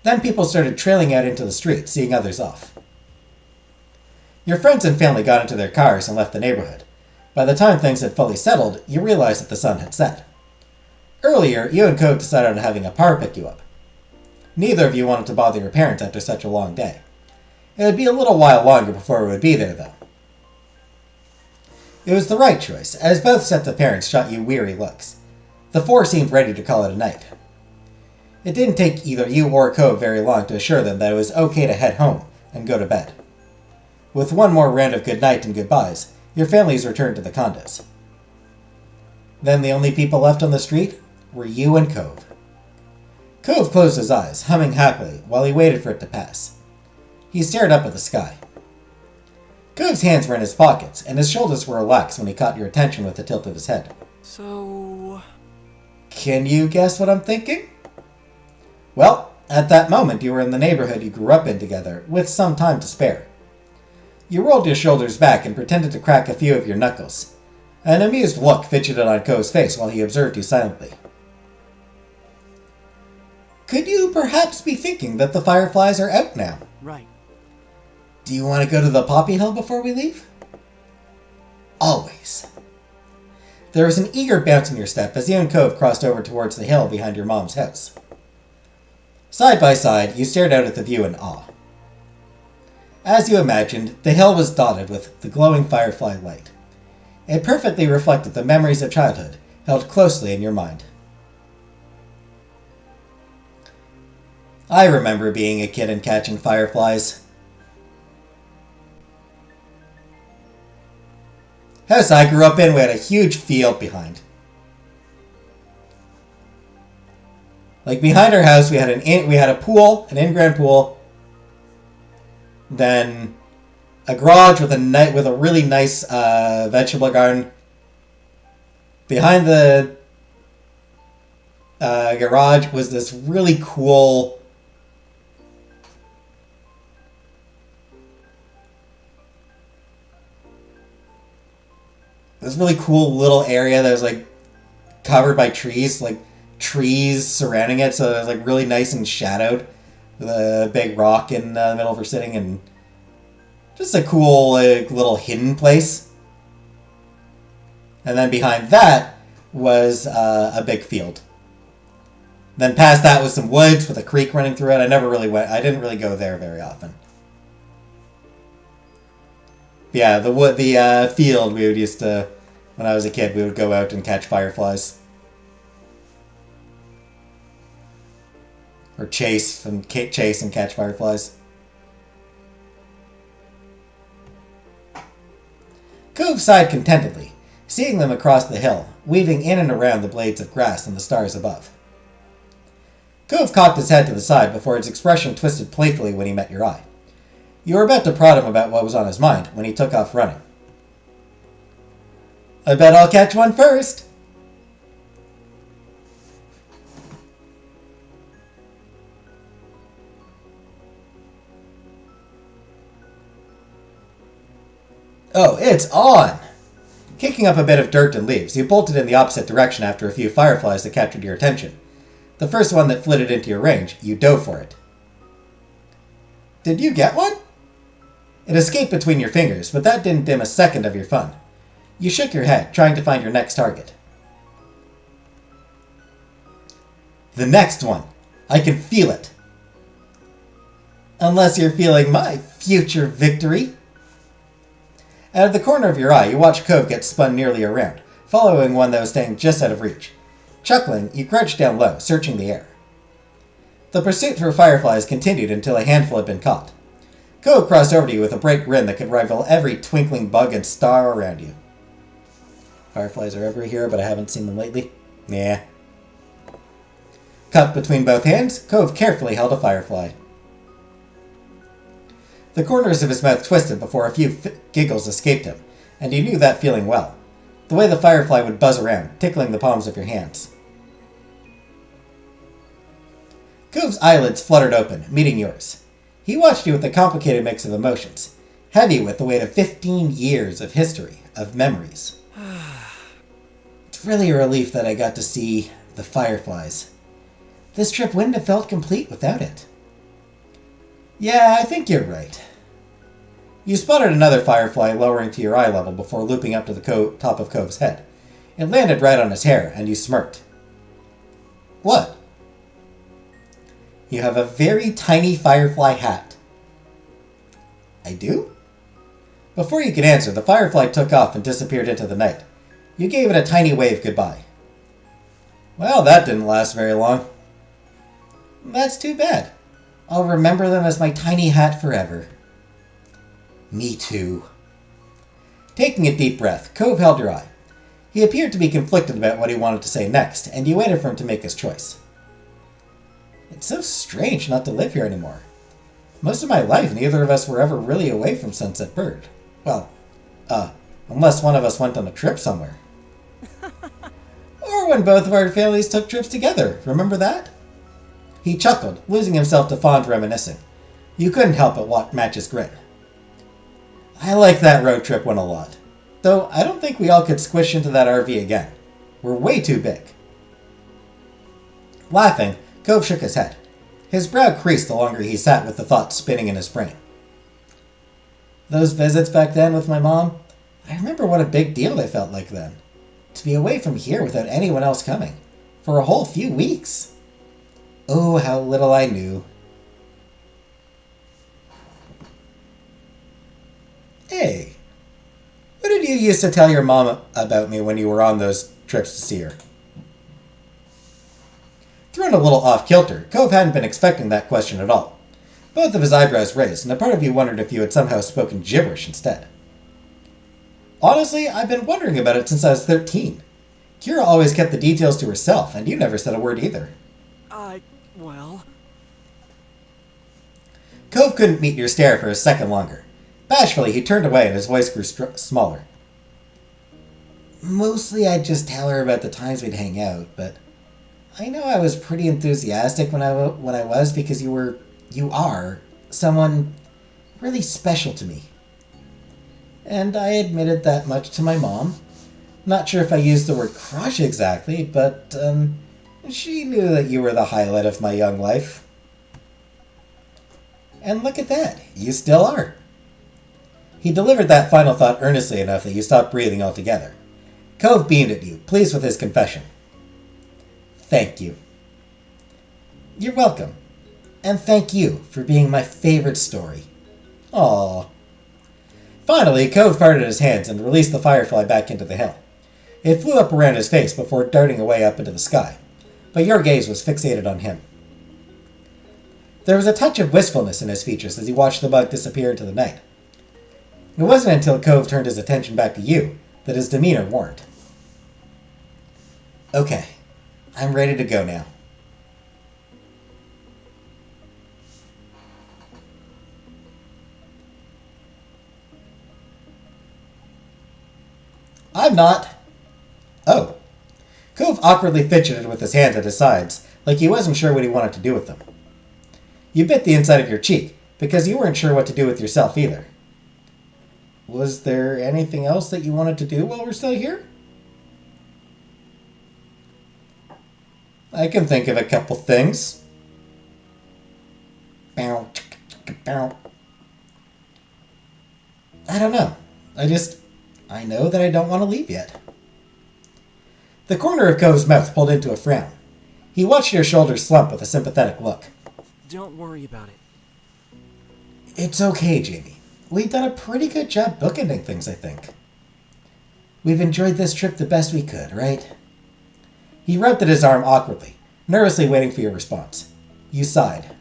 Then people started trailing out into the street, seeing others off. Your friends and family got into their cars and left the neighborhood. By the time things had fully settled, you realized that the sun had set. Earlier, you and Cove decided on having a par pick you up. Neither of you wanted to bother your parents after such a long day. It would be a little while longer before it would be there, though. It was the right choice, as both sets of parents shot you weary looks. The four seemed ready to call it a night. It didn't take either you or Cove very long to assure them that it was okay to head home and go to bed. With one more round of goodnight and goodbyes, your families returned to the condos. Then the only people left on the street were you and Cove. Cove closed his eyes, humming happily, while he waited for it to pass. He stared up at the sky. Cove's hands were in his pockets, and his shoulders were relaxed when he caught your attention with a tilt of his head. So... Can you guess what I'm thinking? Well, at that moment you were in the neighborhood you grew up in together, with some time to spare. You rolled your shoulders back and pretended to crack a few of your knuckles. An amused look fidgeted on Cove's face while he observed you silently. Could you perhaps be thinking that the fireflies are out now? Right. Do you want to go to the Poppy Hill before we leave? Always. There was an eager bounce in your step as you and Cove crossed over towards the hill behind your mom's house. Side by side, you stared out at the view in awe. As you imagined, the hill was dotted with the glowing firefly light. It perfectly reflected the memories of childhood held closely in your mind. I remember being a kid and catching fireflies. House I grew up in, we had a huge field behind. Like behind our house, we had a pool, an in-ground pool, then a garage with a really nice vegetable garden. Behind the garage was this really cool little area that was like covered by trees, like trees surrounding it, so it was like really nice and shadowed with a big rock in the middle for sitting, and just a cool little hidden place. And then behind that was a big field. Then past that was some woods with a creek running through it. I didn't really go there very often. Yeah, the field we would used to, when I was a kid, we would go out and catch fireflies. Or chase and catch fireflies. Cove sighed contentedly, seeing them across the hill, weaving in and around the blades of grass and the stars above. Cove cocked his head to the side before its expression twisted playfully when he met your eye. You were about to prod him about what was on his mind when he took off running. I bet I'll catch one first. Oh, it's on! Kicking up a bit of dirt and leaves, you bolted in the opposite direction after a few fireflies that captured your attention. The first one that flitted into your range, you dove for it. Did you get one? It escaped between your fingers, but that didn't dim a second of your fun. You shook your head, trying to find your next target. The next one. I can feel it. Unless you're feeling my future victory. Out of the corner of your eye, you watch Cove get spun nearly around, following one that was staying just out of reach. Chuckling, you crouched down low, searching the air. The pursuit for fireflies continued until a handful had been caught. Cove crossed over to you with a bright grin that could rival every twinkling bug and star around you. Fireflies are ever here, but I haven't seen them lately. Yeah. Cupped between both hands, Cove carefully held a firefly. The corners of his mouth twisted before a few giggles escaped him, and you knew that feeling well. The way the firefly would buzz around, tickling the palms of your hands. Cove's eyelids fluttered open, meeting yours. He watched you with a complicated mix of emotions, heavy with the weight of 15 years of history, of memories. It's really a relief that I got to see the fireflies. This trip wouldn't have felt complete without it. Yeah, I think you're right. You spotted another firefly lowering to your eye level before looping up to the top of Cove's head. It landed right on his hair, and you smirked. What? You have a very tiny firefly hat. I do? Before you could answer, the firefly took off and disappeared into the night. You gave it a tiny wave goodbye. Well, that didn't last very long. That's too bad. I'll remember them as my tiny hat forever. Me too. Taking a deep breath, Cove held your eye. He appeared to be conflicted about what he wanted to say next, and you waited for him to make his choice. It's so strange not to live here anymore. Most of my life, neither of us were ever really away from Sunset Bird. Well, unless one of us went on a trip somewhere. Or when both of our families took trips together, remember that? He chuckled, losing himself to fond reminiscing. You couldn't help but match his grin. I like that road trip one a lot. Though I don't think we all could squish into that RV again. We're way too big. Laughing, Cove shook his head. His brow creased the longer he sat with the thought spinning in his brain. Those visits back then with my mom, I remember what a big deal they felt like then. To be away from here without anyone else coming. For a whole few weeks. Oh, how little I knew. Hey, what did you used to tell your mom about me when you were on those trips to see her? Thrown a little off-kilter, Cove hadn't been expecting that question at all. Both of his eyebrows raised, and a part of you wondered if you had somehow spoken gibberish instead. Honestly, I've been wondering about it since I was 13. Kira always kept the details to herself, and you never said a word either. Well... Cove couldn't meet your stare for a second longer. Bashfully, he turned away and his voice grew smaller. Mostly I'd just tell her about the times we'd hang out, but I know I was pretty enthusiastic when I was because you are someone really special to me. And I admitted that much to my mom. Not sure if I used the word crush exactly, but she knew that you were the highlight of my young life. And look at that, you still are. He delivered that final thought earnestly enough that you stopped breathing altogether. Cove beamed at you, pleased with his confession. Thank you. You're welcome. And thank you for being my favorite story. Aww. Finally, Cove parted his hands and released the firefly back into the hill. It flew up around his face before darting away up into the sky, but your gaze was fixated on him. There was a touch of wistfulness in his features as he watched the bug disappear into the night. It wasn't until Cove turned his attention back to you that his demeanor warmed. Okay, I'm ready to go now. I'm not. Oh. Cove awkwardly fidgeted with his hands at his sides, like he wasn't sure what he wanted to do with them. You bit the inside of your cheek, because you weren't sure what to do with yourself either. Was there anything else that you wanted to do while we're still here? I can think of a couple things. I don't know. I know that I don't want to leave yet. The corner of Cove's mouth pulled into a frown. He watched your shoulders slump with a sympathetic look. Don't worry about it. It's okay, Jamie. We've done a pretty good job bookending things, I think. We've enjoyed this trip the best we could, right? He rubbed at his arm awkwardly, nervously waiting for your response. You sighed.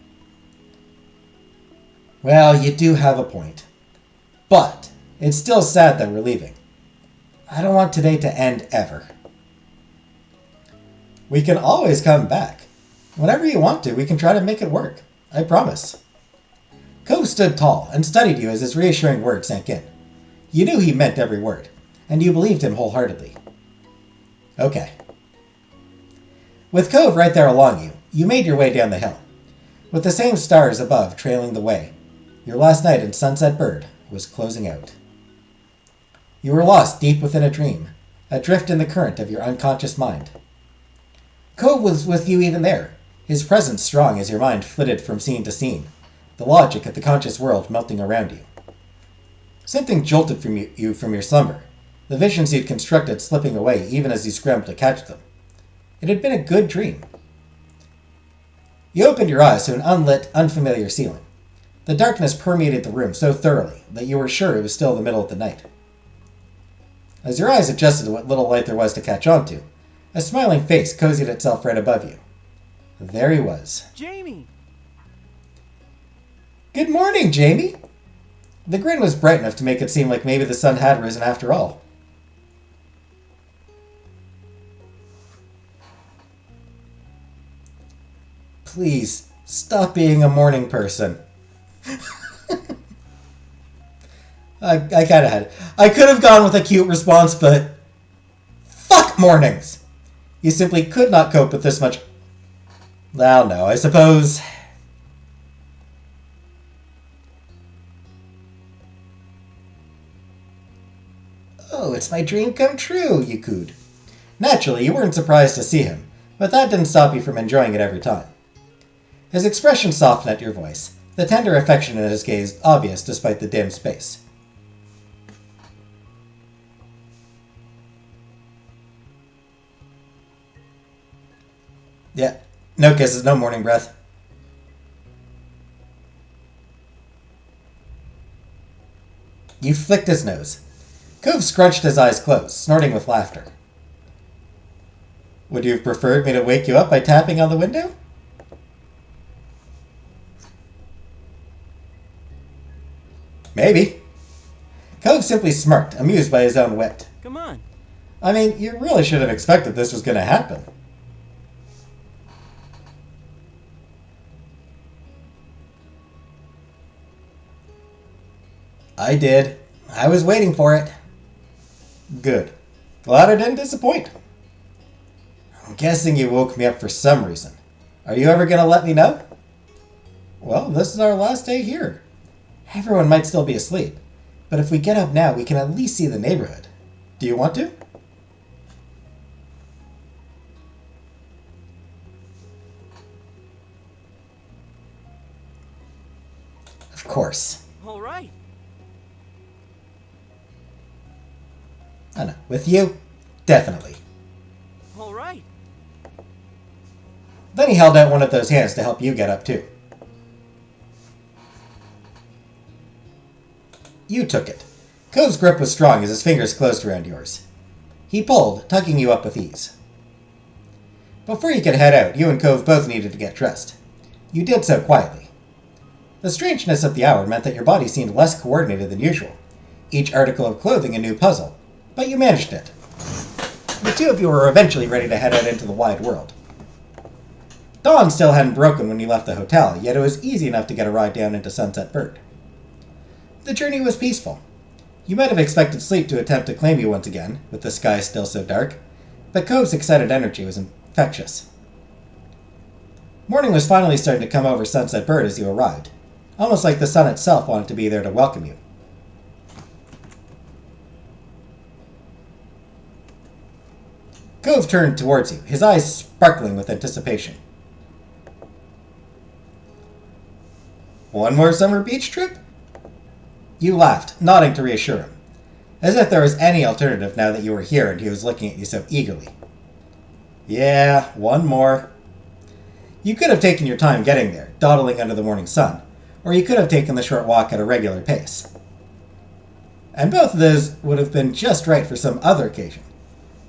Well, you do have a point. But it's still sad that we're leaving. I don't want today to end ever. We can always come back. Whenever you want to, we can try to make it work. I promise. Cove stood tall and studied you as his reassuring words sank in. You knew he meant every word, and you believed him wholeheartedly. Okay. With Cove right there along you, you made your way down the hill. With the same stars above trailing the way, your last night in Sunset Bird was closing out. You were lost deep within a dream, adrift in the current of your unconscious mind. Cove was with you even there, his presence strong as your mind flitted from scene to scene, the logic of the conscious world melting around you. Something jolted you from your slumber, the visions you'd constructed slipping away even as you scrambled to catch them. It had been a good dream. You opened your eyes to an unlit, unfamiliar ceiling. The darkness permeated the room so thoroughly that you were sure it was still the middle of the night. As your eyes adjusted to what little light there was to catch on to, a smiling face cozied itself right above you. There he was. Jamie! Good morning, Jamie! The grin was bright enough to make it seem like maybe the sun had risen after all. Please, stop being a morning person. I kinda had it. I could have gone with a cute response, but... Fuck mornings! You simply could not cope with this much... Well, no, I suppose... Oh, it's my dream come true, you cooed. Naturally, you weren't surprised to see him, but that didn't stop you from enjoying it every time. His expression softened at your voice, the tender affection in his gaze obvious despite the dim space. Yeah, no kisses, no morning breath. You flicked his nose. Cove scrunched his eyes closed, snorting with laughter. Would you have preferred me to wake you up by tapping on the window? Maybe. Cove simply smirked, amused by his own wit. Come on. I mean, you really should have expected this was going to happen. I did. I was waiting for it. Good. Glad I didn't disappoint. I'm guessing you woke me up for some reason. Are you ever going to let me know? Well, this is our last day here. Everyone might still be asleep, but if we get up now, we can at least see the neighborhood. Do you want to? Of course. All right. I know. With you? Definitely. All right. Then he held out one of those hands to help you get up too. You took it. Cove's grip was strong as his fingers closed around yours. He pulled, tugging you up with ease. Before you could head out, you and Cove both needed to get dressed. You did so quietly. The strangeness of the hour meant that your body seemed less coordinated than usual, each article of clothing a new puzzle, but you managed it. The two of you were eventually ready to head out into the wide world. Dawn still hadn't broken when you left the hotel, yet it was easy enough to get a ride down into Sunset Bird. The journey was peaceful. You might have expected sleep to attempt to claim you once again, with the sky still so dark, but Cove's excited energy was infectious. Morning was finally starting to come over Sunset Bird as you arrived, almost like the sun itself wanted to be there to welcome you. Cove turned towards you, his eyes sparkling with anticipation. One more summer beach trip? You laughed, nodding to reassure him, as if there was any alternative now that you were here and he was looking at you so eagerly. Yeah, one more. You could have taken your time getting there, dawdling under the morning sun, or you could have taken the short walk at a regular pace. And both of those would have been just right for some other occasion.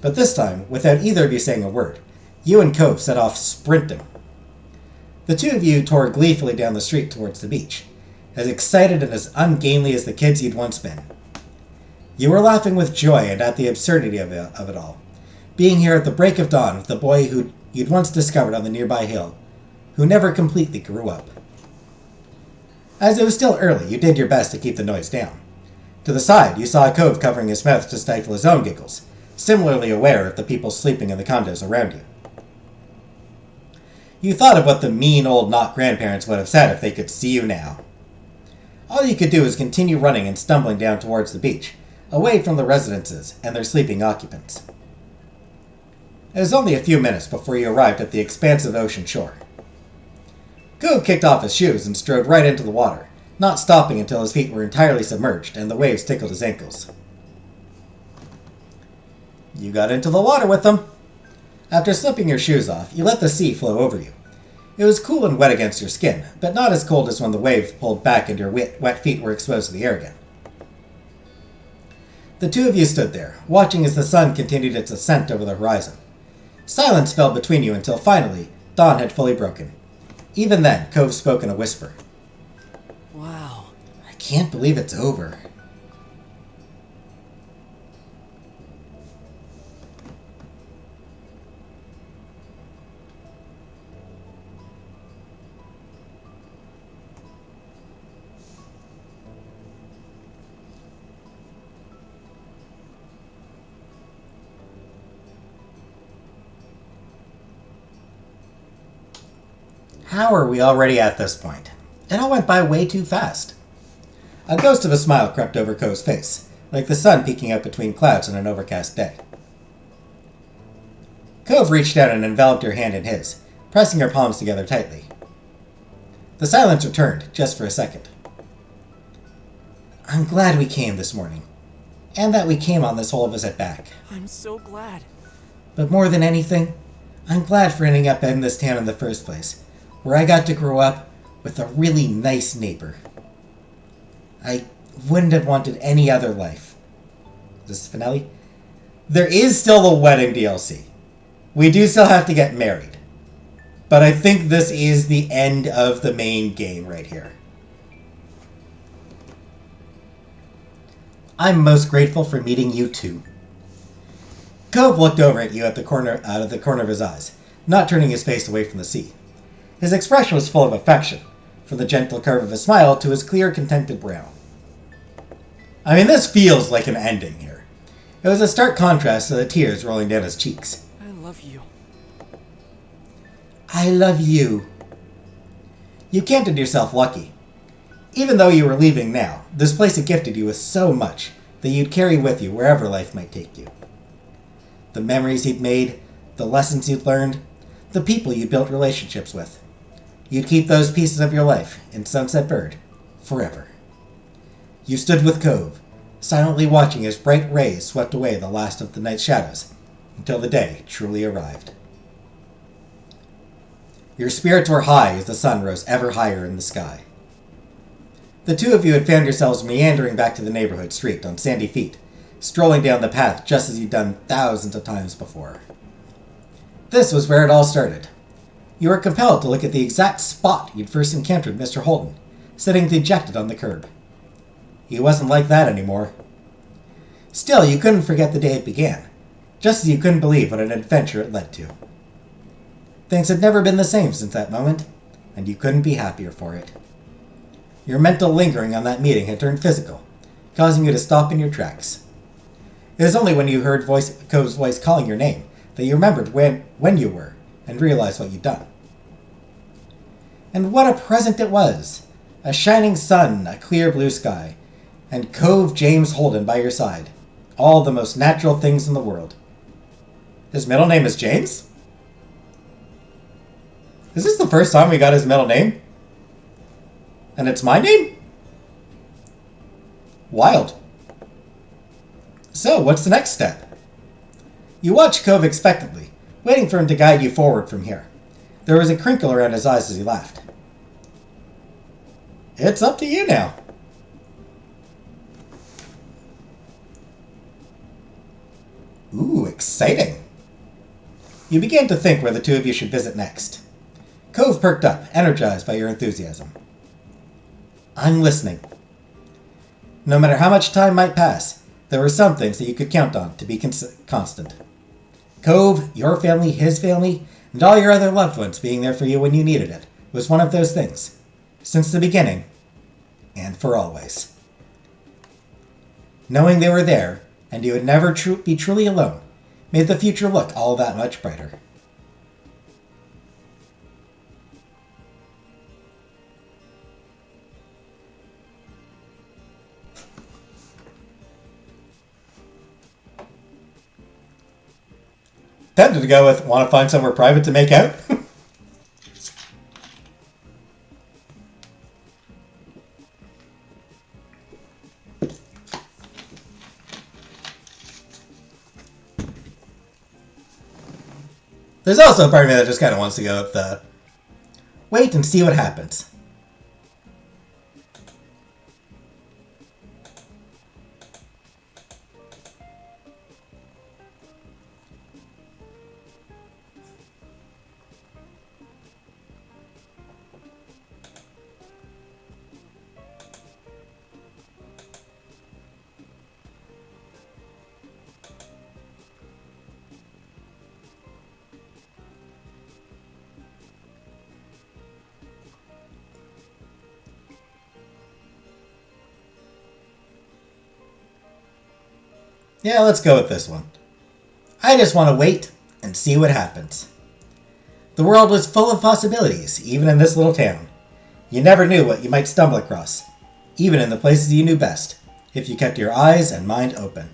But this time, without either of you saying a word, you and Cove set off sprinting. The two of you tore gleefully down the street towards the beach, as excited and as ungainly as the kids you'd once been. You were laughing with joy and at the absurdity of it all, being here at the break of dawn with the boy who you'd once discovered on the nearby hill, who never completely grew up. As it was still early, you did your best to keep the noise down. To the side, you saw Cove covering his mouth to stifle his own giggles, similarly aware of the people sleeping in the condos around you. You thought of what the mean old Knott grandparents would have said if they could see you now. All you could do was continue running and stumbling down towards the beach, away from the residences and their sleeping occupants. It was only a few minutes before you arrived at the expansive ocean shore. Cove kicked off his shoes and strode right into the water, not stopping until his feet were entirely submerged and the waves tickled his ankles. You got into the water with them. After slipping your shoes off, you let the sea flow over you. It was cool and wet against your skin, but not as cold as when the wave pulled back and your wet feet were exposed to the air again. The two of you stood there, watching as the sun continued its ascent over the horizon. Silence fell between you until finally, dawn had fully broken. Even then, Cove spoke in a whisper. Wow. I can't believe it's over. How are we already at this point? It all went by way too fast. A ghost of a smile crept over Cove's face, like the sun peeking out between clouds on an overcast day. Cove reached out and enveloped your hand in his, pressing your palms together tightly. The silence returned, just for a second. I'm glad we came this morning, and that we came on this whole visit back. I'm so glad. But more than anything, I'm glad for ending up in this town in the first place, where I got to grow up with a really nice neighbor. I wouldn't have wanted any other life. Is this the finale? There is still the wedding DLC. We do still have to get married. But I think this is the end of the main game right here. I'm most grateful for meeting you too. Cove looked over at you out of the corner of his eyes, not turning his face away from the sea. His expression was full of affection, from the gentle curve of his smile to his clear, contented brow. I mean, this feels like an ending here. It was a stark contrast to the tears rolling down his cheeks. I love you. I love you. You counted yourself lucky. Even though you were leaving now, this place had gifted you with so much that you'd carry with you wherever life might take you. The memories you'd made, the lessons you'd learned, the people you built relationships with. You'd keep those pieces of your life in Sunset Bird forever. You stood with Cove, silently watching as bright rays swept away the last of the night's shadows, until the day truly arrived. Your spirits were high as the sun rose ever higher in the sky. The two of you had found yourselves meandering back to the neighborhood street on sandy feet, strolling down the path just as you'd done thousands of times before. This was where it all started. You were compelled to look at the exact spot you'd first encountered Mr. Holden, sitting dejected on the curb. He wasn't like that anymore. Still, you couldn't forget the day it began, just as you couldn't believe what an adventure it led to. Things had never been the same since that moment, and you couldn't be happier for it. Your mental lingering on that meeting had turned physical, causing you to stop in your tracks. It was only when you heard Cove's voice calling your name that you remembered when you were and realized what you'd done. And what a present it was! A shining sun, a clear blue sky, and Cove James Holden by your side. All the most natural things in the world. His middle name is James? Is this the first time we got his middle name? And it's my name? Wild. So, what's the next step? You watch Cove expectantly, waiting for him to guide you forward from here. There was a crinkle around his eyes as he laughed. It's up to you now. Ooh, exciting. You began to think where the two of you should visit next. Cove perked up, energized by your enthusiasm. I'm listening. No matter how much time might pass, there were some things that you could count on to be constant. Cove, your family, his family, and all your other loved ones being there for you when you needed it was one of those things. Since the beginning, and for always. Knowing they were there, and you would never be truly alone, made the future look all that much brighter. Tempted to go with, want to find somewhere private to make out? There's also a part of me that just kind of wants to go with the wait and see what happens. Yeah, let's go with this one. I just want to wait and see what happens. The world was full of possibilities, even in this little town. You never knew what you might stumble across, even in the places you knew best, if you kept your eyes and mind open.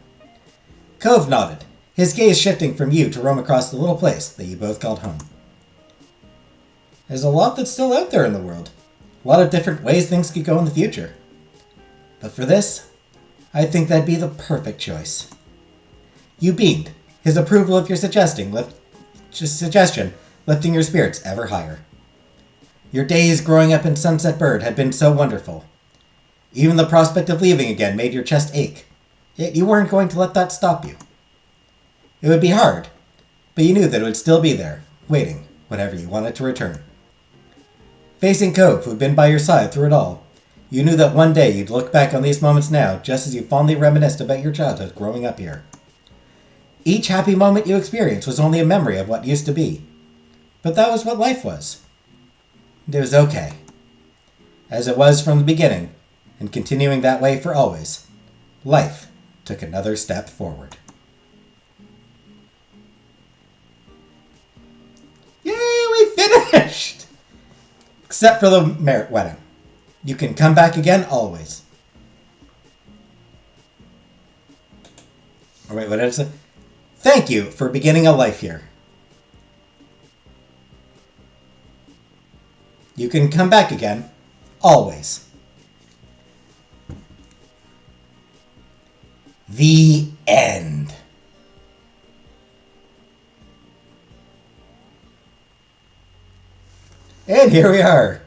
Cove nodded, his gaze shifting from you to roam across the little place that you both called home. There's a lot that's still out there in the world. A lot of different ways things could go in the future. But for this, I think that'd be the perfect choice. You beamed, his approval of your suggestion lifting your spirits ever higher. Your days growing up in Sunset Bird had been so wonderful. Even the prospect of leaving again made your chest ache, yet you weren't going to let that stop you. It would be hard, but you knew that it would still be there, waiting whenever you wanted to return. Facing Cove, who'd been by your side through it all, you knew that one day you'd look back on these moments now just as you fondly reminisced about your childhood growing up here. Each happy moment you experienced was only a memory of what used to be. But that was what life was. And it was okay. As it was from the beginning, and continuing that way for always, life took another step forward. Yay, we finished! Except for the merit wedding. You can come back again always. Oh, wait, what did I say? Thank you for beginning a life here. You can come back again, always. The end. And here we are.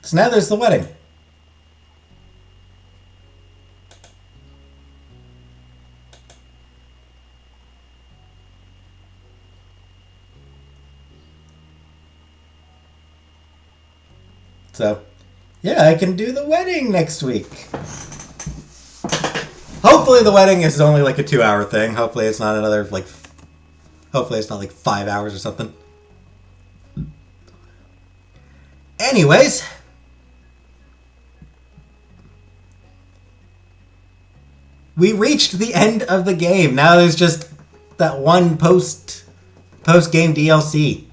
So now there's the wedding. So, yeah, I can do the wedding next week. Hopefully the wedding is only like a 2-hour thing. Hopefully it's not another, hopefully it's not like 5 hours or something. Anyways, we reached the end of the game. Now there's just that one post-game DLC.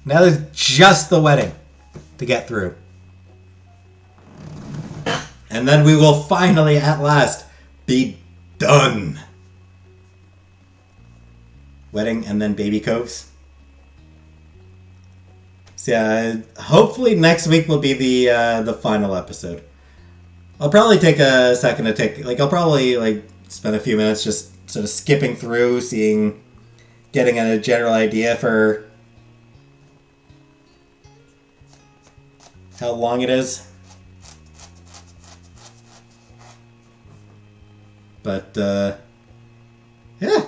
Now there's just the wedding to get through. And then we will finally, at last, be done. Wedding and then baby coves. So yeah, hopefully next week will be the final episode. I'll probably take a second to I'll probably spend a few minutes just sort of skipping through, getting a general idea for how long it is. But, yeah.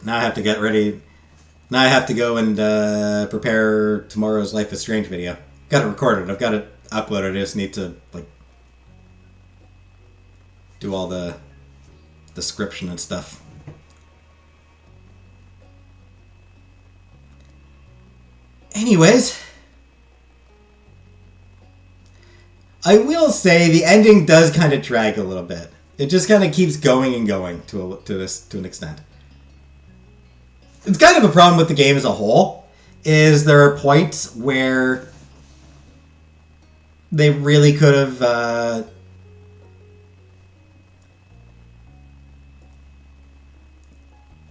Now I have to get ready. Now I have to go and prepare tomorrow's Life is Strange video. Got it recorded. I've got it uploaded. I just need to, do all the description and stuff. Anyways, I will say the ending does kind of drag a little bit. It just kind of keeps going and going to an extent. It's kind of a problem with the game as a whole, is there are points where they really could have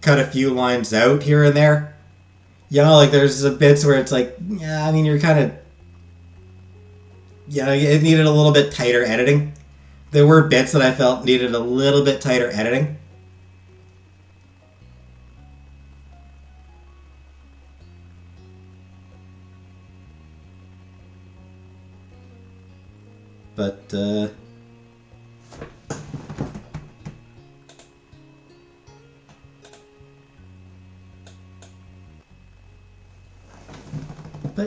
cut a few lines out here and there. You know, there's bits where it's you're kind of... it needed a little bit tighter editing. There were bits that I felt needed a little bit tighter editing. But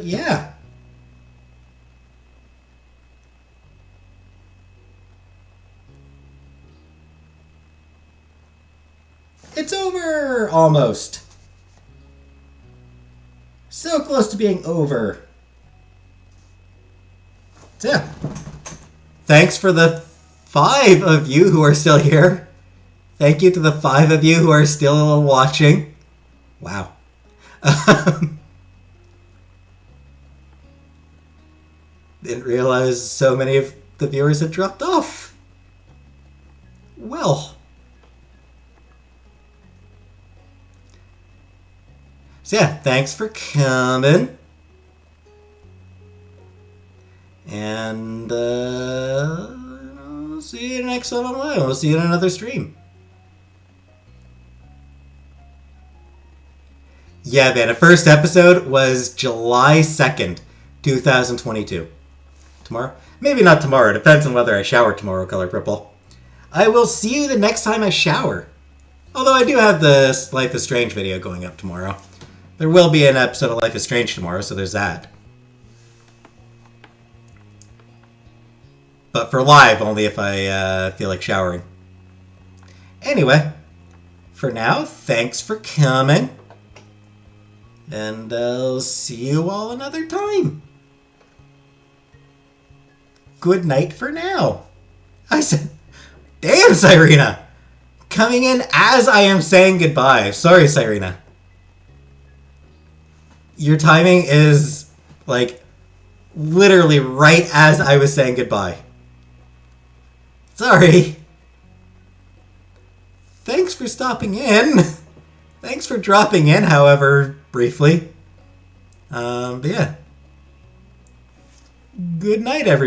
yeah. It's over! Almost. So close to being over. So yeah. Thanks for the 5 of you who are still here. Thank you to the 5 of you who are still watching. Wow. Didn't realize so many of the viewers had dropped off. Well. So yeah, thanks for coming. And I'll see you next time online. We'll see you in another stream. Yeah, man, the first episode was July 2nd, 2022. Tomorrow? Maybe not tomorrow. Depends on whether I shower tomorrow, Color Purple. I will see you the next time I shower. Although I do have the Life is Strange video going up tomorrow. There will be an episode of Life is Strange tomorrow, so there's that. But for live, only if I feel like showering. Anyway, for now, thanks for coming. And I'll see you all another time. Good night for now. I said, damn, Cyrena! Coming in as I am saying goodbye. Sorry, Cyrena. Your timing is, literally right as I was saying goodbye. Sorry. Thanks for stopping in. Thanks for dropping in, however briefly. But yeah. Good night, everybody.